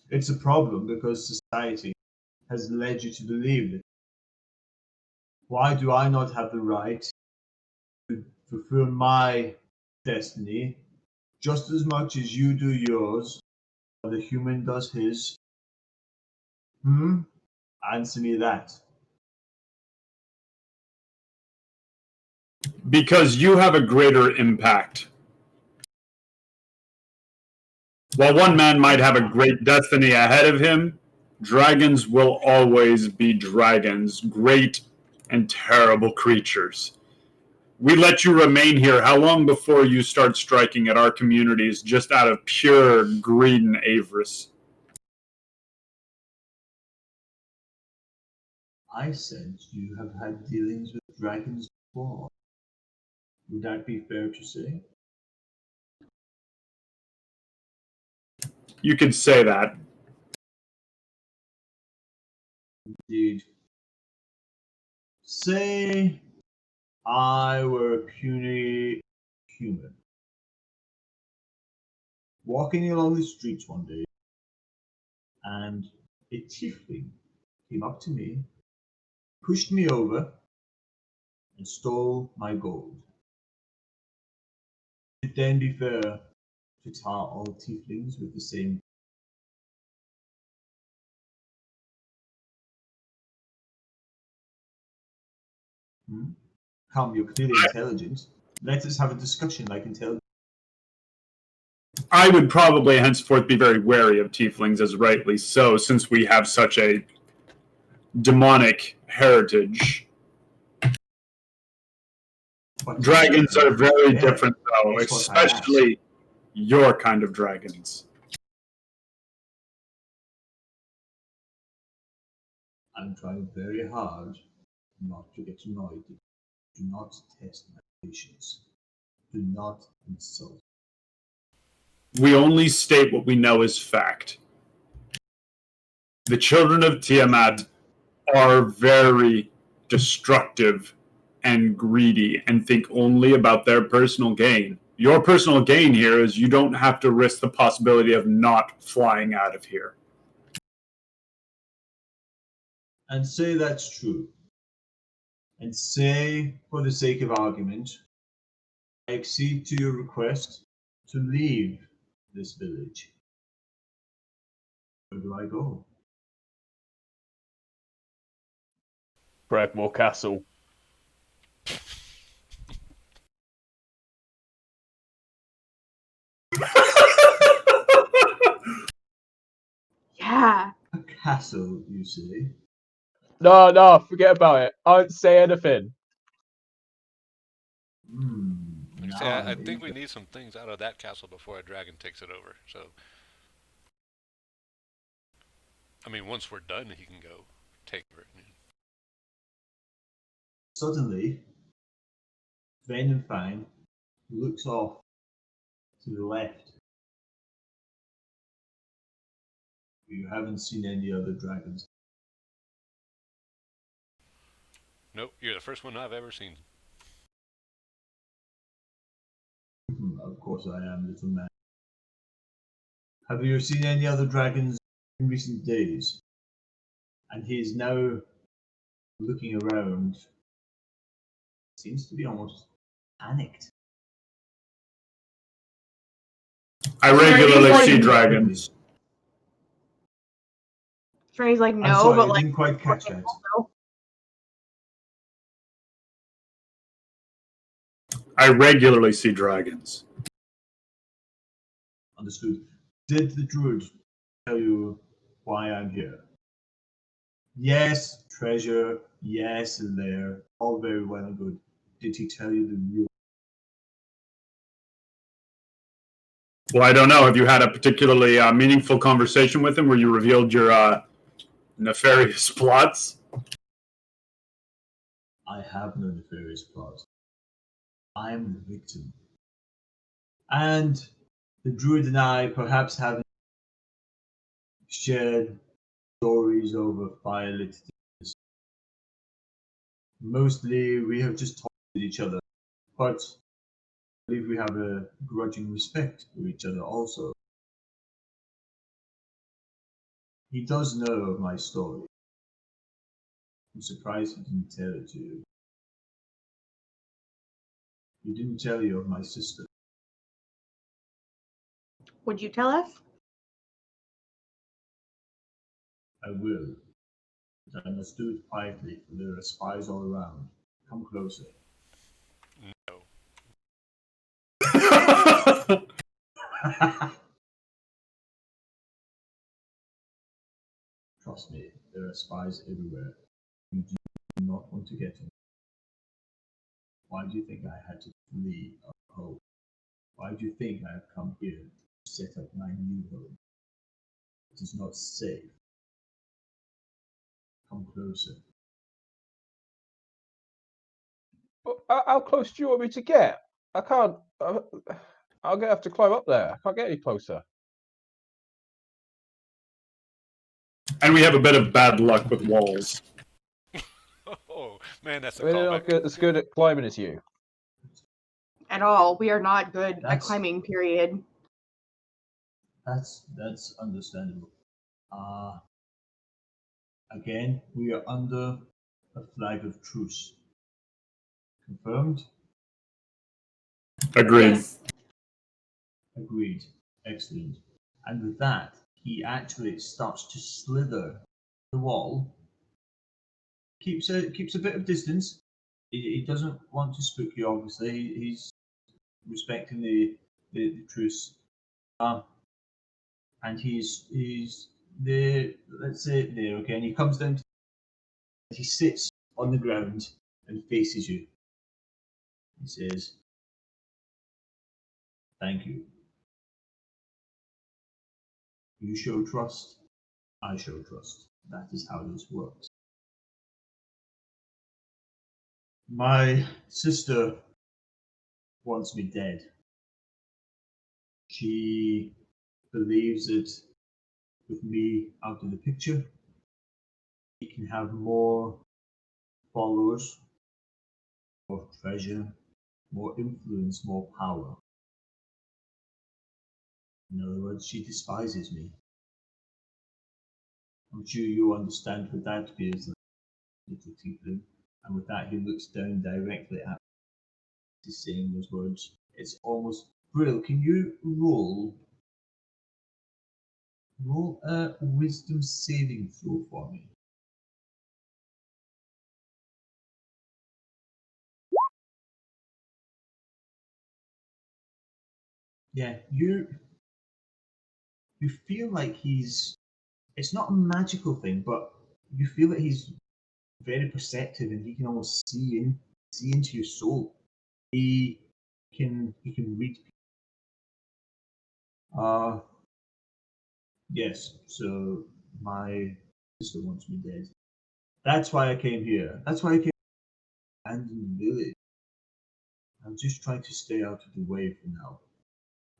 It's a problem because society has led you to believe that Why do I not have the right to fulfill my destiny just as much as you do yours, or the human does his? Answer me that. Because you have a greater impact. While one man might have a great destiny ahead of him, dragons will always be dragons, great and terrible creatures. We let you remain here. How long before you start striking at our communities just out of pure greed and avarice? I said you have had dealings with dragons before. Would that be fair to say? You could say that. Indeed. Say I were a puny human, walking along the streets one day, and a tiefling came up to me, pushed me over, and stole my gold. Would it then be fair to tar all tieflings with the same? Come, you're clearly intelligent. Let us have a discussion like intelligent. I would probably henceforth be very wary of tieflings, as rightly so, since we have such a demonic heritage. But Dragons are very Yeah, different, though, that's what I asked. especially your kind of dragons. I'm trying very hard not to get annoyed. Do not test my patience. Do not insult. We only state what we know is fact. The children of Tiamat are very destructive and greedy and think only about their personal gain. Your personal gain here is you don't have to risk the possibility of not flying out of here. And say that's true. And say, for the sake of argument, I accede to your request to leave this village. Where do I go? Bradmore Castle. Yeah. A castle, you say? No, forget about it. I don't say anything. Like I say, Now I I'm think we intrigued. need some things out of that castle before a dragon takes it over. So, I mean, once we're done, he can go take over. Suddenly, Venenfine looks off to the left. You haven't seen any other dragons. Nope, you're the first one I've ever seen. Of course I am, little man. Have you seen any other dragons in recent days? And he is now looking around. Seems to be almost panicked. I regularly see dragons. Trini's like, I'm no, sorry, but I like, didn't quite catch that. no. I regularly see dragons. Understood. Did the druid tell you why I'm here? Yes, treasure. Yes, lair. All very well and good. Did he tell you the real? Well, I don't know. Have you had a particularly meaningful conversation with him where you revealed your nefarious plots? I have no nefarious plot. I am the victim. And the druid and I perhaps haven't shared stories over firelit dinners. Mostly we have just talked with each other, but I believe we have a grudging respect for each other also. He does know of my story. I'm surprised he didn't tell it to you. He didn't tell you of my sister. Would you tell us? I will. But I must do it quietly, for there are spies all around. Come closer. No. Trust me, there are spies everywhere. You do not want to get them. Why do you think I had to flee our home? Why do you think I have come here to set up my new home? It is not safe. Come closer. How close do you want me to get? I can't. I'm gonna have to climb up there. I can't get any closer. And we have a bit of bad luck with walls. Oh man, that's a We're not callback. as good at climbing as you. At all. We are not good at That's- climbing, period. That's understandable. Again, we are under a flag of truce. Confirmed? Agreed. Yes. Agreed. Excellent. And with that, he actually starts to slither the wall. Keeps a bit of distance. He doesn't want to spook you. Obviously, he's respecting the truce. And he's there. Let's say there again. He comes down. He sits on the ground and faces you. He says, "Thank you. You show trust, I show trust. That is how this works. My sister wants me dead. She believes that with me out of the picture, he can have more followers, more treasure, more influence, more power. In other words, she despises me. I'm sure you understand what that feels like, little tiefling. And with that, he looks down directly at me. He's saying those words. It's almost Brill. Can you roll a wisdom saving throw for me? Yeah, you feel like he's. It's not a magical thing, but you feel that he's very perceptive and he can almost see into your soul. He can read. Yes. So my sister wants me dead. That's why I came here. That's why I came. And in the village. I'm just trying to stay out of the way for now.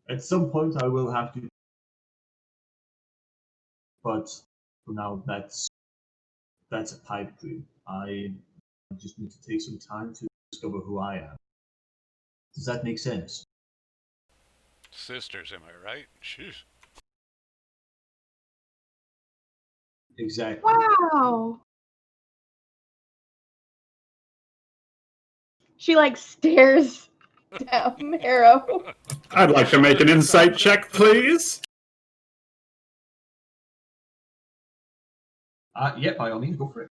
At some point, I will have to, but for now, that's a pipe dream. I just need to take some time to discover who I am. Does that make sense? Sisters, am I right? Sheesh. Exactly. Wow. She like stares down Harrow. I'd like to make an insight check, please. Yeah, by all means, go for it.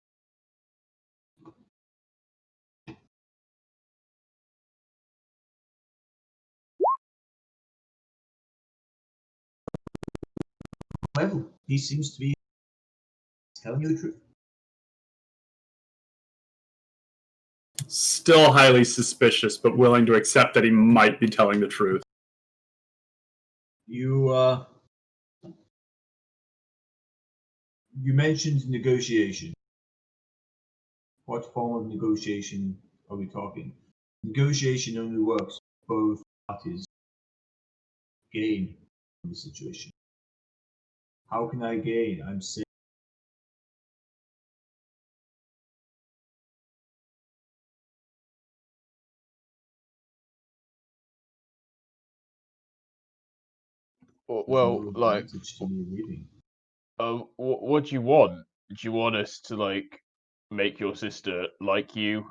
Level. He seems to be telling you the truth. Still highly suspicious, but willing to accept that he might be telling the truth. You mentioned negotiation. What form of negotiation are we talking? Negotiation only works if both parties gain from the situation. How can I gain? I'm saying Well, no like, advantage to me leaving. what do you want? Do you want us to like make your sister like you?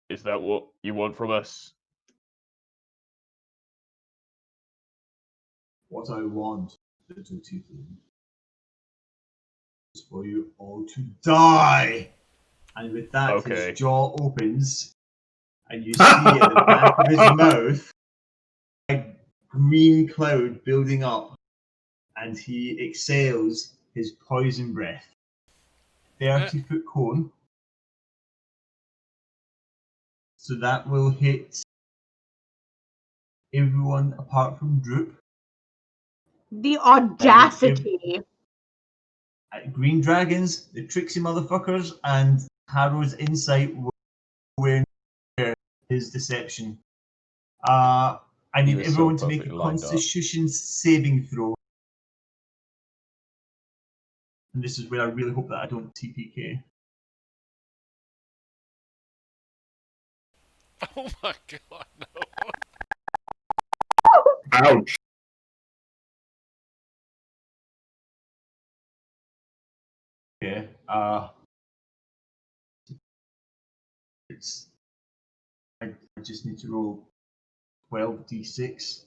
Is that what you want from us? What I want, little tiefling, is for you all to die. And with that, Okay. his jaw opens, and you see at the back of his mouth a green cloud building up, and he exhales his poison breath. 30-foot cone. So that will hit everyone apart from Droop. The audacity. Green dragons, the tricksy motherfuckers, and Harrow's insight were his deception. I He need was so everyone to make a perfectly lined up. Constitution saving throw. And this is where I really hope that I don't TPK. Oh my god, no. Ouch. Okay. It's. I just need to roll 12d6.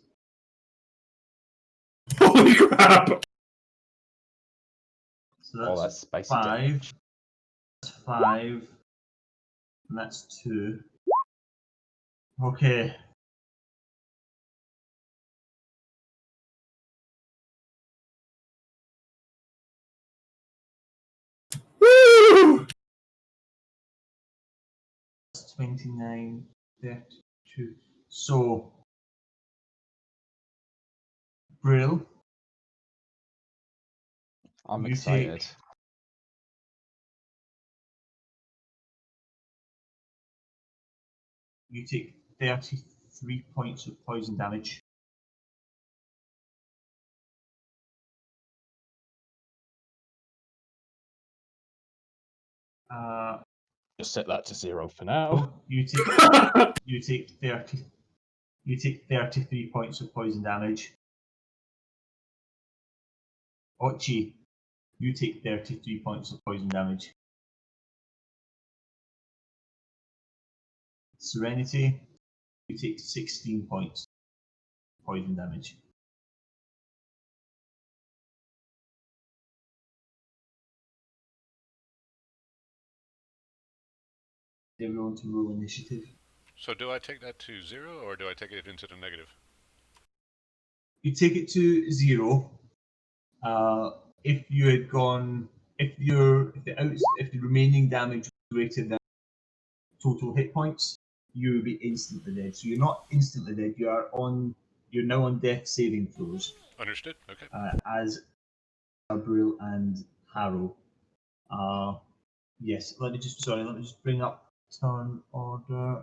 Holy crap. So All that that's spicy 5. damage. That's 5. And that's 2. Okay. Woo! That's 29, 32. So, Brill, I'm You excited. take- you take 33 points of poison damage. Just set that to 0 for now. Oh, you take 30. You take 33 points of poison damage. Ochi, you take 33 points of poison damage. Serenity, you take 16 points of poison damage. Everyone to roll initiative. So do I take that to 0 or do I take it into the negative? You take it to 0. If you had gone, if the remaining damage was greater than total hit points, you would be instantly dead. So you're not instantly dead. You're now on death saving throws. Understood? Okay. As Gabriel and Harrow. Yes. Let me just bring up turn order.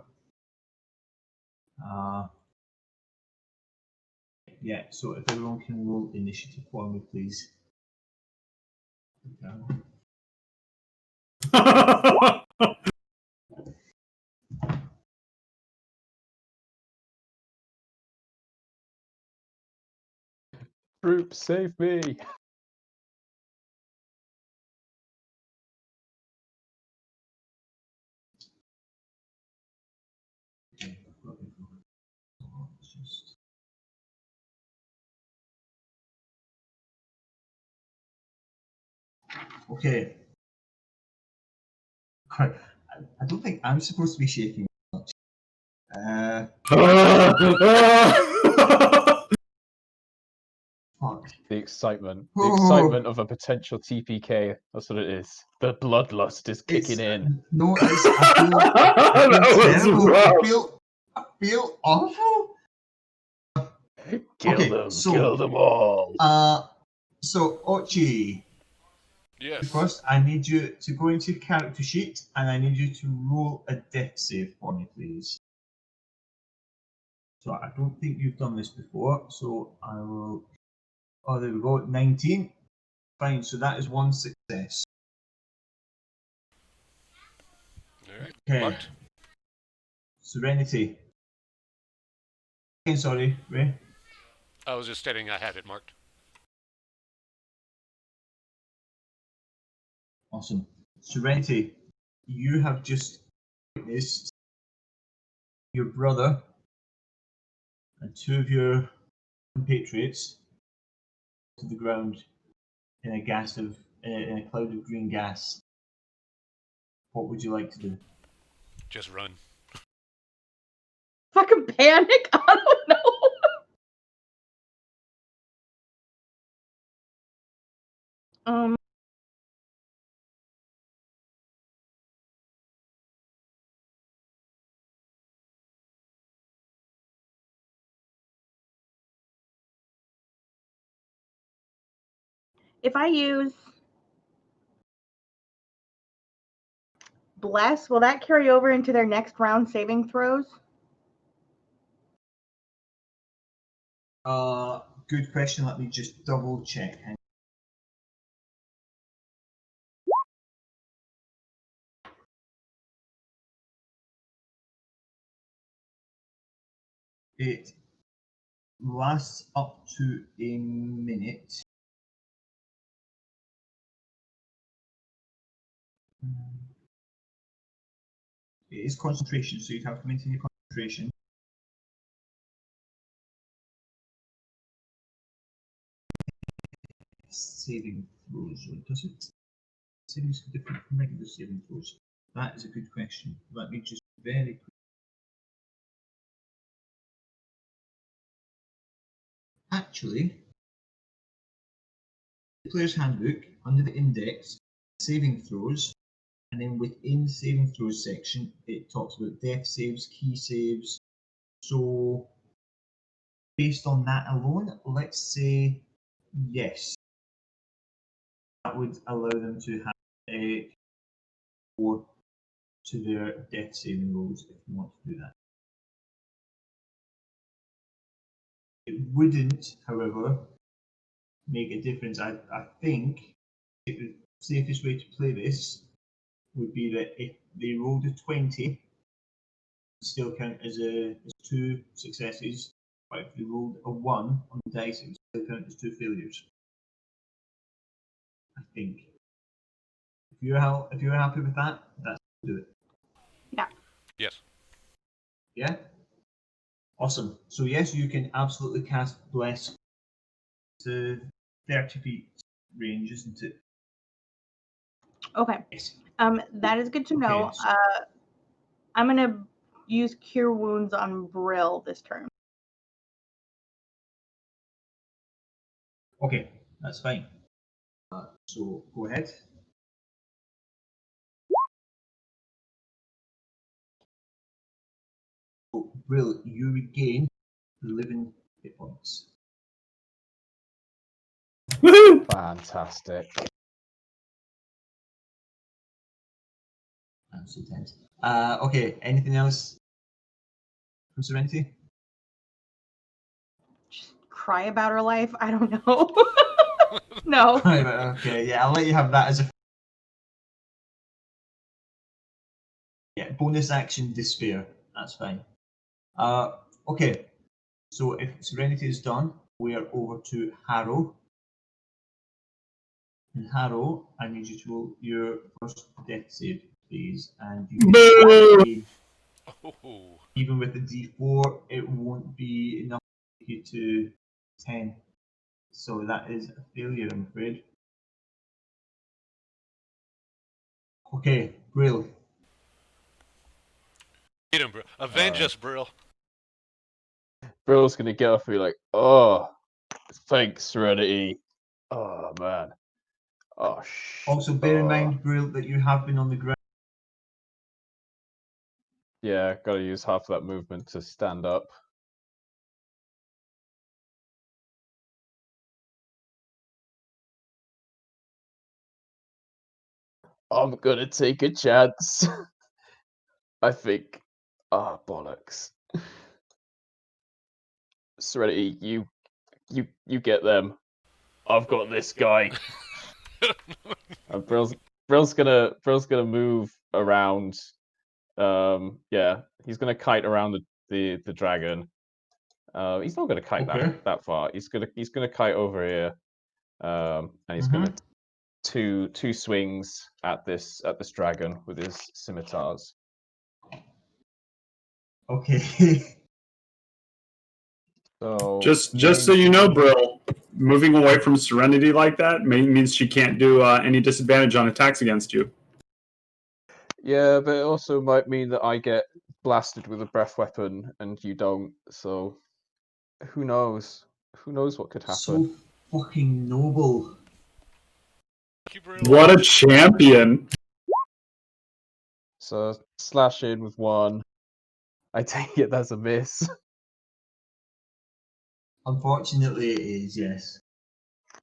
Yeah. So if everyone can roll initiative for me, please. Group, save me! Okay. I don't think I'm supposed to be shaking much. Fuck. The excitement. The Oh. excitement of a potential TPK. That's what it is. The bloodlust is kicking in. No, I That feel was terrible. rough. I feel awful. Kill Okay, them. so- Kill them all. So Ochi, Yes. first I need you to go into your character sheet and I need you to roll a death save for me, please. So I don't think you've done this before, so I will. Oh, there we go. 19. Fine. So that is one success. Alright. Okay. Marked. Serenity. Sorry, Ray. I was just stating I had it marked. Awesome. Serenity, you have just witnessed your brother and two of your compatriots to the ground in a cloud of green gas. What would you like to do? Just run. Fucking panic? I don't know. Um, if I use Bless, will that carry over into their next round saving throws? Good question. Let me just double check. It lasts up to a minute. It is concentration, so you'd have to maintain your concentration. Saving throws, or does it? Savings are different from regular saving throws. That is a good question. Let me just very quick. Actually, the player's handbook, under the index, saving throws, and then within the saving throws section, it talks about death saves, key saves. So, based on that alone, let's say yes. That would allow them to have a 4 to their death saving rolls if you want to do that. It wouldn't, however, make a difference. I think the safest way to play this would be that if they rolled a 20, still count as 2 successes, but if they rolled a 1 on the dice, it would still count as 2 failures. I think. If you're happy with that, that's do it. Yeah. Yes. Yeah? Awesome. So yes, you can absolutely cast Bless to 30 feet range, isn't it? Okay. Yes. That is good to know. Okay, so- I'm gonna use Cure Wounds on Brill this turn. Okay, that's fine. So go ahead. So, Brill, you regain 11 hit points. Woohoo! Fantastic. I'm so tense. Okay, anything else from Serenity? Just cry about her life? I don't know. No. Right, okay, yeah, I'll let you have that as a. Yeah, bonus action despair. That's fine. Okay, so if Serenity is done, we are over to Harrow. And Harrow, I need you to roll your first death save, please. And you Boo! can Oh, even with the D4, it won't be enough to take you to 10. So that is a failure, I'm afraid. Okay, Brill. get him, Brill. Avenge us, Brill. Brill's gonna get off and be like, oh, thanks, Serenity. Oh, man. Oh, Also, bear in mind, Brill, that you have been on the ground. Yeah, gotta use half of that movement to stand up. I'm gonna take a chance. I think. Ah, bollocks. Serenity, you get them. I've got this guy. And Brill's gonna move around. Yeah, he's gonna kite around the dragon. He's not gonna kite Okay. that far. He's gonna kite over here. And he's gonna two swings at this dragon with his scimitars. Okay. So Just so you know, Brill, moving away from Serenity like that means she can't do any disadvantage on attacks against you. yeah, but it also might mean that I get blasted with a breath weapon and you don't. So who knows? Who knows what could happen? So fucking noble. Thank you, Brill. What a champion! So slash in with 1. I take it that's a miss. Unfortunately, it is, yes.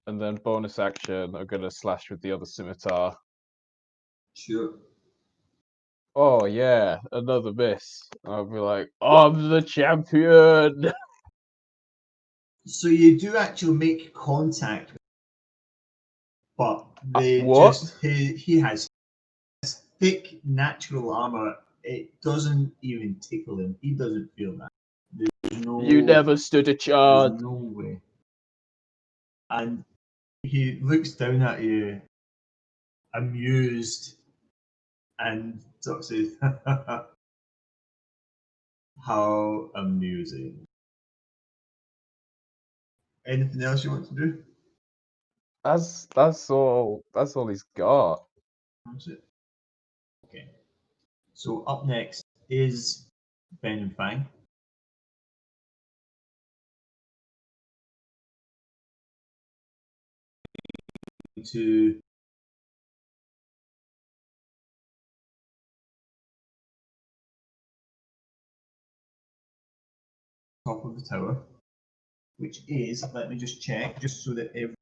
And then bonus action, I'm gonna slash with the other scimitar. Sure. Oh yeah, another miss. I'll be like, I'm the champion. So you do actually make contact, but they what? just he has thick natural armor. It doesn't even tickle him. He doesn't feel that. There's no. You never stood a There's chance. no way. And he looks down at you, amused, and sort of says, "How amusing." Anything else you want to do? That's all he's got. That's it. Okay. So up next is Ben and Fang. To top of the tower, which is, let me just check, just so that every,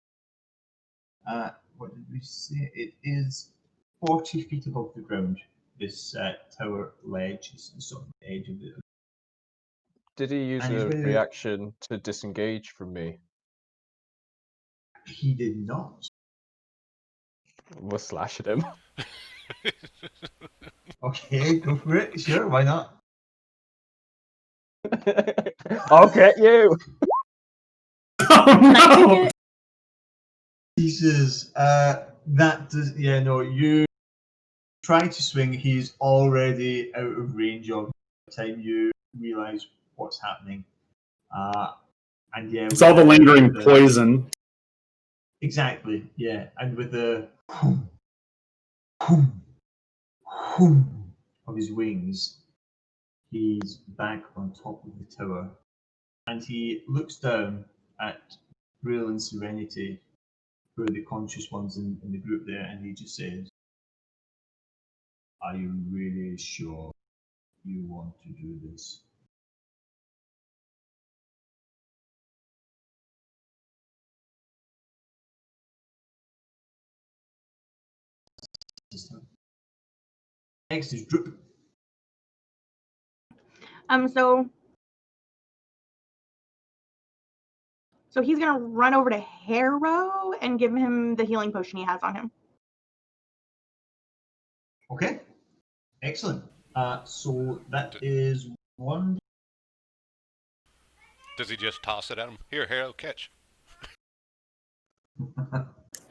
what did we say? It is 40 feet above the ground. This tower ledge is sort of the edge of it. Did he use And he's a gonna- reaction to disengage from me? He did not. We'll slash at him. Okay, go for it. Sure, why not? I'll get you. Oh no! Jesus, that does, yeah, no, you try to swing, he's already out of range of the time you realise what's happening. And yeah, It's all the lingering poison. Exactly, yeah, and with the of his wings, he's back on top of the tower, and he looks down at Brill and Serenity, who are the conscious ones in the group there, and he just says, "Are you really sure you want to do this?" Next is Droop. So he's gonna run over to Harrow and give him the healing potion he has on him. Okay, excellent. So that is one. Does he just toss it at him? Here, Harold, catch.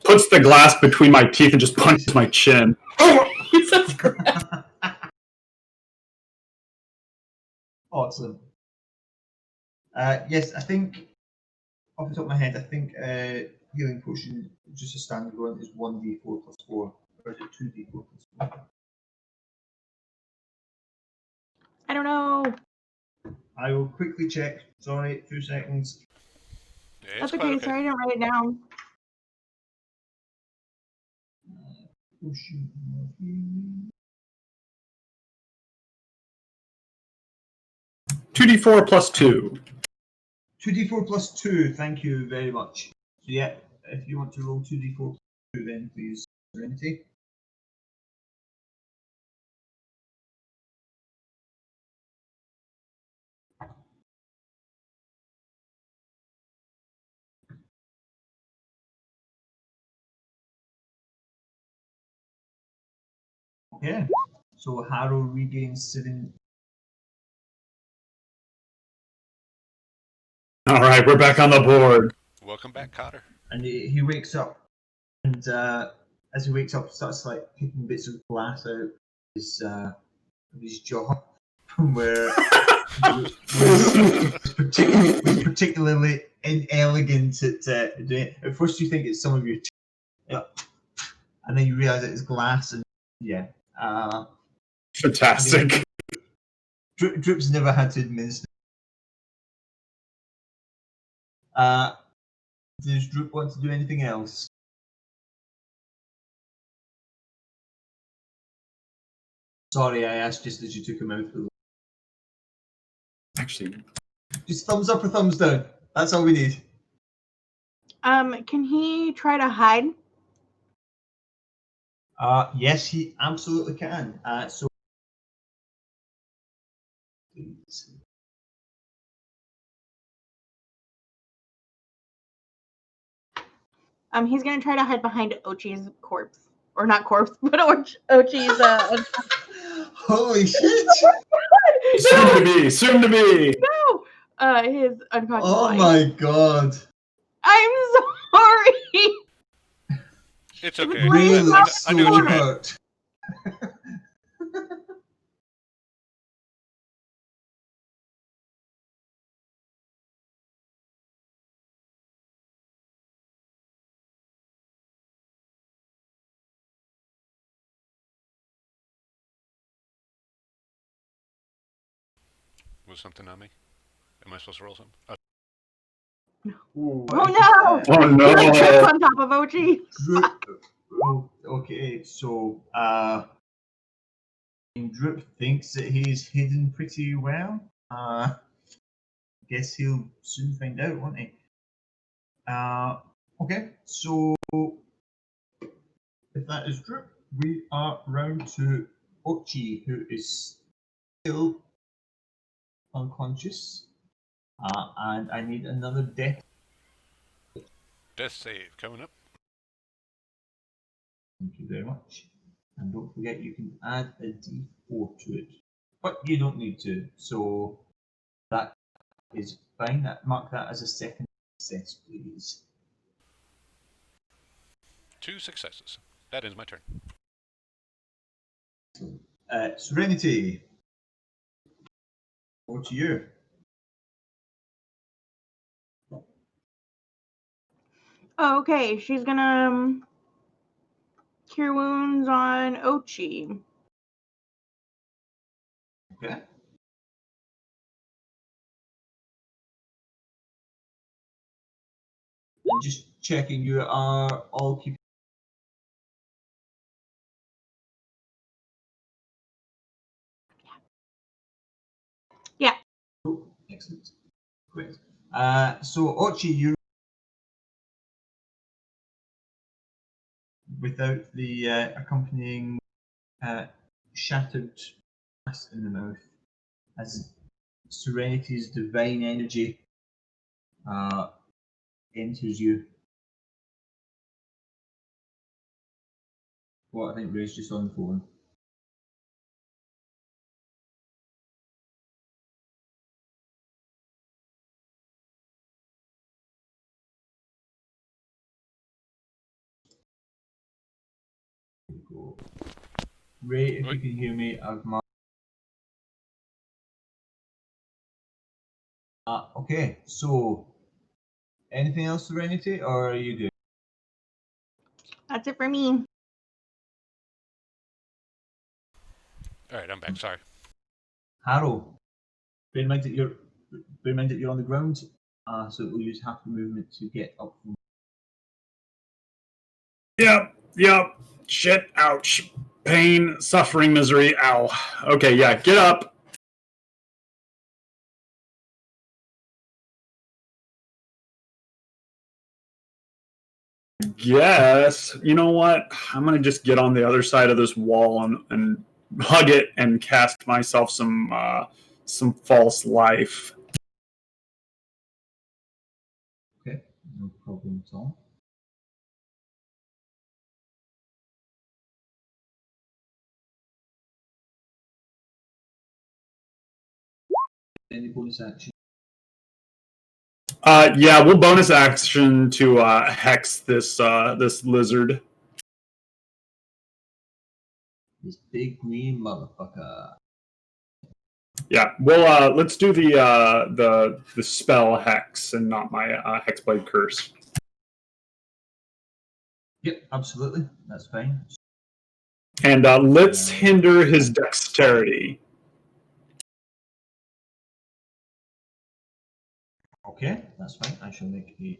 Puts the glass between my teeth and just punches my chin. Oh, Jesus Christ. Awesome. Yes, I think off the top of my head, I think healing potion, just a standard one, is 1d4 plus 4, or is it 2d4 plus 4? I don't know. I will quickly check. Sorry, 2 seconds. Yeah, That's it's quite okay. Sorry, I didn't write it down. Potion of healing. 2d4 plus 2. 2d4 plus 2, thank you very much. So yeah, if you want to roll 2d4 plus 2 then please, Serenity. Okay, so Harrow regains 7. All right, we're back on the board. Welcome back, Cotter. And he wakes up and as he wakes up, starts like picking bits of glass out of his jaw from where was particularly inelegant at doing it. At first, you think it's some of your, and then you realise it's glass, and yeah. Fantastic. Droop's never had to administer. Does Droop want to do anything else? Sorry, I asked just as you took him out. Actually, Just thumbs up or thumbs down. That's all we need. Can he try to hide? Yes, he absolutely can. So. He's gonna try to hide behind Ochi's corpse. Or not corpse, but Ochi's Holy shit! soon to be. No! His unconscious Oh body. my god. I'm sorry! It's okay. Really I knew what you meant. hurt. Was something on me? Am I supposed to roll something? Oh no! Oh no. Droop's on top of Ochi. Okay, so Droop thinks that he's hidden pretty well. Guess he'll soon find out, won't he? Okay, so if that is Droop, we are round to Ochi, who is still unconscious. And I need another death. Death save coming up. Thank you very much. And don't forget you can add a d4 to it. But you don't need to, so that is fine. Mark that as a second success, please. 2 successes. That is my turn. Serenity. Over to you. Okay, she's gonna cure wounds on Ochi. Okay. I'm just checking you are all keeping. Yeah. Oh, excellent. Great. So Ochi, you without the accompanying shattered glass in the mouth, as Serenity's divine energy enters you. What I think Ray's just on the phone. Go. Ray, if you can hear me, I've marked. Okay, so anything else, Serenity, or are you good? That's it for me. Alright, I'm back. Sorry. Harrow, bear in mind that you're on the ground, so it will use half the movement to get up from. Yep. Shit, ouch. Pain, suffering, misery, ow. Okay, yeah, get up. Guess, you know what? I'm going to just get on the other side of this wall and hug it and cast myself some false life. Okay, no problem at all. Any bonus action? Yeah, we'll bonus action to hex this lizard. This big green motherfucker. Yeah, well, let's do the spell hex and not my hexblade curse. Yep, absolutely. That's fine. And let's hinder his dexterity. Okay, that's fine. I shall make a.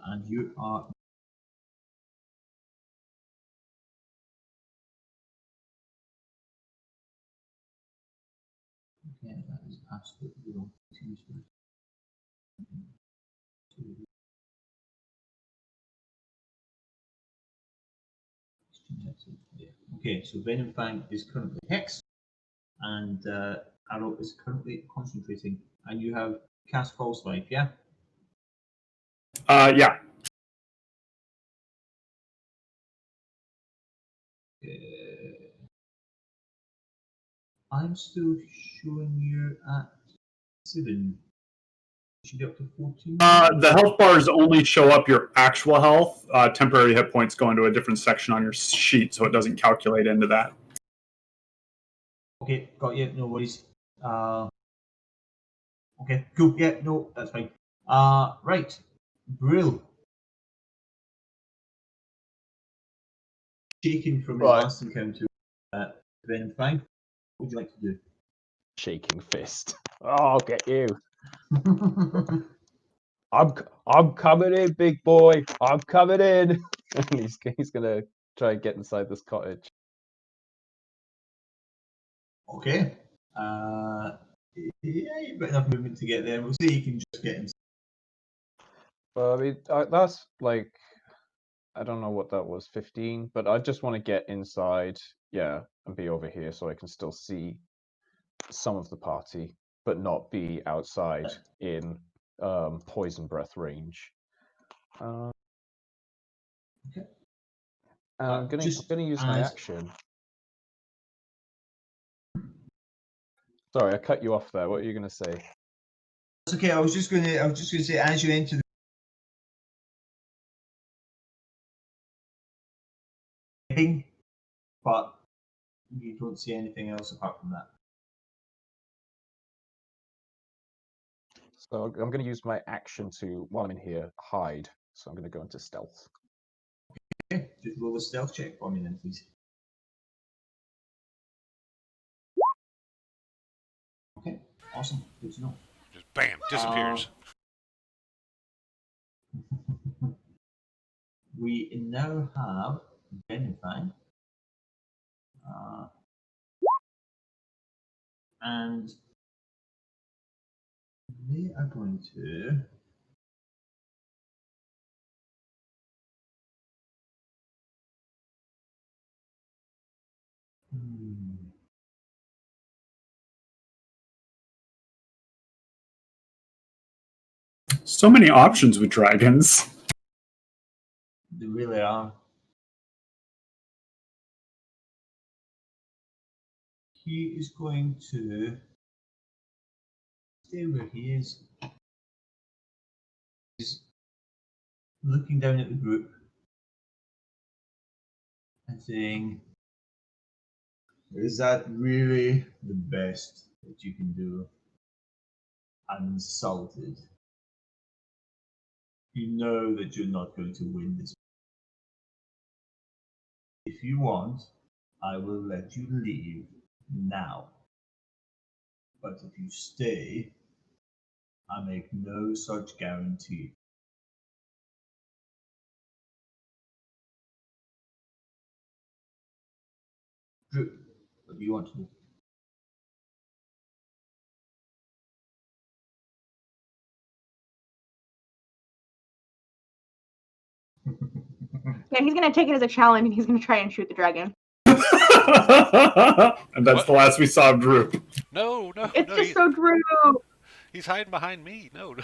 And you are. Okay, that is absolutely wrong. Okay, so Venom Fang is currently hexed, and Arrow is currently concentrating, and you have cast False Life, yeah? Yeah. I'm still showing you at 7. Should be up to 14. The health bars only show up your actual health. Temporary hit points go into a different section on your sheet, so it doesn't calculate into that. Okay, got you. No worries. Okay, cool. Yeah, no, that's fine. Right. Brill. Shaking from his Right. last encounter at Venom Fang. What would you like to Shaking fist. Oh, I'll get you. do? I'm coming in, big boy. I'm coming in. And he's gonna try and get inside this cottage. Okay. Yeah, you've got enough movement to get there. We'll see you can just get in. Well, I mean, that's like, I don't know what that was, 15. But I just want to get inside, yeah, and be over here so I can still see some of the party, but not be outside in poison breath range. Okay. I'm gonna use my as- action. Sorry, I cut you off there. What are you gonna say? That's okay. I was just gonna say as you enter the thing, but you don't see anything else apart from that. So I'm going to use my action to, while I'm in here, hide. So I'm going to go into stealth. Okay, just roll a stealth check for me then, please. Okay, awesome. Good to know. Just bam, disappears. We now have Venom Fang. And they are going to So many options with dragons. they really are. He is going to stay where he is. He's looking down at the group and saying, "Is that really the best that you can do? I'm insulted. You know that you're not going to win this. If you want, I will let you leave now. But if you stay, I make no such guarantee." Drew, what do you want to do? Yeah, he's gonna take it as a challenge and he's gonna try and shoot the dragon. And that's What? the last we saw of Drew. No, no, It's no. just so Drew. He's hiding behind me. No.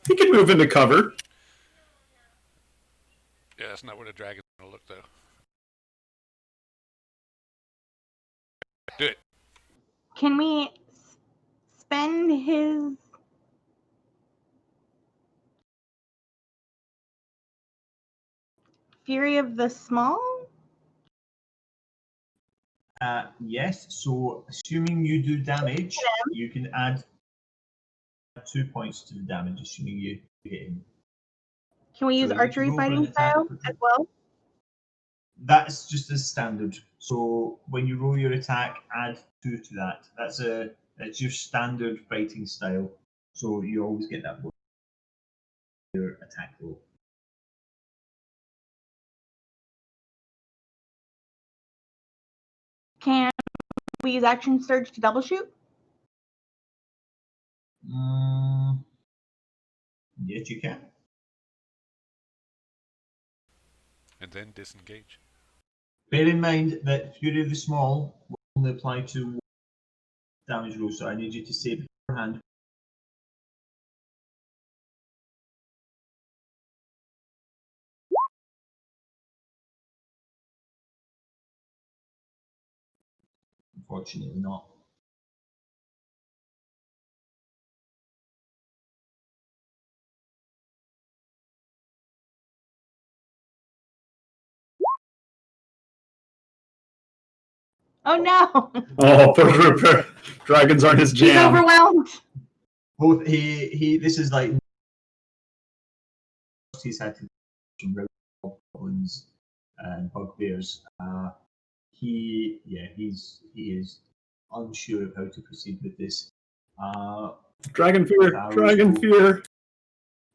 He can move into cover. Yeah, that's not where the dragon's gonna look though. Do it. Can we spend his Fury of the Small? Yes, so assuming you do damage, you can add 2 points to the damage, assuming you hit him. Can we So use you can archery roll for an fighting attack. style as well? That's just as standard. So when you roll your attack, add 2 to that. That's your standard fighting style. So you always get that bonus to your attack roll. Can we use action surge to double shoot? Yes, you can. And then disengage. Bear in mind that Fury of the Small will only apply to damage rolls, so I need you to save beforehand. Unfortunately not. Oh no! Oh, poor Rupert. Dragons aren't his He's jam. overwhelmed! Both this is like he's had to some goblins and bugbears. He is unsure of how to proceed with this. Dragon fear. Arrows Dragon go- fear.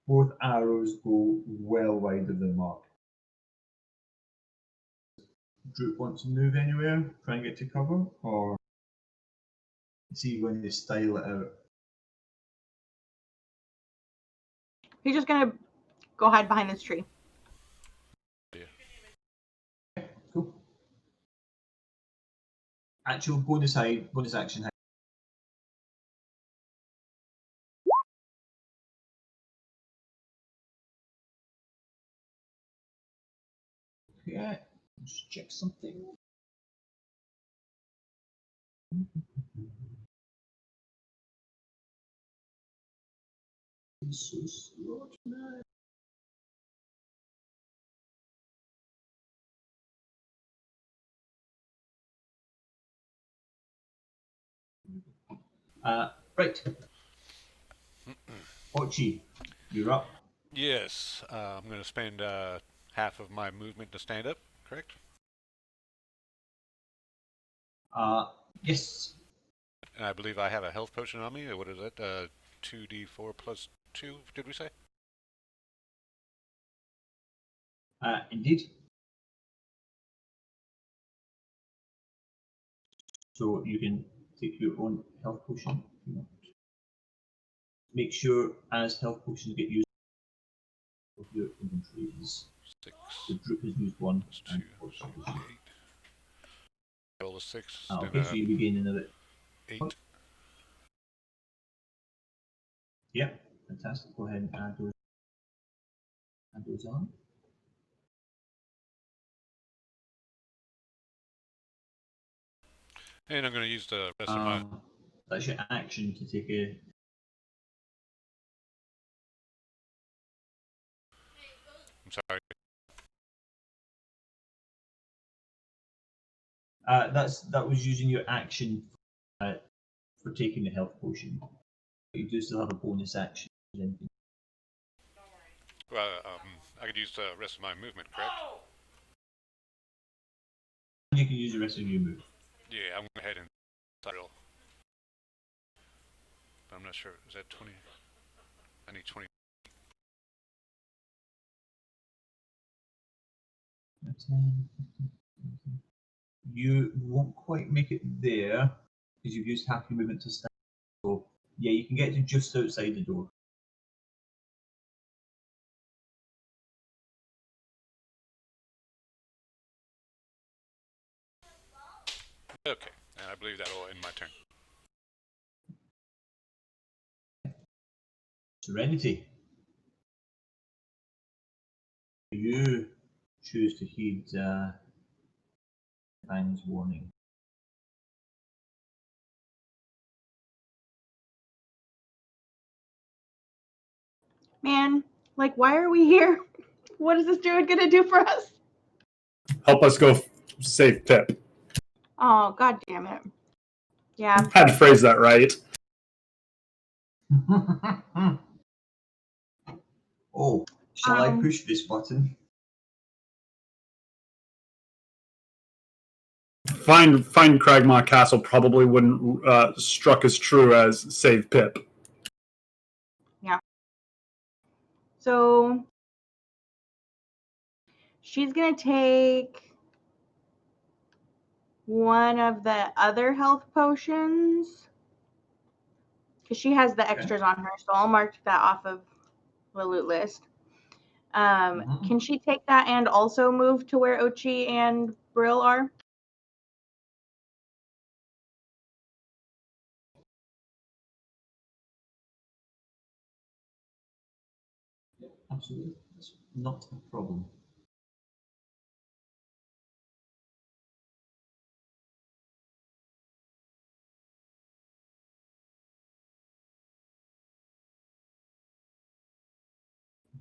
Both arrows go well wide of the mark. Droop want to move anywhere, try and get to cover, or is he going to style it out? He's just gonna go hide behind this tree. Cool. Actual bonus action hide. Yeah, let's check something. It's so slow tonight. Right. Ochi, you're up. Yes, I'm going to spend half of my movement to stand up, correct? Yes. And I believe I have a health potion on me. What is it? 2d4 plus 2, did we say? Indeed. So you can take your own health potion if you want. Make sure as health potions get used, of your inventory is 6 the group has used one plus and 2, Ochi so has used. 8. Roll a 6, Okay, so then you'll be gaining another. 8. Yep, fantastic. Go ahead and add those on. And I'm going to use the rest of my... That's your action to take a. I'm sorry. That was using your action for taking the health potion. But you do still have a bonus action. Well, I could use the rest of my movement, correct? You can use the rest of your move. Yeah, I'm going to head and roll. I'm not sure. Is that 20? I need 20. You won't quite make it there because you've used half your movement to stand. So yeah, you can get to just outside the door. Okay, and I believe that will end my turn. Serenity. You choose to heed Fang's warning. Man, like, why are we here? What is this druid gonna do for us? Help us go save Pip. Oh, god damn it. Yeah. Had to phrase that right. Oh, shall I Um, push this button? Find Cragmaw Castle probably wouldn't struck as true as save Pip. So she's gonna take one of the other health potions because she has the extras on her, so I'll mark that off of the loot list. Mhm. Can she take that and also move to where Ochi and Brill are? Absolutely. That's not a problem.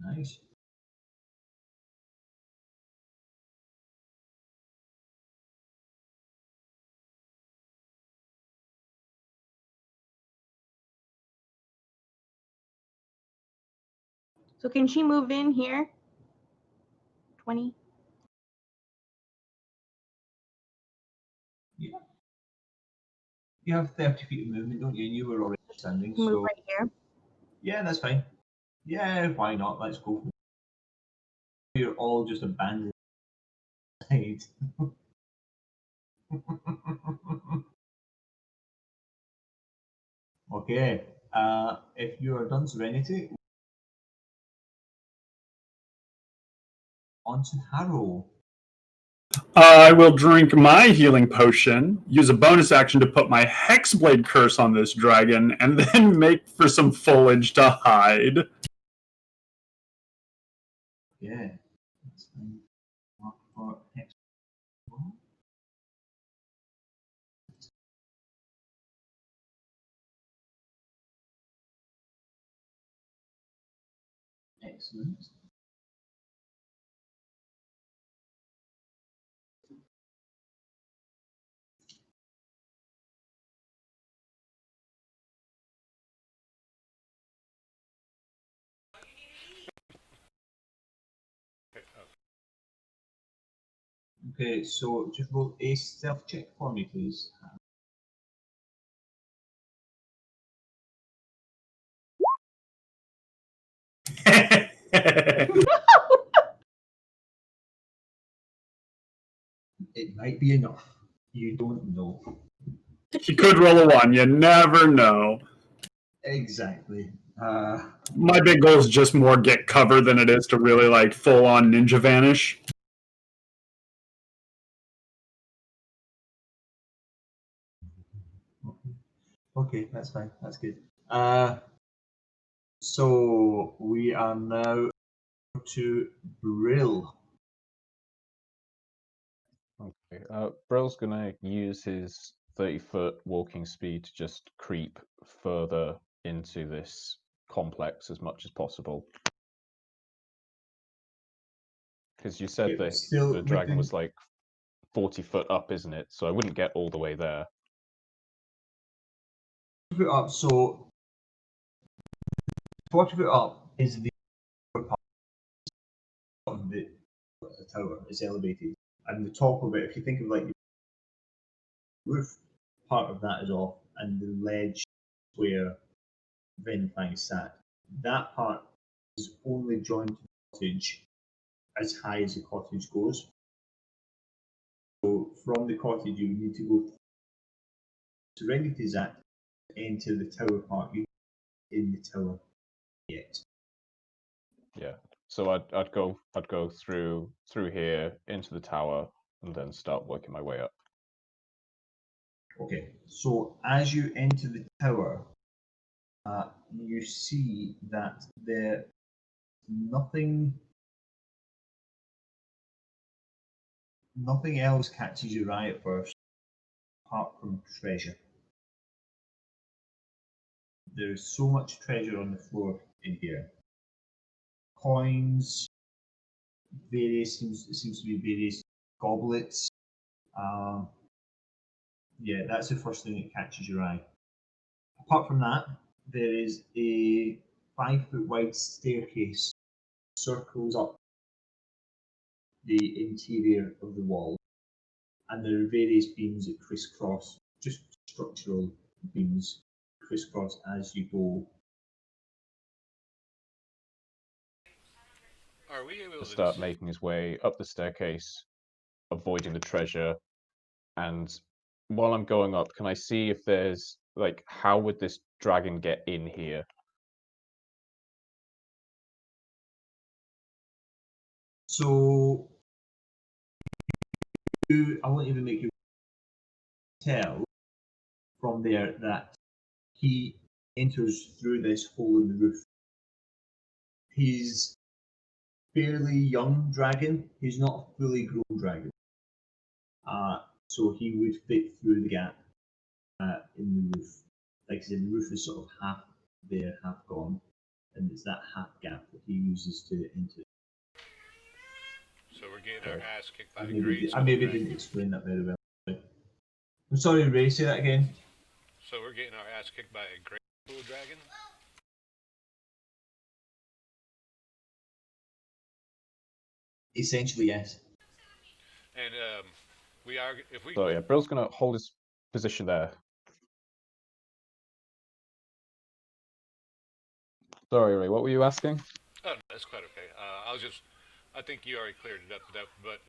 Nice. So can she move in here? 20? Yeah. You have 30 feet of movement, don't you? And you were already standing, Move so right here. yeah, that's fine. Yeah, why not? Let's go. You're all just abandoned. Okay. If you are done Serenity, on to Harrow. I will drink my healing potion, use a bonus action to put my Hexblade curse on this dragon, and then make for some foliage to hide. Yeah. That's fine. Mark for Hex. Excellent. Okay, so just roll a stealth check for me, please. It might be enough. You don't know. You could roll a 1, you never know. Exactly. My big goal is just more get cover than it is to really like full on ninja vanish. Okay, that's fine. That's good. So we are now to Brill. Okay. Brill's gonna use his 30-foot walking speed to just creep further into this complex as much as possible. Because you said that Still the dragon within was like 40 foot up, isn't it? So I wouldn't get all the way there. foot up. So 40 foot up is the upper part of the tower. It's elevated, and the top of it, if you think of like the roof, part of that is off, and the ledge where Venfang sat. That part is only joined to the cottage as high as the cottage goes. So from the cottage, you need to go Serenity Zat enter the tower part. You in the tower yet? Yeah. So I'd go through here into the tower and then start working my way up. Okay. So as you enter the tower, you see that there nothing else catches your eye at first, apart from treasure. There is so much treasure on the floor in here. Coins, it seems to be various goblets. Yeah, that's the first thing that catches your eye. Apart from that, there is a 5 foot wide staircase circles up the interior of the wall, and there are various beams that crisscross, just structural beams crisscross as you go. Are we able To to start making his way up the staircase, avoiding the treasure. And while I'm going up, can I see if there's like how would this dragon get in here? So I won't even make you tell from there that he enters through this hole in the roof. He's fairly young dragon. He's not a fully grown dragon. So he would fit through the gap in the roof. Like I said, the roof is sort of half there, half gone, and it's that half gap that he uses to enter. So we're getting our ass kicked by I a maybe, great I maybe dragon. didn't explain that very well. I'm sorry, Ray. Say that again. So we're getting our ass kicked by a great school dragon. Essentially, yes. And we are if we So yeah, Brill's gonna hold his position there. Sorry, Ray, what were you asking? Oh, no, that's quite okay. I think you already cleared it up, but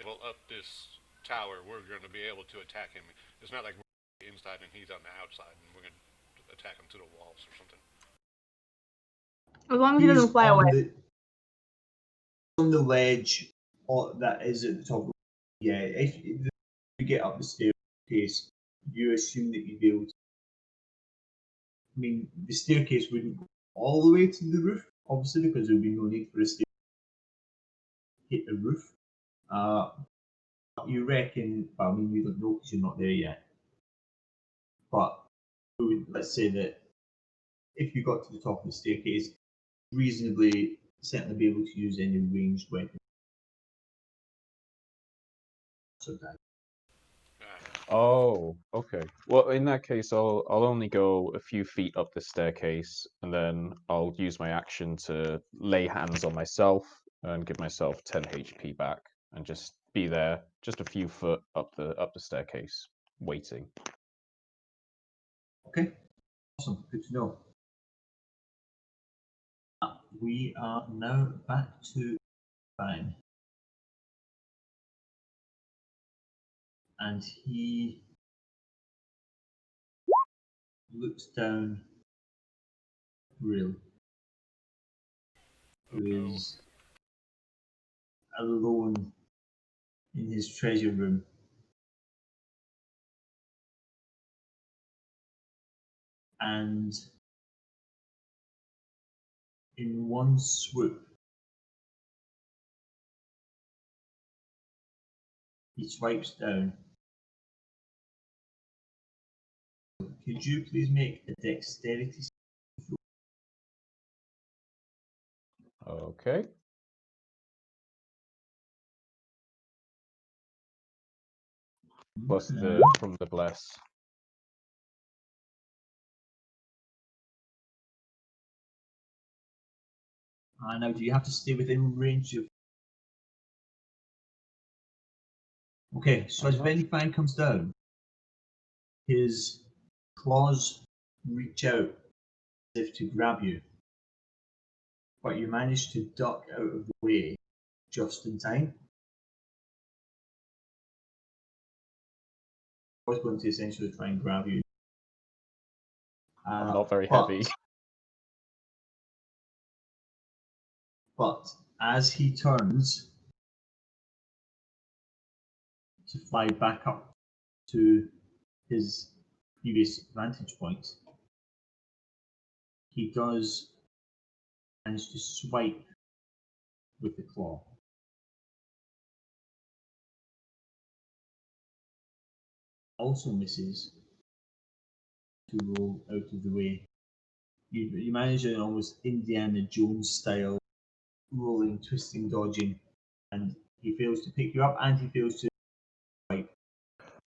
well, up this tower, we're going to be able to attack him. It's not like we're inside and he's on the outside, and we're going to attack him through the walls or something. As long as he doesn't fly away. On the ledge that is at the top. Yeah, if you get up the staircase, you assume that you'd be able to. I mean, the staircase wouldn't go all the way to the roof, obviously, because there would be no need for a staircase to hit the roof. You reckon? Well, I mean, you don't know because you're not there yet. But let's say that if you got to the top of the staircase, reasonably, certainly be able to use any ranged weapon. So that. Oh, okay. Well, in that case, I'll only go a few feet up the staircase, and then I'll use my action to lay hands on myself and give myself 10 HP back, and just be there, just a few foot up the staircase, waiting. Okay, awesome. Good to know. We are now back to Fine. And he looks down Brill, who is alone in his treasure room. And in one swoop, he swipes down. Could you please make a dexterity? Okay. Plus the from the bless. Now, do you have to stay within range of? Okay, so as Venifine comes down, his claws reach out as if to grab you, but you manage to duck out of the way just in time. I was going to essentially try and grab you. I'm not very but- heavy. But as he turns to fly back up to his previous vantage point, he does manage to swipe with the claw. Also misses to roll out of the way. You manage an almost Indiana Jones style rolling, twisting, dodging, and He fails to pick you up, and he fails to strike.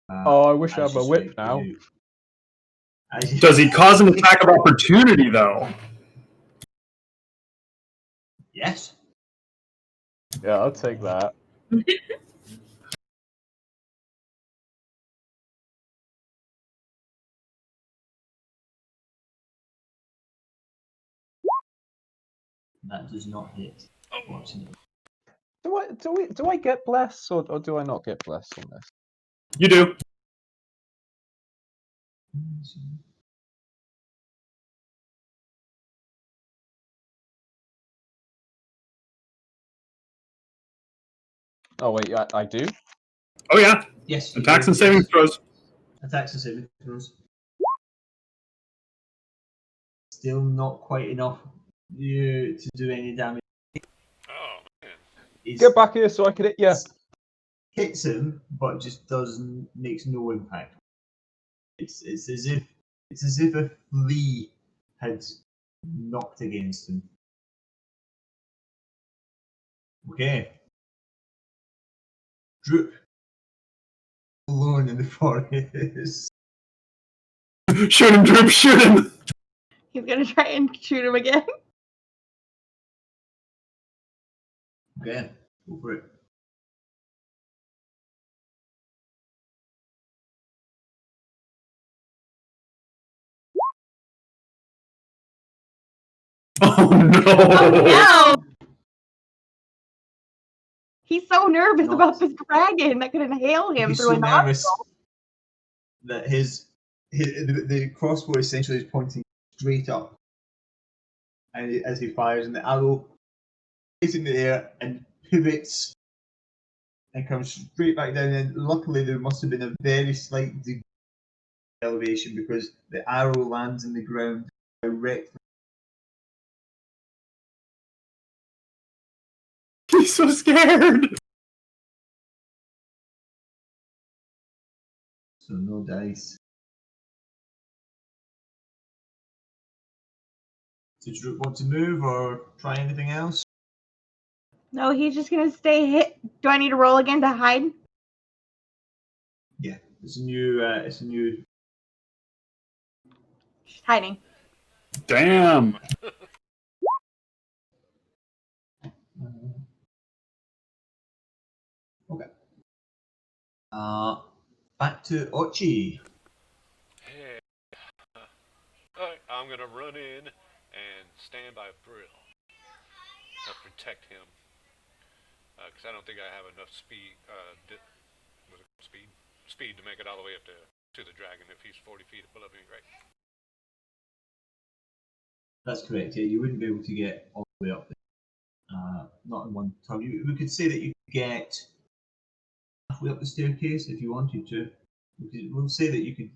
Oh, I wish I as had my you whip strike now. you. As you- Does he cause an attack of opportunity though? Yes. Yeah, I'll take that. That does not hit. Unfortunately. Do I get bless or do I not get bless on this? You do. Oh wait, I do. Oh yeah. Yes. you Attacks do, and saving yes. throws. Attacks and saving throws. Still not quite enough you to do any damage. Oh man. It's, Get back here so I can hit you. hits him, but just doesn't makes no impact. It's as if a flea had knocked against him. Okay. Droop. Alone in the forest. Shoot him, Droop, shoot him! He's gonna try and shoot him again. Okay, go for it. Oh no! Oh no! He's so nervous No. about this dragon that could inhale him He's through so a nervous nostril. that the crossbow essentially is pointing straight up, and as he fires, and the arrow is in the air and pivots and comes straight back down. And luckily, there must have been a very slight degree of elevation because the arrow lands in the ground directly. He's so scared! So no dice. Did you want to move or try anything else? No, he's just gonna stay hit. Do I need to roll again to hide? Yeah, it's a new. She's hiding. Damn! Okay. Back to Ochi. Hey. Alright, I'm gonna run in and stand by Brill. Protect him. Because I don't think I have enough speed. Was it speed? Speed to make it all the way up to the dragon if he's 40 feet above me, right? That's correct. Yeah, you wouldn't be able to get all the way up there. Not in one turn. We could say that you could get halfway up the staircase if you wanted to. We'll say that you could.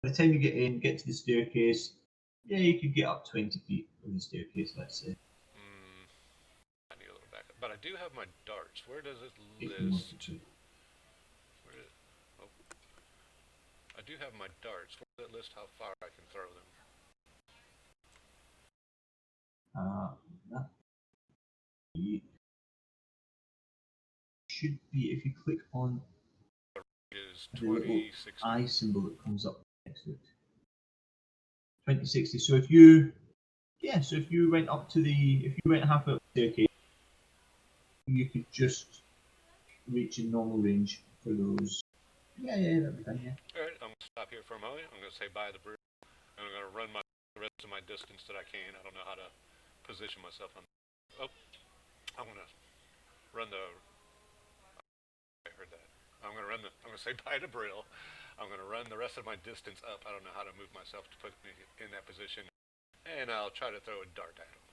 By the time you get to the staircase, yeah, you could get up 20 feet of the staircase. Let's say. I need a little backup. But I do have my darts. Where does it If you list? wanted to. Where is, oh. I do have my darts. Where does it list how far I can throw them? That should be if you click on It is the little 2060. eye symbol that comes up next to it. 2060. So if you went up to if you went halfway up the staircase, you could just reach in normal range for those. Yeah, that'd be fine. Yeah. Alright, I'm gonna stop here for a moment. I'm gonna say bye to the brew. And I'm gonna run the rest of my distance that I can. I don't know how to position myself on. Oh, I'm gonna run the. I heard that. I'm gonna say bye to Brill. I'm gonna run the rest of my distance up. I don't know how to move myself to put me in that position, and I'll try to throw a dart at him.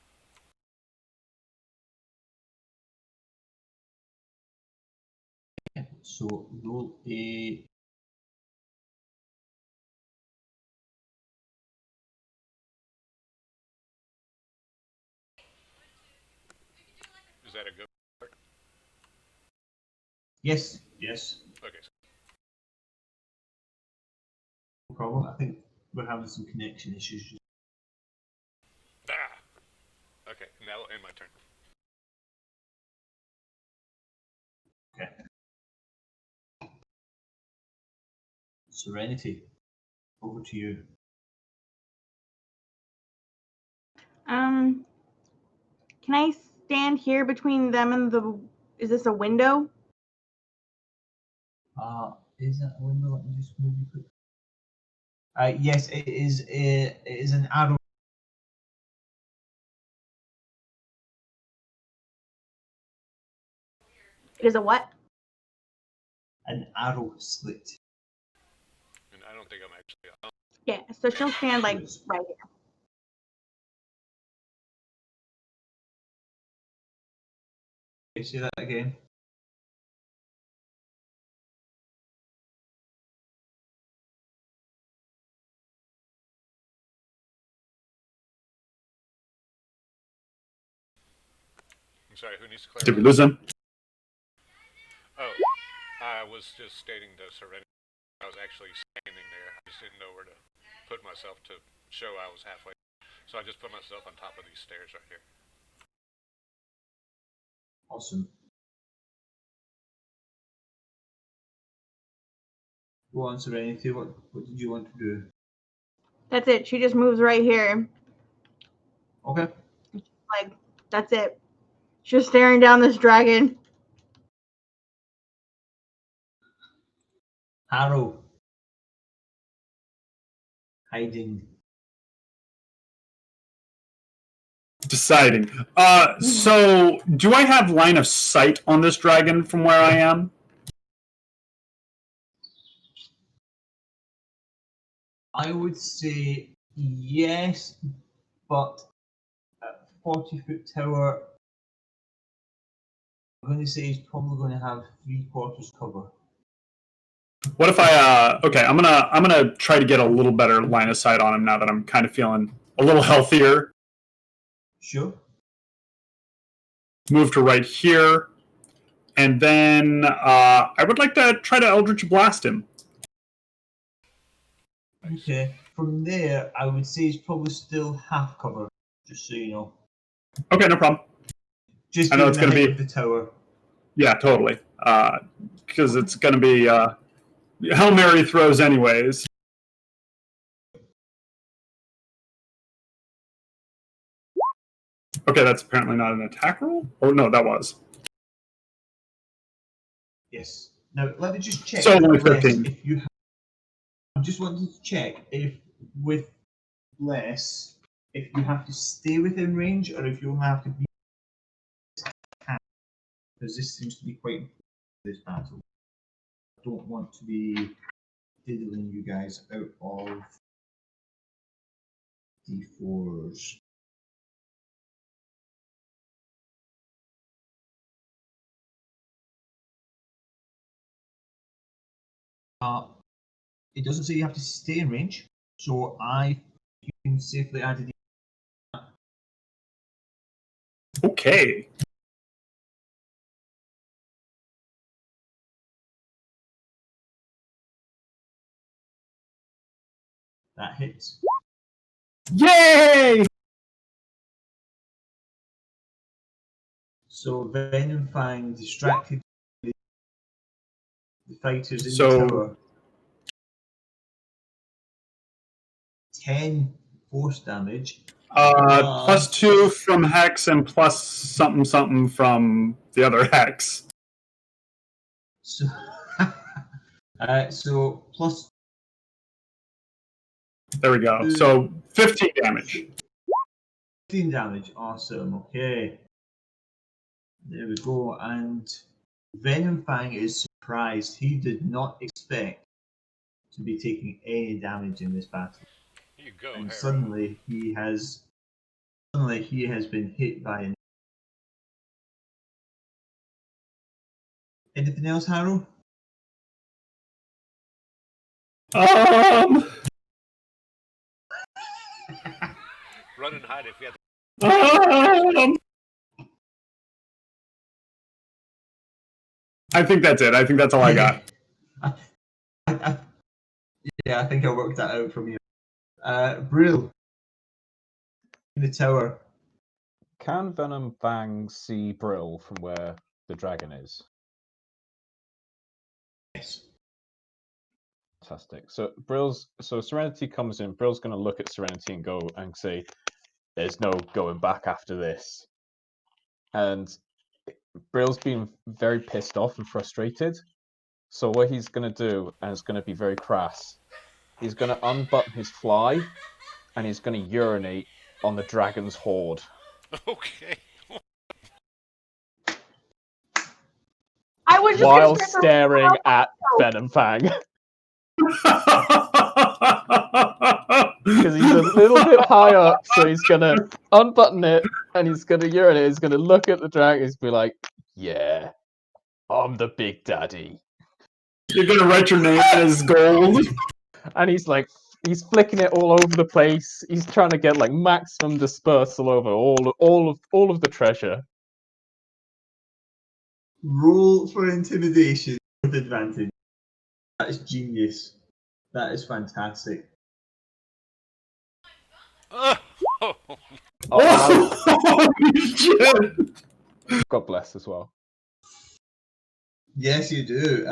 So roll a. Is that a good? Yes. Okay. No problem. I think we're having some connection issues. Okay, and that'll end my turn. Serenity, over to you. Can I stand here between them and the? Is this a window? Is that a window? Let me just move you quick. Yes, it is. It is an arrow. It is a what? An arrow slit. And I don't think I'm actually. Yeah. So she'll stand like right here. Okay, say that again. I'm sorry. Who needs to Did we clarify? lose him? Oh, I was just stating the serenity. I was actually standing there. I just didn't know where to put myself to show I was halfway. So I just put myself on top of these stairs right here. Awesome. Go on, Serenity. What did you want to do? That's it. She just moves right here. Okay. Like that's it. She's staring down this dragon. Arrow. Hiding. Deciding. So do I have line of sight on this dragon from where I am? I would say yes, but at 40-foot tower, I'm going to say he's probably going to have 3/4 cover. What if I? Okay, I'm gonna try to get a little better line of sight on him now that I'm kind of feeling a little healthier. Sure. Move to right here, and then I would like to try to Eldritch Blast him. Okay. From there, I would say he's probably still half cover, just so you know. Okay, no problem. Just I know given it's the gonna height be- of the tower. Yeah, totally. Because it's gonna be Hail Mary throws anyways. Okay, that's apparently not an attack roll. Oh no, that was. Yes. Now let me just check. So only Bless, 13. if you, I'm just wanting to check if with Bless, if you have to stay within range or if you only have to be, because this seems to be quite important in this battle. I don't want to be diddling you guys out of D4s. It doesn't say you have to stay in range, so you can safely add a D. Okay. That hits. Yay! So Venom Fang distracted the fighters in So- the tower. 10 force damage. +2 from Hex and plus something from the other Hex. So, so plus There we go. So 15 damage. 15 damage. Awesome. Okay. There we go. And Venom Fang is surprised. He did not expect to be taking any damage in this battle. Here you go, And Harrow. suddenly he has been hit by an. Anything else, Harrow? Um, Run and hide if you have um, I think that's it. I think that's all I got. Yeah, I think I worked that out from you. Brill. In the tower. Can Venom Fang see Brill from where the dragon is? Yes. Fantastic. So Serenity comes in. Brill's going to look at Serenity and go and say, "There's no going back after this." And Brill's been very pissed off and frustrated. So what he's going to do, and it's going to be very crass, he's going to unbutton his fly, and he's going to urinate on the dragon's hoard. Okay. I was just While gonna start staring at Venom Fang. Because he's a little bit high up, so he's gonna unbutton it and he's gonna urinate. He's gonna look at the dragon. He's be like, "Yeah, I'm the big daddy." You're gonna write your name as gold. And he's like, he's flicking it all over the place. He's trying to get like maximum dispersal over all of the treasure. Roll for intimidation with advantage. That is genius. That is fantastic. Oh, Oh, Holy shit! and God bless as well. Yes, you do.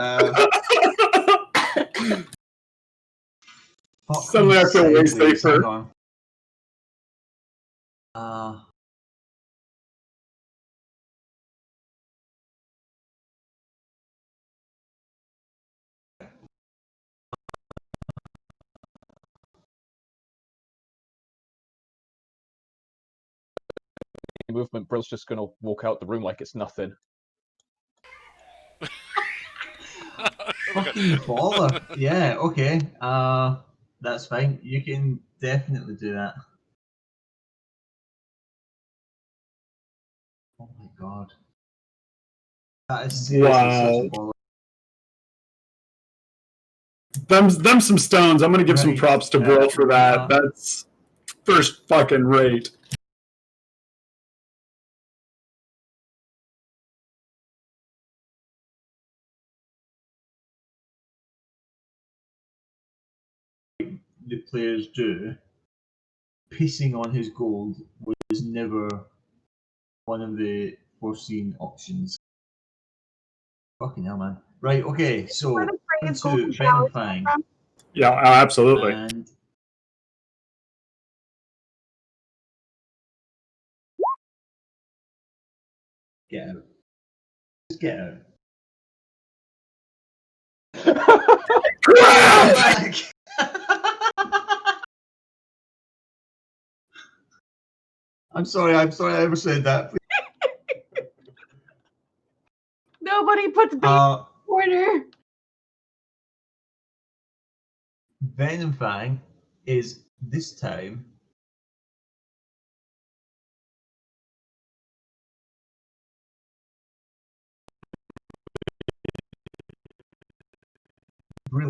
Suddenly I feel way safer. Hang on. Movement. Brill's just gonna walk out the room like it's nothing. Fucking baller. Yeah, okay. That's fine. You can definitely do that. Oh my god. That is seriously such a baller. Them some stones. I'm gonna give some Right. props to Brill for that. That's first fucking rate. The players do, pissing on his gold was never one of the foreseen options. Fucking hell, man. Right, okay, so Where the friggin' to golden Venom showers Fang. from? Yeah, absolutely. And get out. Just get out. Back. I'm sorry I ever said that. Nobody puts baby in order. Venom Fang is this time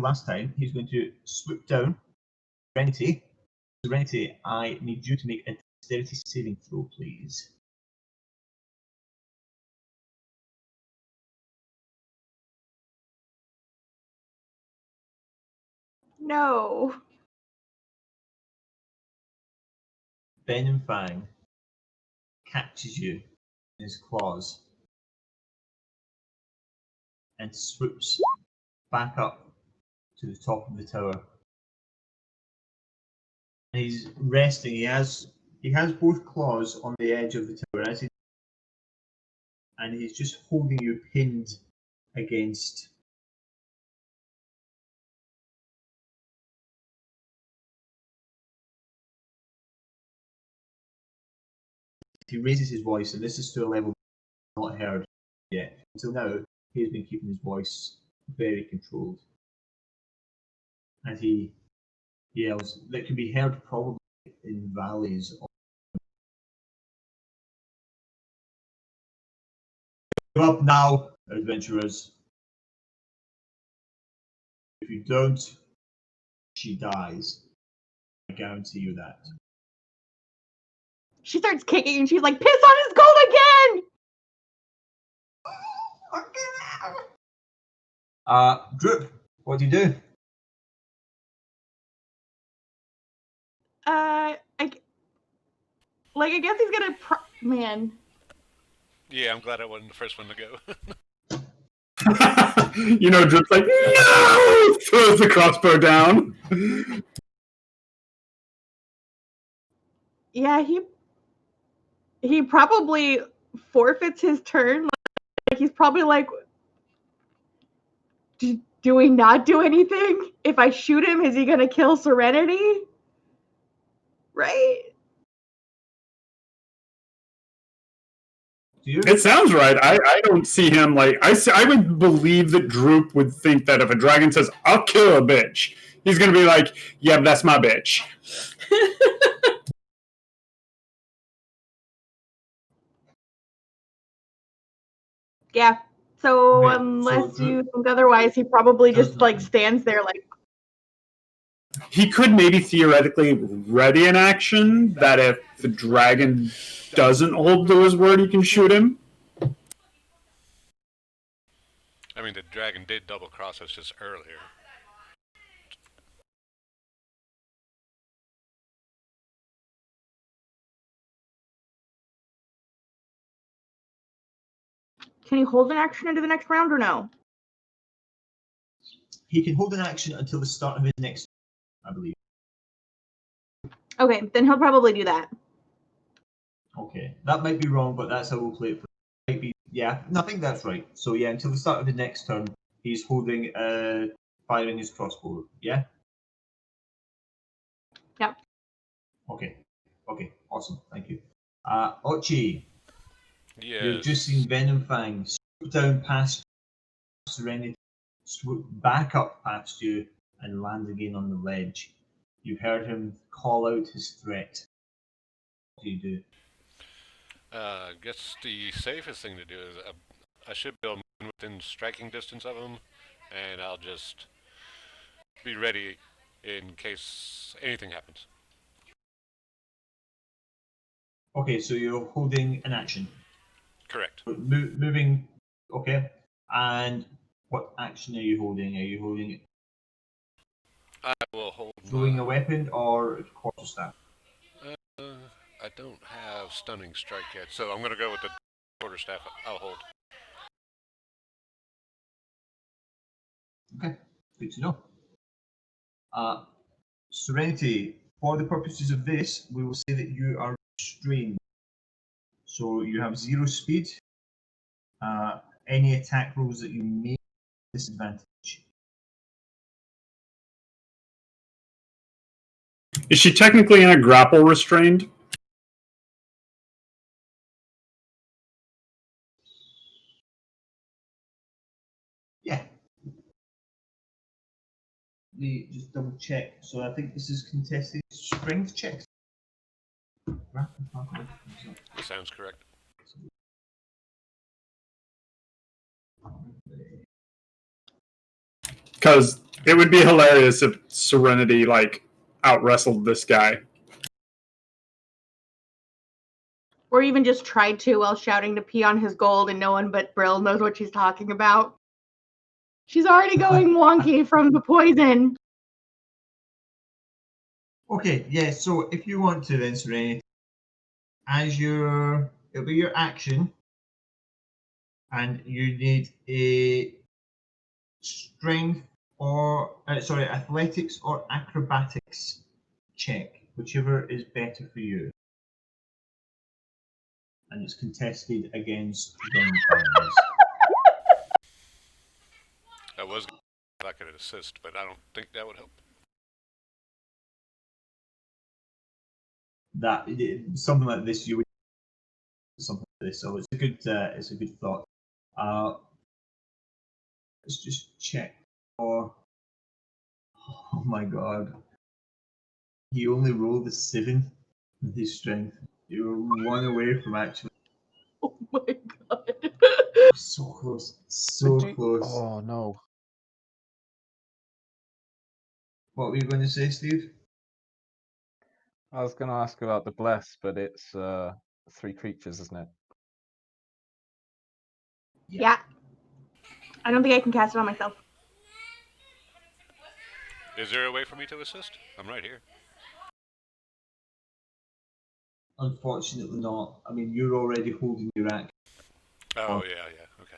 last time he's going to swoop down Serenity. Serenity, I need you to make a dexterity saving throw, please. No. Venom Fang catches you in his claws and swoops back up to the top of the tower. And he's resting. He has both claws on the edge of the tower, and he's just holding you pinned against. He raises his voice, and this is to a level not heard yet. Until now, he's been keeping his voice very controlled. And he yells that can be heard probably in valleys. Give up now, adventurers. If you don't, she dies. I guarantee you that. She starts kicking and she's like, piss on his gold again! Droop, what do you do? I guess he's gonna man. yeah, I'm glad I wasn't the first one to go. You know, Drip's like, no! Throws the crossbow down. Yeah, he probably forfeits his turn. Like he's probably like, do we not do anything? If I shoot him, is he gonna kill Serenity? Right? Do you? It sounds right. I don't see him like I would believe that Droop would think that if a dragon says I'll kill a bitch, he's gonna be like, yeah, that's my bitch. Yeah. So Okay, unless so you think otherwise, he probably does just like nothing. stands there like, He could maybe theoretically ready an action that if the dragon doesn't hold to his word, he can shoot him. I mean, the dragon did double cross us just earlier. can he hold an action into the next round or no? He can hold an action until the start of his next, I believe. Okay, then he'll probably do that. Okay, that might be wrong, but that's how we'll play it. Might be, yeah, no, I think that's right. So yeah, until the start of the next turn, he's holding, firing his crossbow. Yeah. Yep. Okay. Okay. Awesome. Thank you. Ochi, Yes. you've just seen Venom Fang swoop down past Serenity, swoop back up past you, and land again on the ledge. You've heard him call out his threat. What do you do? I guess the safest thing to do is I should be able to move within striking distance of him, and I'll just be ready in case anything happens. Okay, so you're holding an action. Correct. Moving. Okay. And what action are you holding? Are you holding I will hold throwing my, a weapon or quarterstaff? I don't have stunning strike yet, so I'm going to go with the quarterstaff. I'll hold. Okay, good to know. Serenity, for the purposes of this, we will say that you are restrained. So you have 0 speed. Any attack rolls that you make disadvantage. Is she technically in a grapple restrained? Yeah. Let me just double check. So I think this is contested strength checks. Sounds correct. Because it would be hilarious if Serenity like out wrestled this guy. Or even just tried to while shouting to pee on his gold and no one but Brill knows what she's talking about. She's already going wonky from the poison. Okay, yeah, so if you want to then, Serenity, it'll be your action, and you need a strength or, athletics or acrobatics check, whichever is better for you. And it's contested against Venom Fangs. I was if I could assist, but I don't think that would help. That something like this, you would something like this. So it's a good thought. Let's just check for. Oh my god, he only rolled a 7 with his strength. You were 1 away from actually. Oh my god. So close, so close. Oh no. What were you going to say, Steve? I was going to ask about the bless, but it's 3 creatures, isn't it? Yeah. I don't think I can cast it on myself. Is there a way for me to assist? I'm right here. Unfortunately not. I mean, you're already holding your action. Oh, yeah. Okay.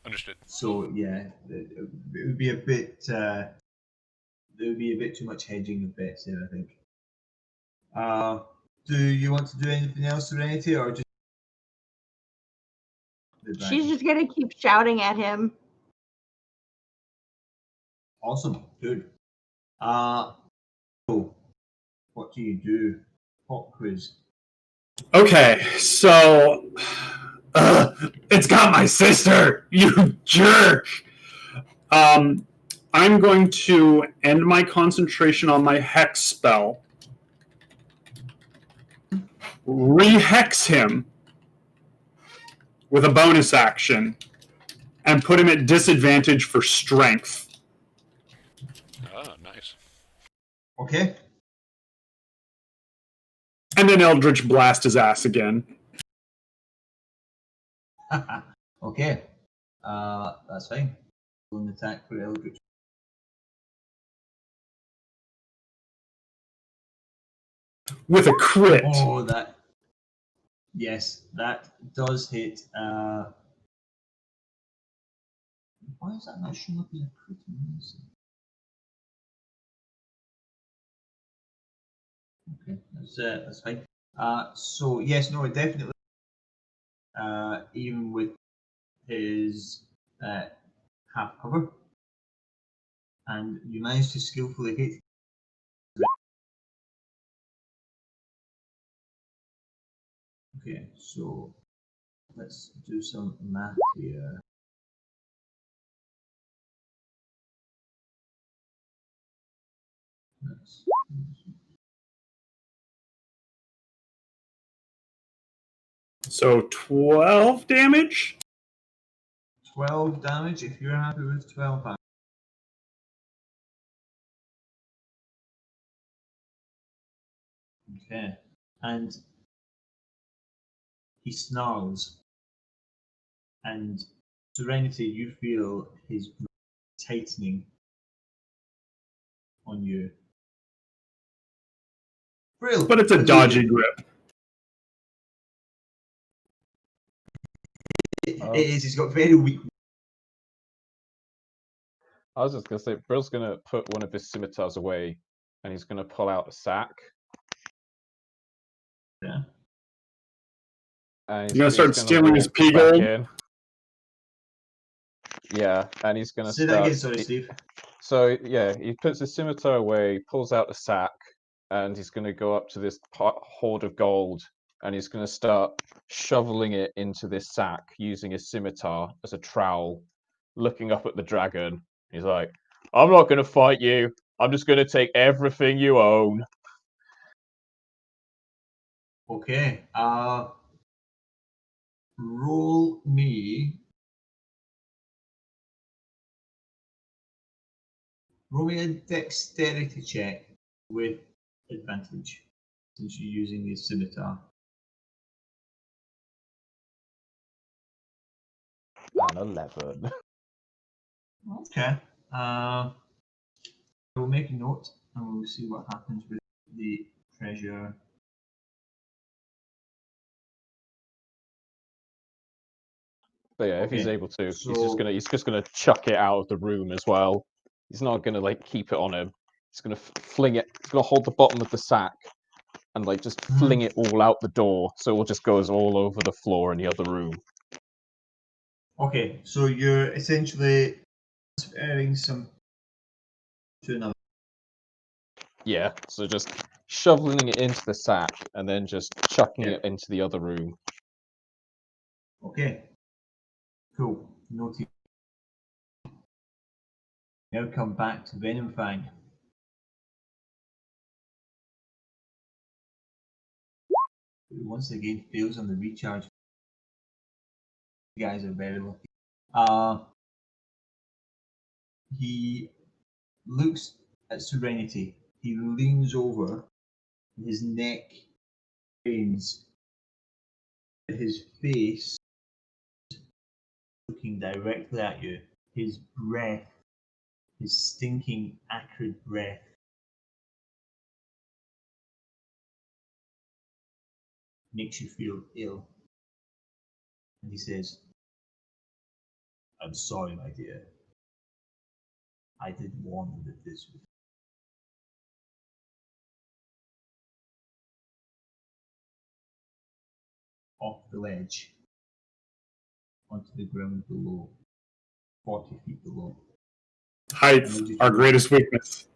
Understood. So yeah, it would be a bit. There would be a bit too much hedging of bets there, I think. Do you want to do anything else, Serenity, or just the She's dragon? just gonna keep shouting at him. Awesome, good. So what do you do? Pop quiz. Okay, so it's got my sister, you jerk. I'm going to end my concentration on my hex spell, rehex him with a bonus action, and put him at disadvantage for strength. Ah, nice. Okay. And then Eldritch blast his ass again. Okay. That's fine. An attack for Eldritch. With a crit. Oh, that. Yes, that does hit. Why is that not showing up as a crit? Okay, that's fine. So yes, no, definitely. Even with his half cover, and you managed to skillfully hit. Okay, so let's do some math here. Let's- So 12 damage? 12 damage. If you're happy with 12 damage. Okay, and he snarls, and Serenity, you feel his grip tightening on you. Brill, But it's a what do you dodgy do? grip. It is. He's got very weak. I was just gonna say, Brill's gonna put one of his scimitars away, and he's gonna pull out a sack. Yeah. And You're gonna start stealing his walk pea back gold? in. Yeah, and he's gonna Say that again, sorry, Steve. So yeah, he puts his scimitar away, pulls out a sack, and he's gonna go up to this hoard of gold, and he's gonna start shoveling it into this sack using his scimitar as a trowel, looking up at the dragon. He's like, "I'm not gonna fight you. I'm just gonna take everything you own." Okay. Roll me. Roll me a dexterity check with advantage, since you're using the scimitar. An 11. Okay. We'll make a note and we'll see what happens with the treasure. But yeah, if he's Okay, able to, so he's just gonna chuck it out of the room as well. He's not gonna like keep it on him. He's gonna fling it. He's gonna hold the bottom of the sack and like just fling it all out the door, so it just goes all over the floor in the other room. Okay, so you're essentially transferring some to another. Yeah, so just shoveling it into the sack and then just chucking Yeah. it into the other room. Okay. Cool. Noted. Now come back to Venom Fang. Who once again fails on the recharge. You guys are very lucky. He looks at Serenity. He leans over. His neck cranes. His face looking directly at you. His breath, his stinking, acrid breath, makes you feel ill. And he says, I'm sorry, my dear. I did warn you that this would. Off the ledge onto the ground below, 40 feet below. Height, our greatest weakness.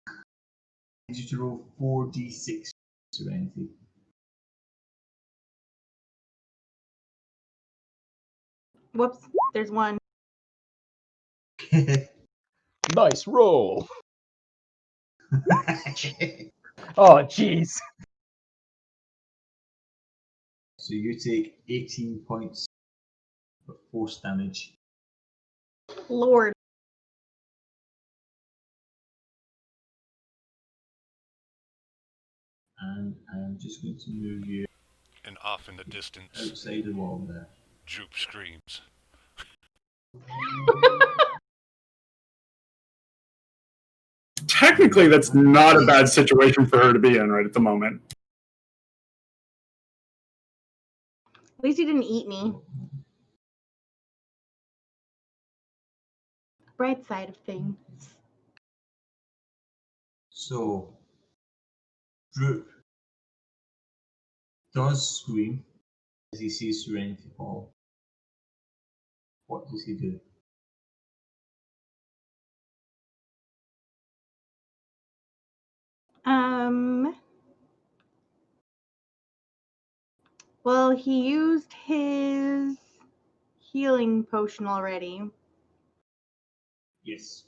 I need you to roll 4d6 serenity. Whoops, there's one. Nice roll. Oh, jeez. So you take 18 points of force damage. Lord. And I am just going to move you And off in the distance, outside the wall there. Droop screams. Technically, that's not a bad situation for her to be in right at the moment. At least he didn't eat me. Bright side of things. So, Droop does scream as he sees Serenity fall. What does he do? Well, he used his healing potion already. Yes.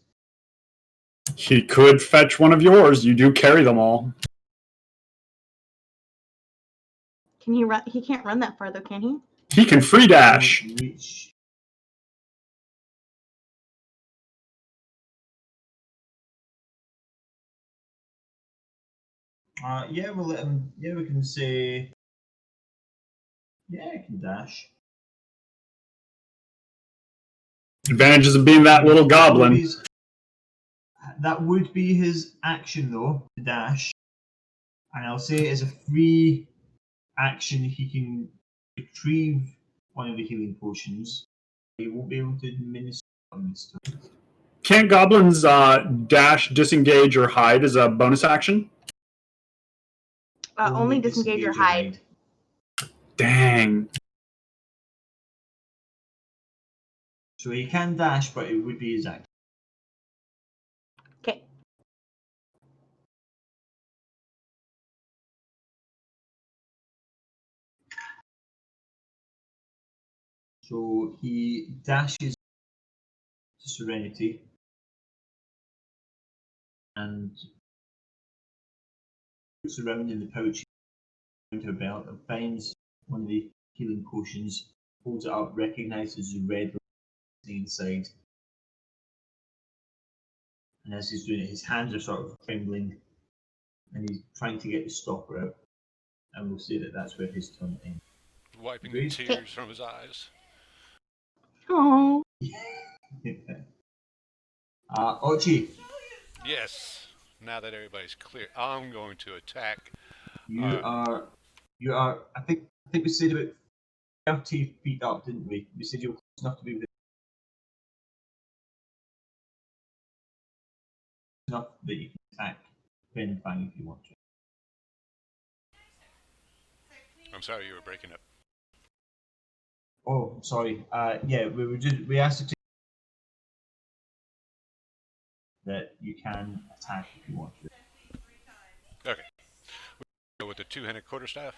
He could fetch one of yours. You do carry them all. Can he run? He can't run that far though, can he? He can free dash. Reach. Yeah, we'll let him. Yeah, we can say. Yeah, he can dash. Advantages of being that little goblin. That would be his action though, to dash. And I'll say as a free action, he can retrieve one of the healing potions. He won't be able to administer on this turn. Can't goblins dash, disengage, or hide as a bonus action? Only disengage or hide. Dang. So he can dash, but it would be his action. Okay. So he dashes to Serenity and puts around in the pouch around her belt and finds one of the healing potions, holds it up, recognizes the red inside. And as he's doing it, his hands are sort of trembling and he's trying to get the stopper out. And we'll say that that's where his turn ends. Wiping the Agreed. tears from his eyes. Oh. Ochi, Yes. Now that everybody's clear, I'm going to attack. you are. I think we said about 30 feet up, didn't we? We said you were close enough to be enough that you can attack Fen Fang if you want to. I'm sorry you were breaking up. Oh, sorry. Yeah, we asked you to that you can attack if you want to. Okay. We go with the two-handed quarterstaff.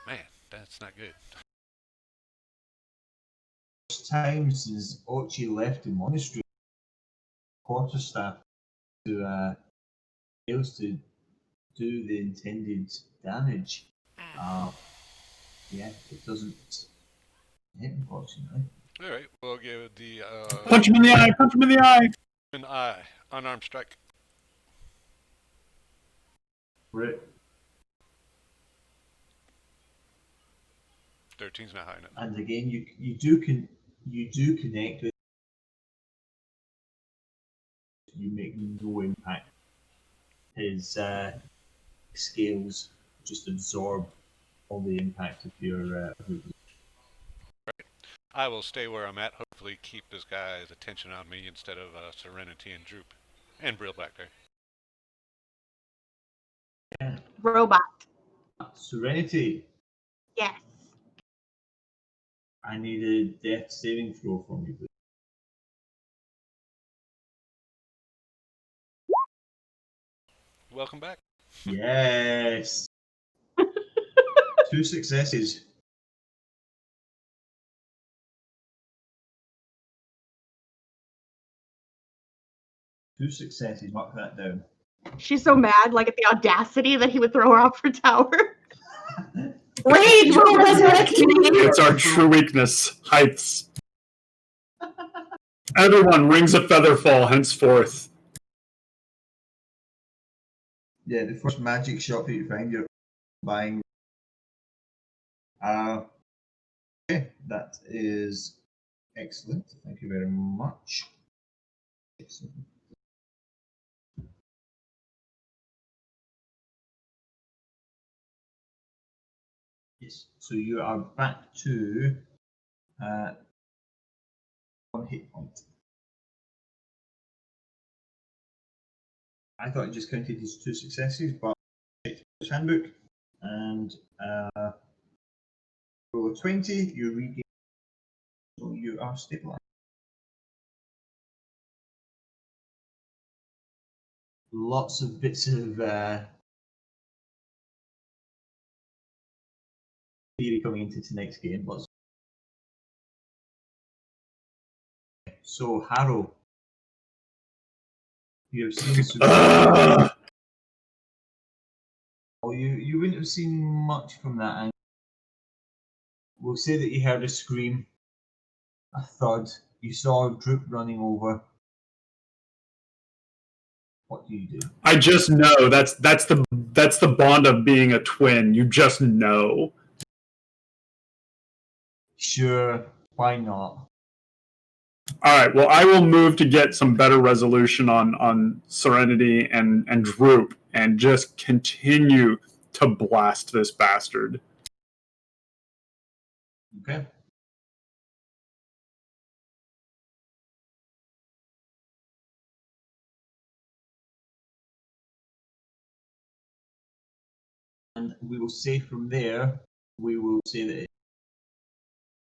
Man, that's not good. First time since Ochi left the monastery, quarterstaff to fails to do the intended damage. Yeah, it doesn't hit, unfortunately. All right, we'll give the Punch him in the eye! Punch him in the eye! an eye unarmed strike. Right. 13's not high enough. And again, you do connect with. You make no impact. His scales just absorb all the impact of your movement. I will stay where I'm at. Hopefully, keep this guy's attention on me instead of Serenity and Droop, and Brill back there. Robot. Serenity, Yes. I need a death saving throw from you, please. Welcome back. Yes. 2 successes. Two successes. Mark that down. She's so mad, like at the audacity that he would throw her off her tower. Rage will resurrect me. It's our true weakness. Heights. Everyone, rings of feather fall henceforth. Yeah, the first magic shop that you find, you're buying. Okay, that is excellent. Thank you very much. Excellent. Yes, so you are back to 1 hit point. I thought it just counted as 2 successes, but it's handbook and roll a 20, you regain, so you are stabilized. Lots of bits of theory coming into tonight's game. So Harrow, you have seen well, you wouldn't have seen much from that angle. We'll say that you heard a scream, a thud. You saw Droop running over. What do you do? I just know that's the bond of being a twin. You just know. Sure, why not? All right. Well, I will move to get some better resolution on Serenity and Droop, and just continue to blast this bastard. Okay. And we will say from there, we will say that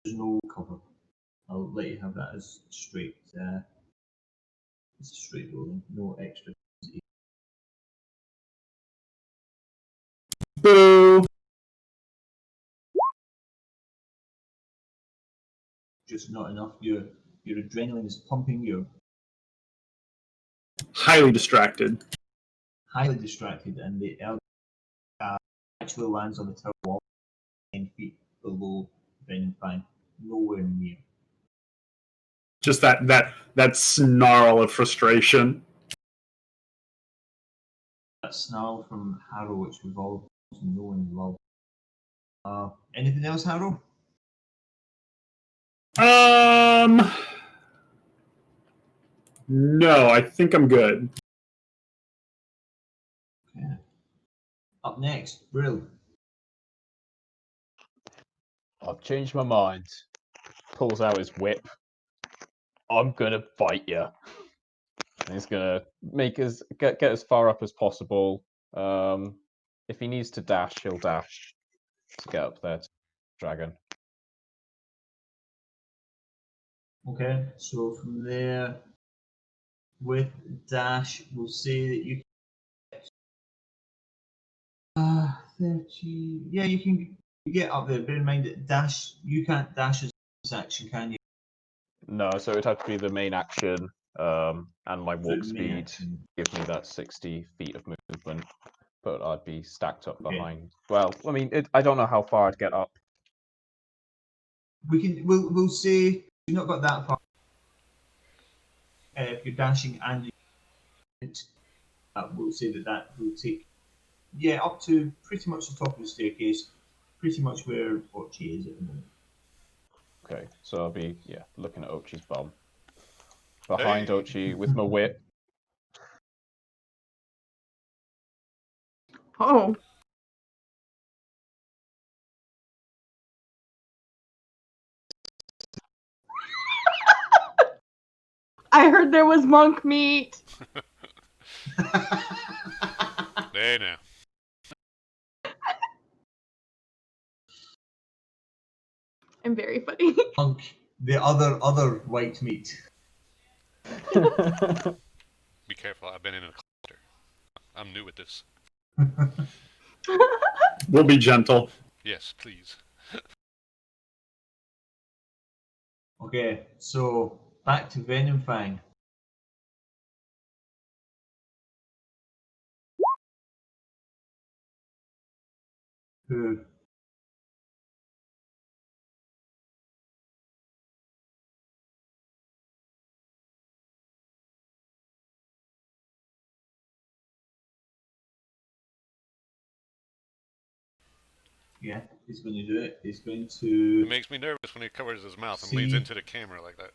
there's no cover. I'll let you have that as straight. It's a straight rolling, no extra. Boo! Just not enough. Your adrenaline is pumping. You're Highly distracted. highly distracted, and the elder actually lands on the tower wall 10 feet below Venom Fang, nowhere near. Just that snarl of frustration. That snarl from Harrow, which we've all known and loved. Anything else, Harrow? No, I think I'm good. Okay. Up next, Brill. I've changed my mind. Pulls out his whip. I'm gonna fight you. And he's gonna make us get as far up as possible. If he needs to dash, he'll dash to get up there to dragon. Okay, so from there, with dash, we'll say that you can 30. Yeah, you can get up there. Bear in mind that dash, you can't dash as a action, can you? No, so it'd have to be the main action, and my The walk main speed action. give me that 60 feet of movement. But I'd be stacked up Okay. behind. Well, I mean, I don't know how far I'd get up. We'll say you've not got that far. If you're dashing and we'll say that will take up to pretty much the top of the staircase, pretty much where Ochi is at the moment. Okay, so I'll be looking at Ochi's bum. Behind Hey. Ochi with my whip. Oh. I heard there was monk meat. Hey now. I'm very funny. Monk, the other white meat. Be careful. I've been in a cluster. I'm new at this. We'll be gentle. Yes, please. Okay, so back to Venom Fang. Who? Yeah, he's going to do it. He's going It to. makes me nervous when he covers his mouth and See- leans into the camera like that.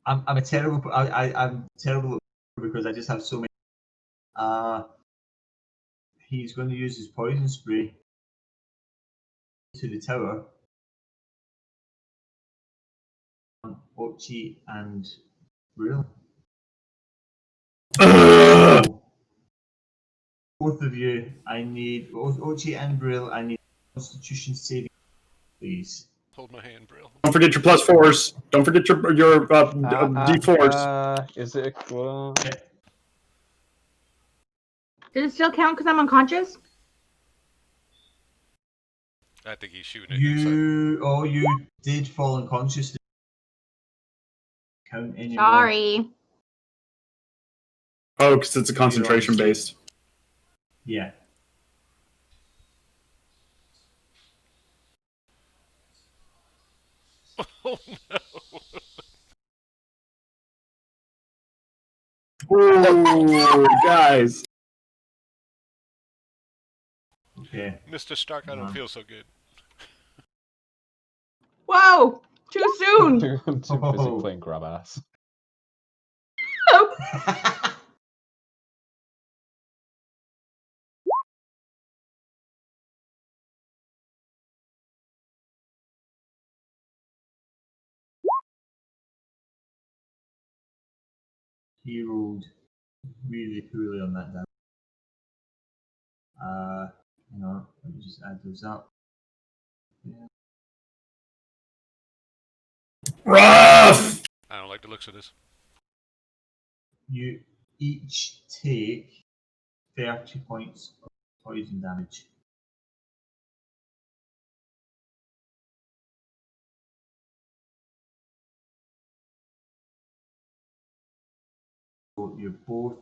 I'm a terrible. I'm terrible because I just have so many. He's going to use his poison spray to the tower. Ochi and Brill. Ugh! Both of you, I need Ochi and Brill. I need Constitution saving, please. Hold my hand, Brill. Don't forget your +4s. Don't forget your D4s. Is it Okay. Does it still count because I'm unconscious? I think he's shooting it inside. You did fall unconscious. Count anymore. Sorry. Oh, because it's a concentration based. Yeah. Oh no! Ooh, guys. Okay. Mr. Stark, I don't Uh-huh. feel so good. Whoa! Too soon! I'm too busy Oh. playing grab ass. He rolled really poorly on that damage. Hang on, let me just add those up. Yeah. Rough! I don't like the looks of this. You each take 30 points of poison damage. So you're both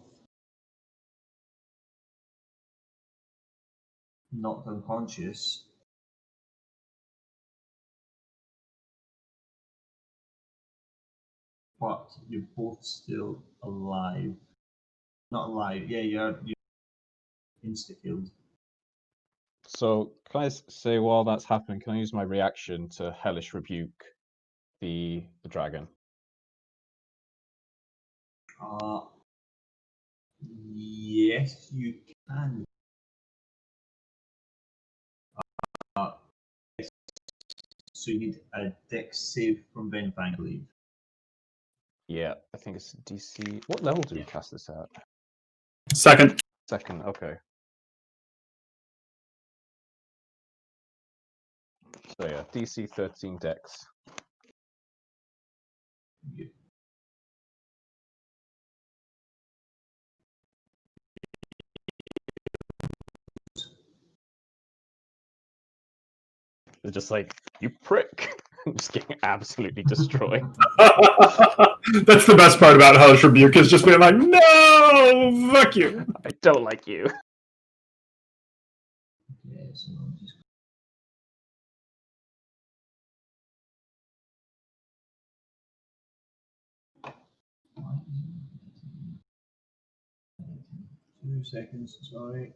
knocked unconscious. But you're both still alive. Not alive, yeah, you're insta-killed. So can I say while that's happening, can I use my reaction to hellish rebuke the dragon? Yes, you can. Yes. So you need a dex save from Venfang, I believe. Yeah, I think it's DC. What level do we Yeah. cast this at? Second. Second, okay. So yeah, DC 13 Dex. Yeah. It's just like, you prick! Just getting absolutely destroyed. That's the best part about Hellish Rebuke is just being like, no, fuck you. I don't like you. Yeah, so I'm just... Why is it- 2 seconds, sorry.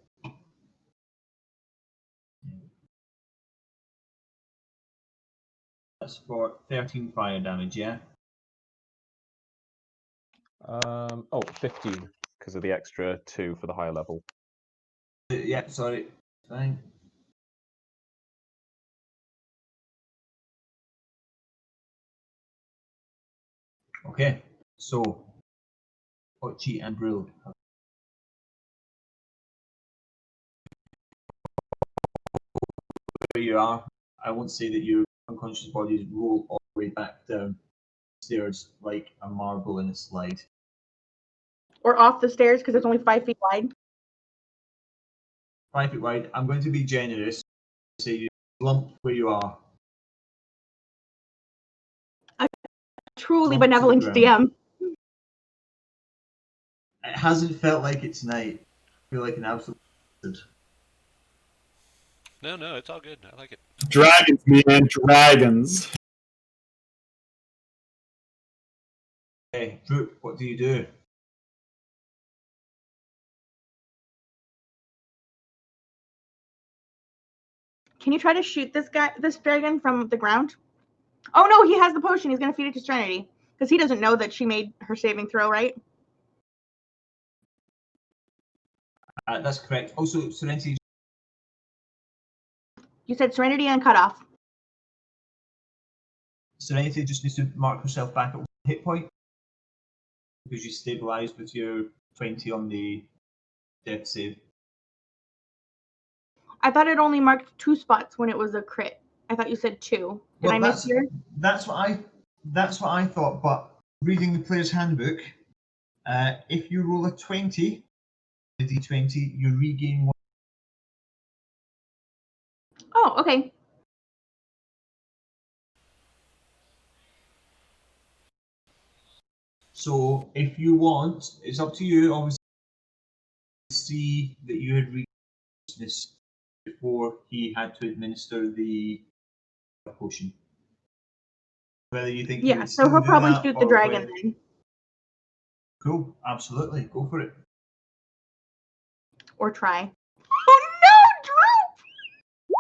That's for 13 fire damage, yeah? Oh, 15, because of the extra 2 for the higher level. Yeah, sorry. Fine. Okay, so Ochi and Brill. Where you are, I won't say that your unconscious bodies roll all the way back down stairs like a marble in a slide. Or off the stairs because it's only 5 feet wide. 5 feet wide. I'm going to be generous. Say you lump where you are. Truly Lump to the benevolent ground. DM. It hasn't felt like it tonight. I feel like an absolute bastard. No, it's all good. I like it. Dragons, man, dragons. Okay, Droop, what do you do? Can you try to shoot this dragon from the ground? Oh no, he has the potion. He's gonna feed it to Serenity because he doesn't know that she made her saving throw, right? That's correct. Also, Serenity, You said Serenity and Cutoff. Serenity just needs to mark herself back at 1 hit point because you stabilised with your 20 on the death save. I thought it only marked 2 spots when it was a crit. I thought you said 2. Did I miss here? That's what I thought. But reading the player's handbook, if you roll a 20, the d20, you regain 1. Oh, okay. So if you want, it's up to you. Obviously, see that you had reached this before he had to administer the potion. Whether you think he Yeah, would so still he'll do probably that, shoot the or dragon whether- then. Cool, absolutely, go for it. Or try. Oh no, Drew!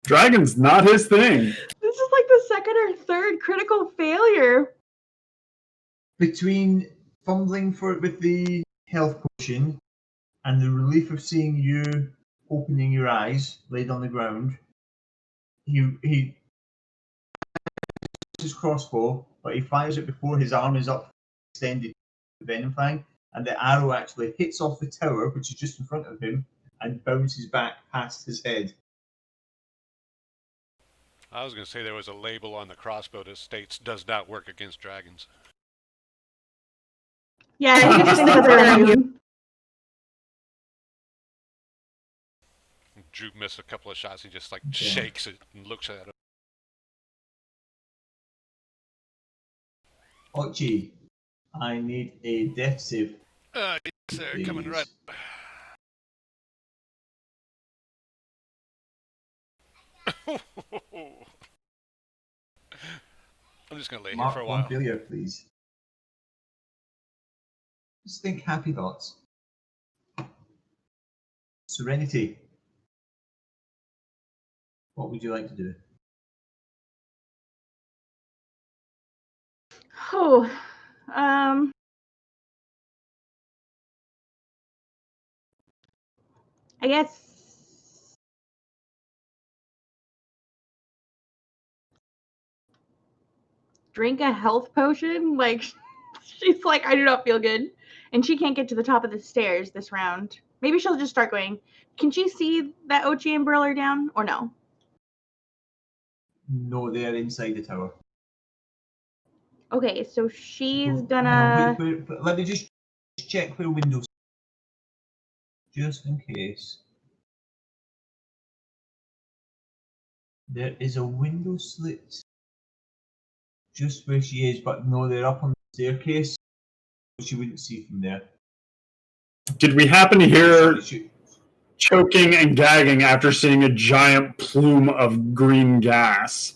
Dragon's not his thing. This is like the second or third critical failure. Between fumbling for it with the health potion and the relief of seeing you opening your eyes laid on the ground, he his crossbow, but he fires it before his arm is up extended to Venom Fang, and the arrow actually hits off the tower, which is just in front of him, and bounces back past his head. I was going to say there was a label on the crossbow that states "does not work against dragons." Yeah, I just think that they're immune. Drew missed a couple of shots. He just like Okay. shakes it and looks at it. Ochi, I need a death save. Yes, sir. Coming right. I'm just gonna lay here Mark for a one while. failure, please. Just think happy thoughts. Serenity. What would you like to do? Oh, I guess drink a health potion. Like, she's like, I do not feel good, and she can't get to the top of the stairs this round. Maybe she'll just start going. Can she see that Ochi and Brill are down, or no? No, they're inside the tower. Okay, so she's Hang gonna. on, wait, let me just check where windows. Just in case. There is a window slit just where she is, but no, they're up on the staircase, which you wouldn't see from there. Did we happen to hear She- choking and gagging after seeing a giant plume of green gas?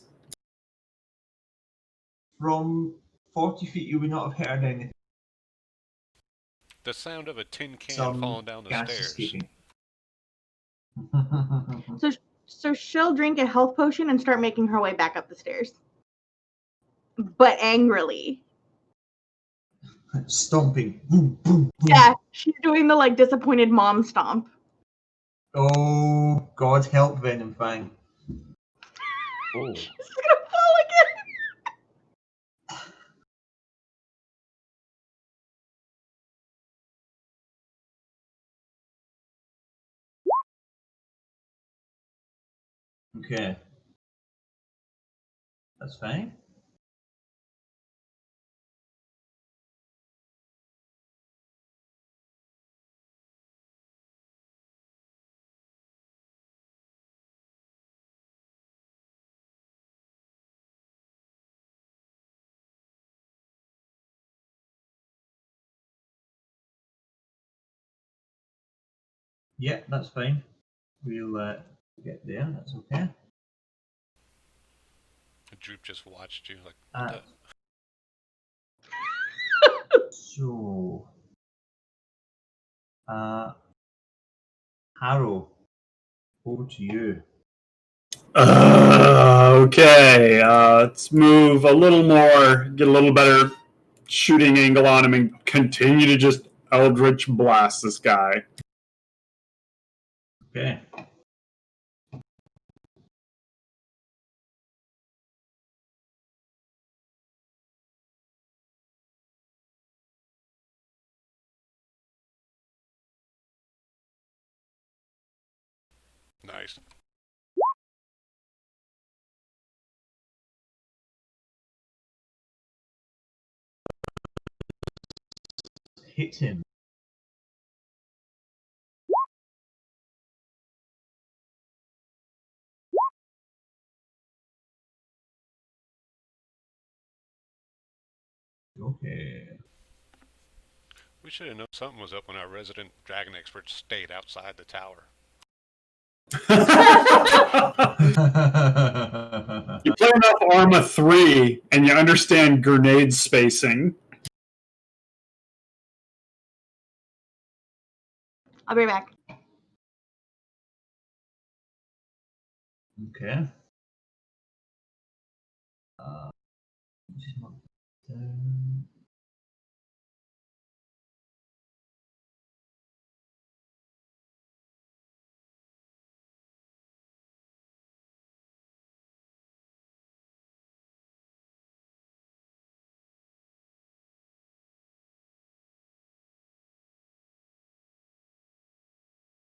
From 40 feet, you would not have heard anything. The sound of a tin can Some falling down the gas stairs. escaping. So she'll drink a health potion and start making her way back up the stairs, but angrily. Stomping. Boom, boom, boom. Yeah, she's doing the like disappointed mom stomp. Oh, God help Venom Fang. Oh. She's gonna fall again. Okay. That's fine. Yeah, that's fine. We'll get there. That's okay. Droop just watched you like, Uh, what So, Harrow, over to you. Okay, let's move a little more, get a little better shooting angle on him, and continue to just Eldritch blast this guy. Okay. the? Nice. Hit him. Okay. We should have known something was up when our resident dragon expert stayed outside the tower. You play enough Arma 3, and you understand grenade spacing. I'll be right back. Okay. Just mark down.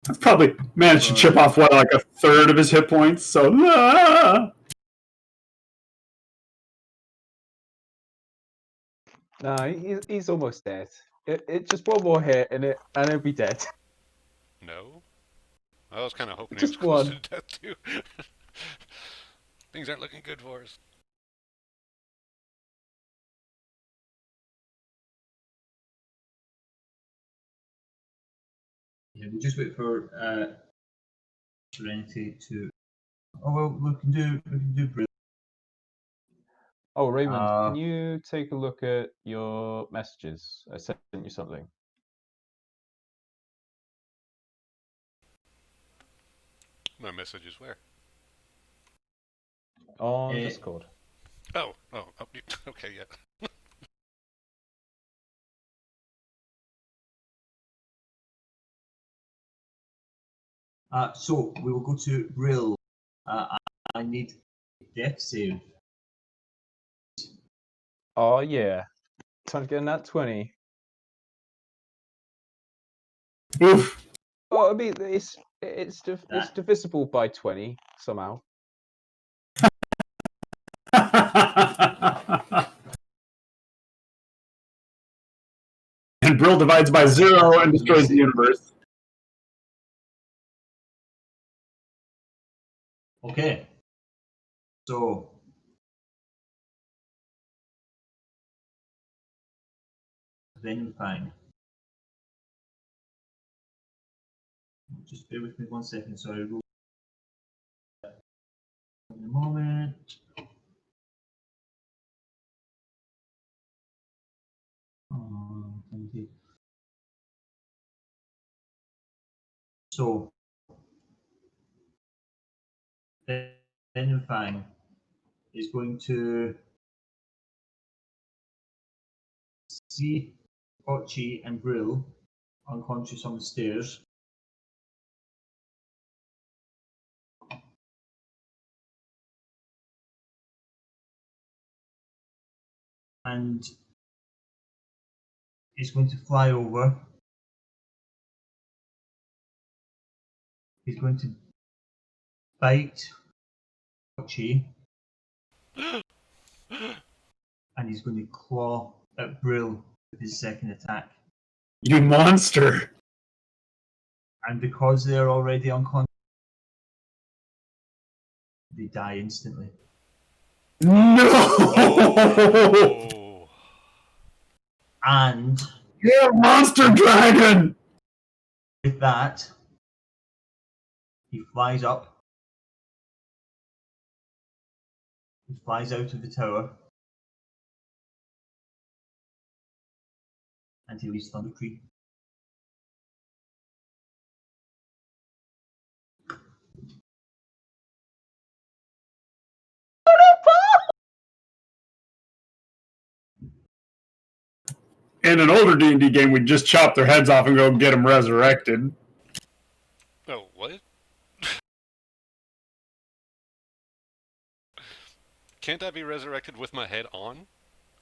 I've probably managed to chip off, what, like a third of his hit points, so... No, he's almost dead. It just one more hit and he'll be dead. No? I was kind of hoping he was Just close one. to death too. Things aren't looking good for us. Yeah, we'll just wait for Serenity to. Oh well, we can do Brill. Oh, Raymond, Uh, can you take a look at your messages? I sent you something My message is where? on Eh. Discord. Oh, okay, yeah. So we will go to Brill. I need death save. Oh yeah, time to get in that 20. Oof. Oh, I mean it's That- divisible by 20 somehow. And Brill divides by 0 and destroys the universe. Okay. So. Venom Fang. Just bear with me 1 second. Sorry. Roll in a moment. So, Venom Fang is going to see Ochi and Brill unconscious on the stairs. And he's going to fly over. He's going to bite Ochi. And he's going to claw at Brill with his second attack. You monster! And because they're already unconscious, they die instantly. No! Oh. And You're a monster dragon! with that, he flies up. He flies out of the tower. And he leaves Thunder Creek. In an older D&D game, we'd just chop their heads off and go get them resurrected. Oh, what? Can't I be resurrected with my head on?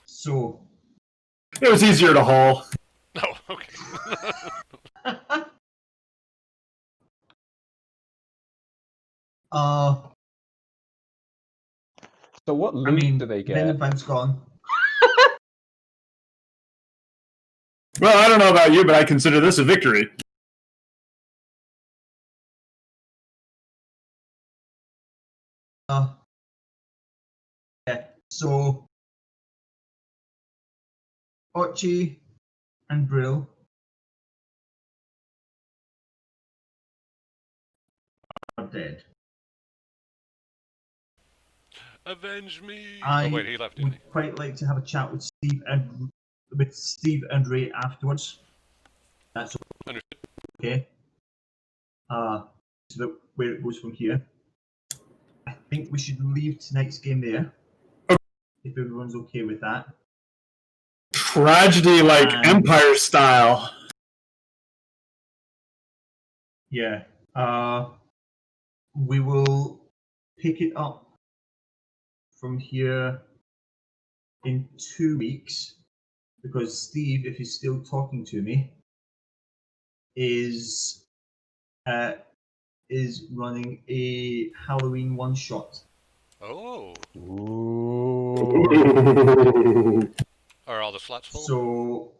So, It was easier to haul. No, okay. So what I loot mean, do they get? Venomvam's gone. Well, I don't know about you, but I consider this a victory. Yeah. So, Ochi and Brill are dead. Avenge me! I Oh wait, he left, didn't would he? quite like to have a chat with Steve and Ray afterwards. That's Understood. okay. So that where it goes from here. I think we should leave tonight's game there. If everyone's okay with that. Tragedy like Empire style. Yeah. We will pick it up from here in 2 weeks because Steve, if he's still talking to me, is running a Halloween one shot. Oh. Ooh. Are all the slots full? So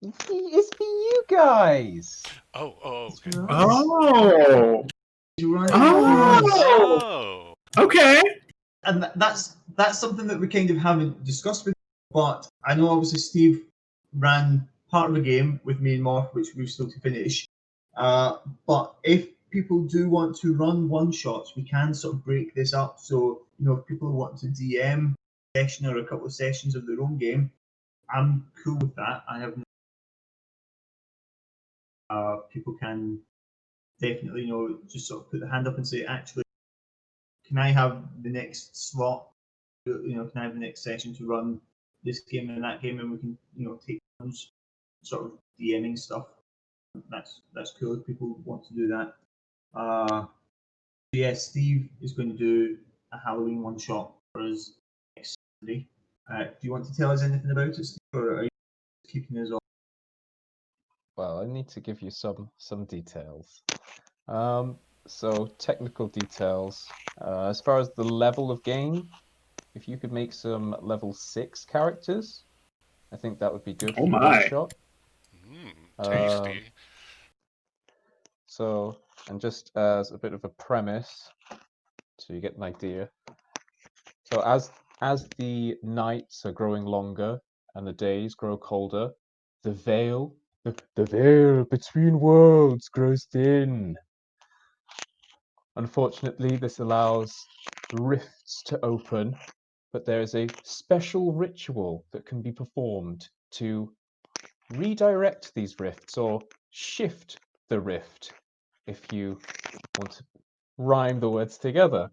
It's for you guys. Oh, okay. Oh! he's running Oh! Okay. and that's something that we kind of haven't discussed with, but I know obviously Steve ran part of the game with me and Mark, which we've still to finish. But if people do want to run one shots, we can sort of break this up. So if people want to DM a session or a couple of sessions of their own game, I'm cool with that. I have people can definitely just sort of put the hand up and say, actually, can I have the next slot? Can I have the next session to run this game and that game, and we can take turns sort of DMing stuff. That's cool if people want to do that. Yeah, Steve is going to do a Halloween one shot for us next Saturday. Do you want to tell us anything about it, Steve, or are you keeping us off? Well, I need to give you some details. So technical details. As far as the level of game, if you could make some level 6 characters, I think that would be good for Oh the my. one shot. Tasty. So, and just as a bit of a premise, so you get an idea. So as the nights are growing longer and the days grow colder, the veil between worlds grows thin. Unfortunately, this allows rifts to open, but there is a special ritual that can be performed to redirect these rifts or shift the rift, if you want to rhyme the words together.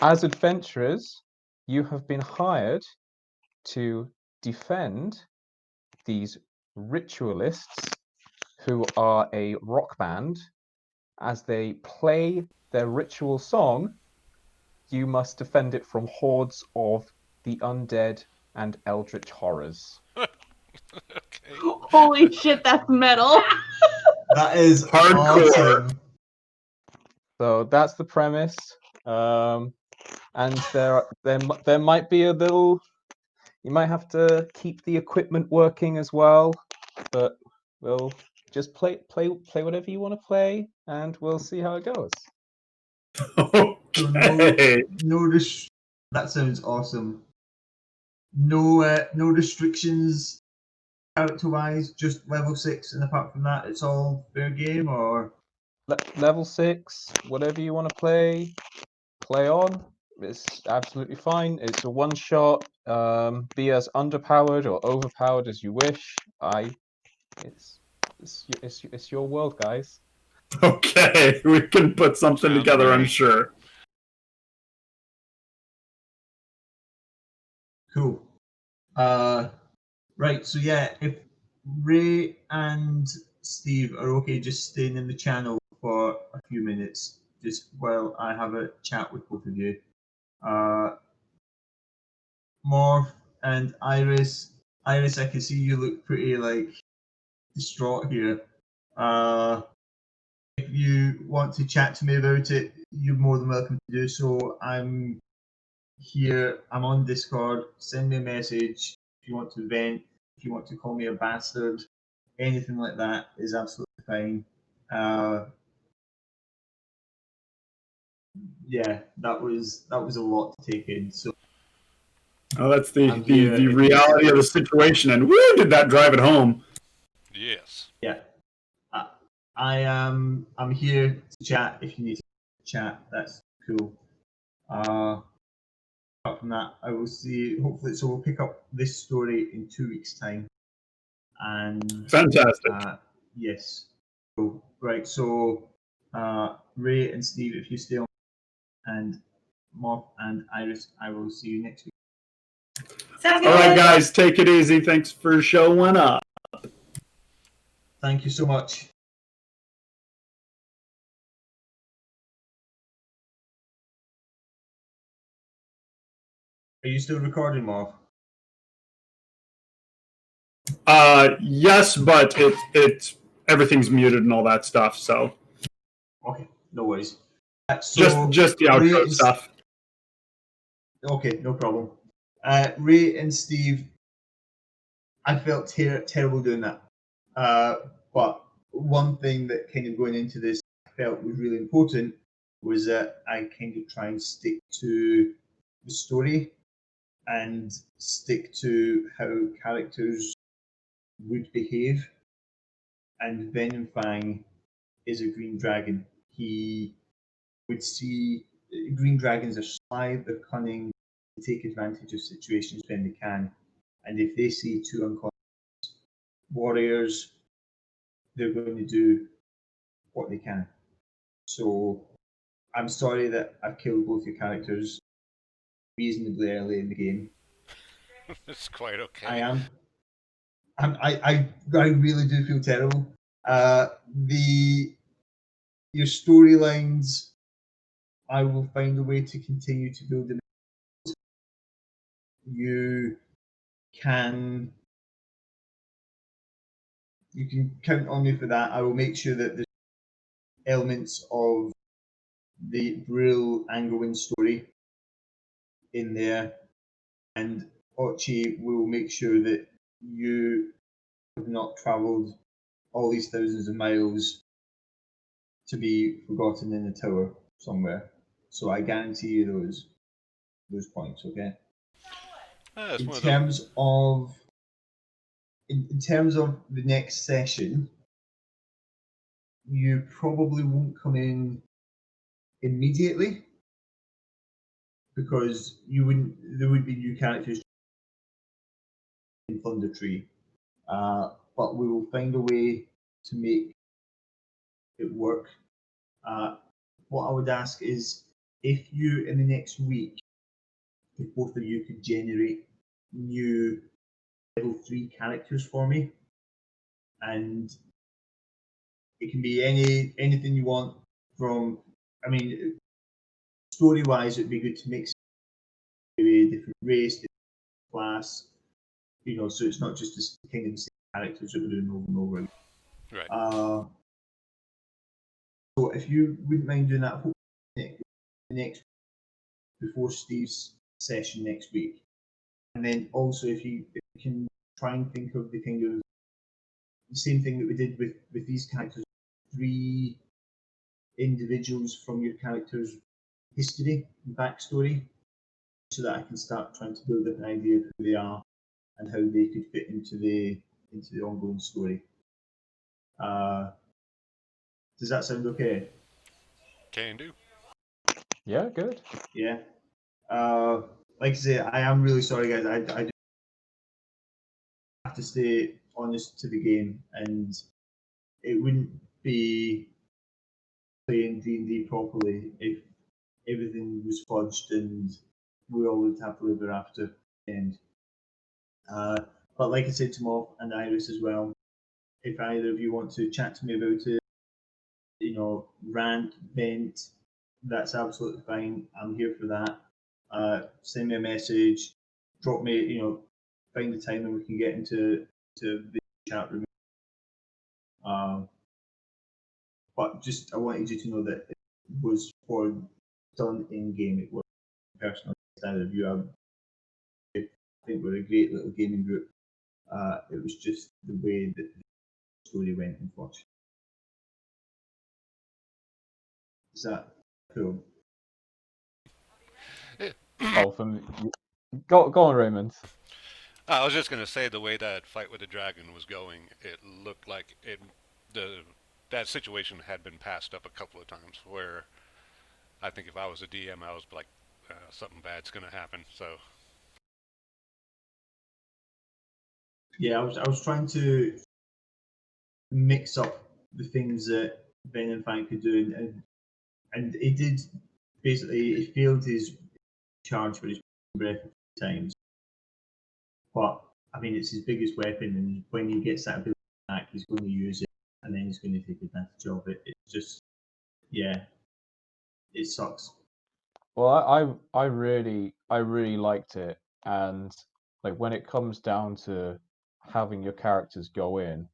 As adventurers, you have been hired to defend these ritualists who are a rock band. As they play their ritual song, you must defend it from hordes of the undead and eldritch horrors. Okay. Holy shit, that's metal. That is Hardcore. awesome. So that's the premise. And there might be a little. You might have to keep the equipment working as well, but we'll just play whatever you want to play, and we'll see how it goes. So Okay. that sounds awesome. No restrictions character wise, just level 6, and apart from that, it's all fair game. Or Level 6, whatever you want to play on. It's absolutely fine. It's a one shot. Be as underpowered or overpowered as you wish. It's your world, guys. Okay, we can put something Sounds together, I'm great. sure. cool. Right. So yeah, if Ray and Steve are okay, just staying in the channel for a few minutes, just while I have a chat with both of you. Morph and Iris. Iris, I can see you look pretty like distraught here. If you want to chat to me about it, you're more than welcome to do so. I'm here. I'm on Discord. Send me a message if you want to vent. If you want to call me a bastard, anything like that is absolutely fine. Yeah, that was a lot to take in. So Oh, that's the I'm here. reality of the situation, and woo, did that drive it home. Yes. Yeah, I'm here to chat. If you need to chat, that's cool. Apart from that, I will see. Hopefully, so we'll pick up this story in 2 weeks' time. And Fantastic. yes, cool. Right. So Ray and Steve, if you stay on, and Morph and Iris, I will see you next week. Sounds All right, good. guys, take it easy. Thanks for showing up. Thank you so much. Are you still recording, Morph? Yes, but it's everything's muted and all that stuff. So Okay, no worries. So just the Ray outro and stuff. Okay, no problem. Ray and Steve, I felt terrible doing that. But one thing that kind of going into this I felt was really important was that I kind of try and stick to the story and stick to how characters would behave. And Venom Fang is a green dragon. He would see green dragons are sly, they're cunning, they take advantage of situations when they can. And if they see two unconscious warriors, they're going to do what they can. So I'm sorry that I've killed both your characters reasonably early in the game. It's quite okay. I am. I really do feel terrible. Your storylines, I will find a way to continue to build them. You can count on me for that. I will make sure that there's elements of the Brill Angewin story in there, and Ochi will make sure that you have not travelled all these thousands of miles to be forgotten in a tower somewhere. So I guarantee you those points. Okay. That's In one of those. terms of in terms of the next session, you probably won't come in immediately because there would be new characters in Thunder Tree, but we will find a way to make it work. What I would ask is if you in the next week if both of you could generate new level 3 characters for me, and it can be anything you want from. I mean, story wise, it'd be good to mix a different race, different class, so it's not just the kind of the same characters that we're doing over and over again. Right. So if you wouldn't mind doing that next before Steve's session next week, and then also if you can try and think of the kind of the same thing that we did with these characters, 3 individuals from your character's history and backstory, so that I can start trying to build up an idea of who they are and how they could fit into the ongoing story. Does that sound okay? Can do. Yeah, good. Yeah. Like I say, I am really sorry, guys. I do have to stay honest to the game, and it wouldn't be playing D&D properly if everything was fudged and we all lived happily ever after the end. But like I said to Moff and Iris as well, if either of you want to chat to me about it, rant, vent, that's absolutely fine. I'm here for that. Send me a message, drop me, find the time and we can get into the chat room. But just I wanted you to know that it was for done in game. It was personal style of you. I think we're a great little gaming group. It was just the way that the story went, unfortunately. Is that cool? Oh, go on, Raymond. I was just gonna say the way that fight with the dragon was going, it looked like that situation had been passed up a couple of times. Where I think if I was a DM, I was like, something bad's gonna happen. So Yeah, I was trying to mix up the things that Ben and Frank could do, and he did basically. He failed his charge for his breath a few times, but I mean it's his biggest weapon, and when he gets that ability back, he's going to use it, and then he's going to take advantage of it. It's just, yeah, it sucks. Well, I really liked it, and like when it comes down to having your characters go in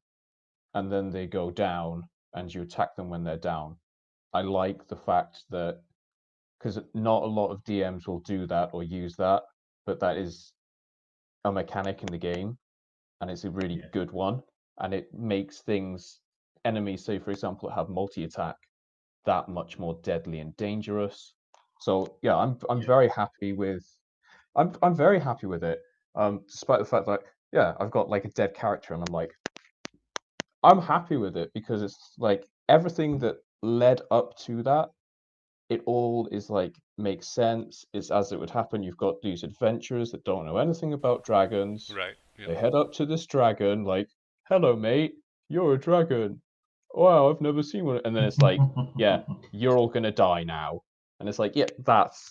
and then they go down and you attack them when they're down, I like the fact that because not a lot of DMs will do that or use that, but that is a mechanic in the game, and it's a really Yeah. good one, and it makes enemies, say for example, that have multi-attack, that much more deadly and dangerous. So yeah, I'm Yeah. very happy with I'm very happy with it. Despite the fact that yeah, I've got like a dead character and I'm happy with it because it's like everything that led up to that, it all is like makes sense. It's as it would happen. You've got these adventurers that don't know anything about dragons. right. Yep. They head up to this dragon, like, hello mate, you're a dragon. Wow, I've never seen one. And then it's like, yeah, you're all gonna die now. And it's like, yeah, that's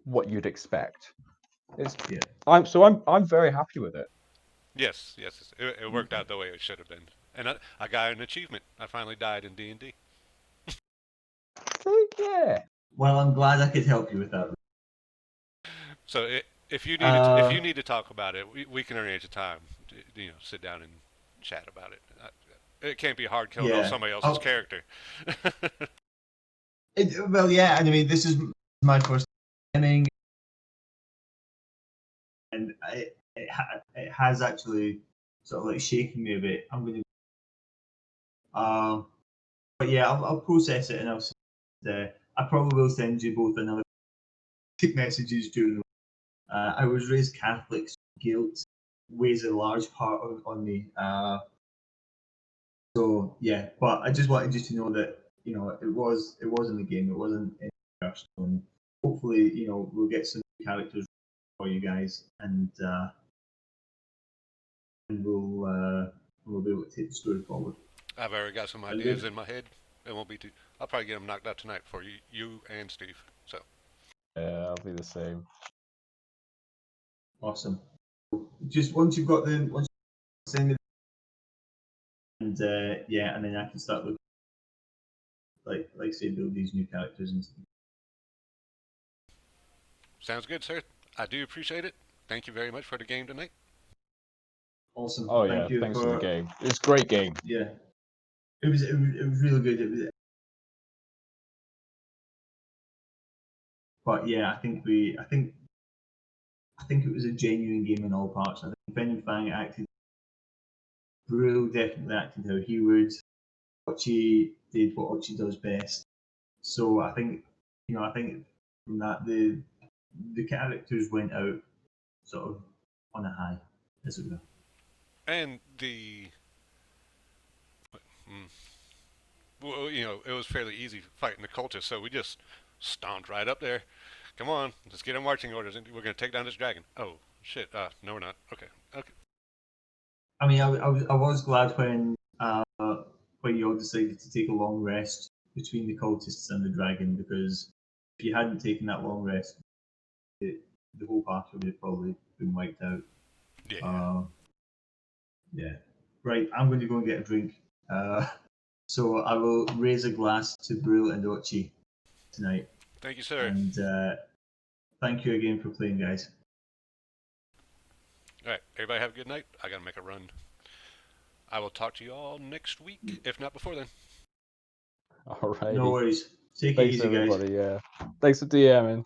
what you'd expect. Yeah. I'm very happy with it. Yes. Yes. It worked out the way it should have been, and I got an achievement. I finally died in D&D. So yeah. Well, I'm glad I could help you with that. So if you need to talk about it, we can arrange a time. To, sit down and chat about it. It can't be hard killing off Yeah. somebody else's character. Well, yeah, and I mean, this is my first timing, and it has actually sort of like shaken me a bit. I'm going to, but yeah, I'll process it and I'll send, I probably will send you both another messages during. I was raised Catholic, so guilt weighs a large part on me. So yeah, but I just wanted you to know that it was in the game. It wasn't in personal. And hopefully, we'll get some characters for you guys, and we'll be able to take the story forward. I've already got some ideas in my head. It won't be too. I'll probably get them knocked out tonight for you and Steve. So Yeah, I'll be the same. Awesome. Just once you've got them, once you send me, and yeah, and then I can start looking, like say, build these new characters and stuff. Sounds good, sir. I do appreciate it. Thank you very much for the game tonight. Awesome. Oh Thank yeah, you thanks for the game. It's a great game. Yeah, it was really good. But yeah, I think it was a genuine game in all parts. I think Brendan Fang acted, Brill definitely acted how he would. Ochi did what Ochi does best. So I think, I think from that the characters went out sort of on a high, as it were. And well, it was fairly easy fighting the cultists, so we just stomped right up there. Come on, let's get our marching orders, and we're gonna take down this dragon. Oh shit! No, we're not. Okay, okay. I mean, I was glad when you all decided to take a long rest between the cultists and the dragon, because if you hadn't taken that long rest, the whole party would have probably been wiped out. Yeah. Yeah. Right, I'm going to go and get a drink. So I will raise a glass to Brill and Ochi tonight. Thank you, sir. And thank you again for playing, guys. All right, everybody have a good night. I gotta make a run. I will talk to you all next week, if not before then. All right. No worries. Take it Thanks easy, guys. everybody. Yeah. Thanks for DMing.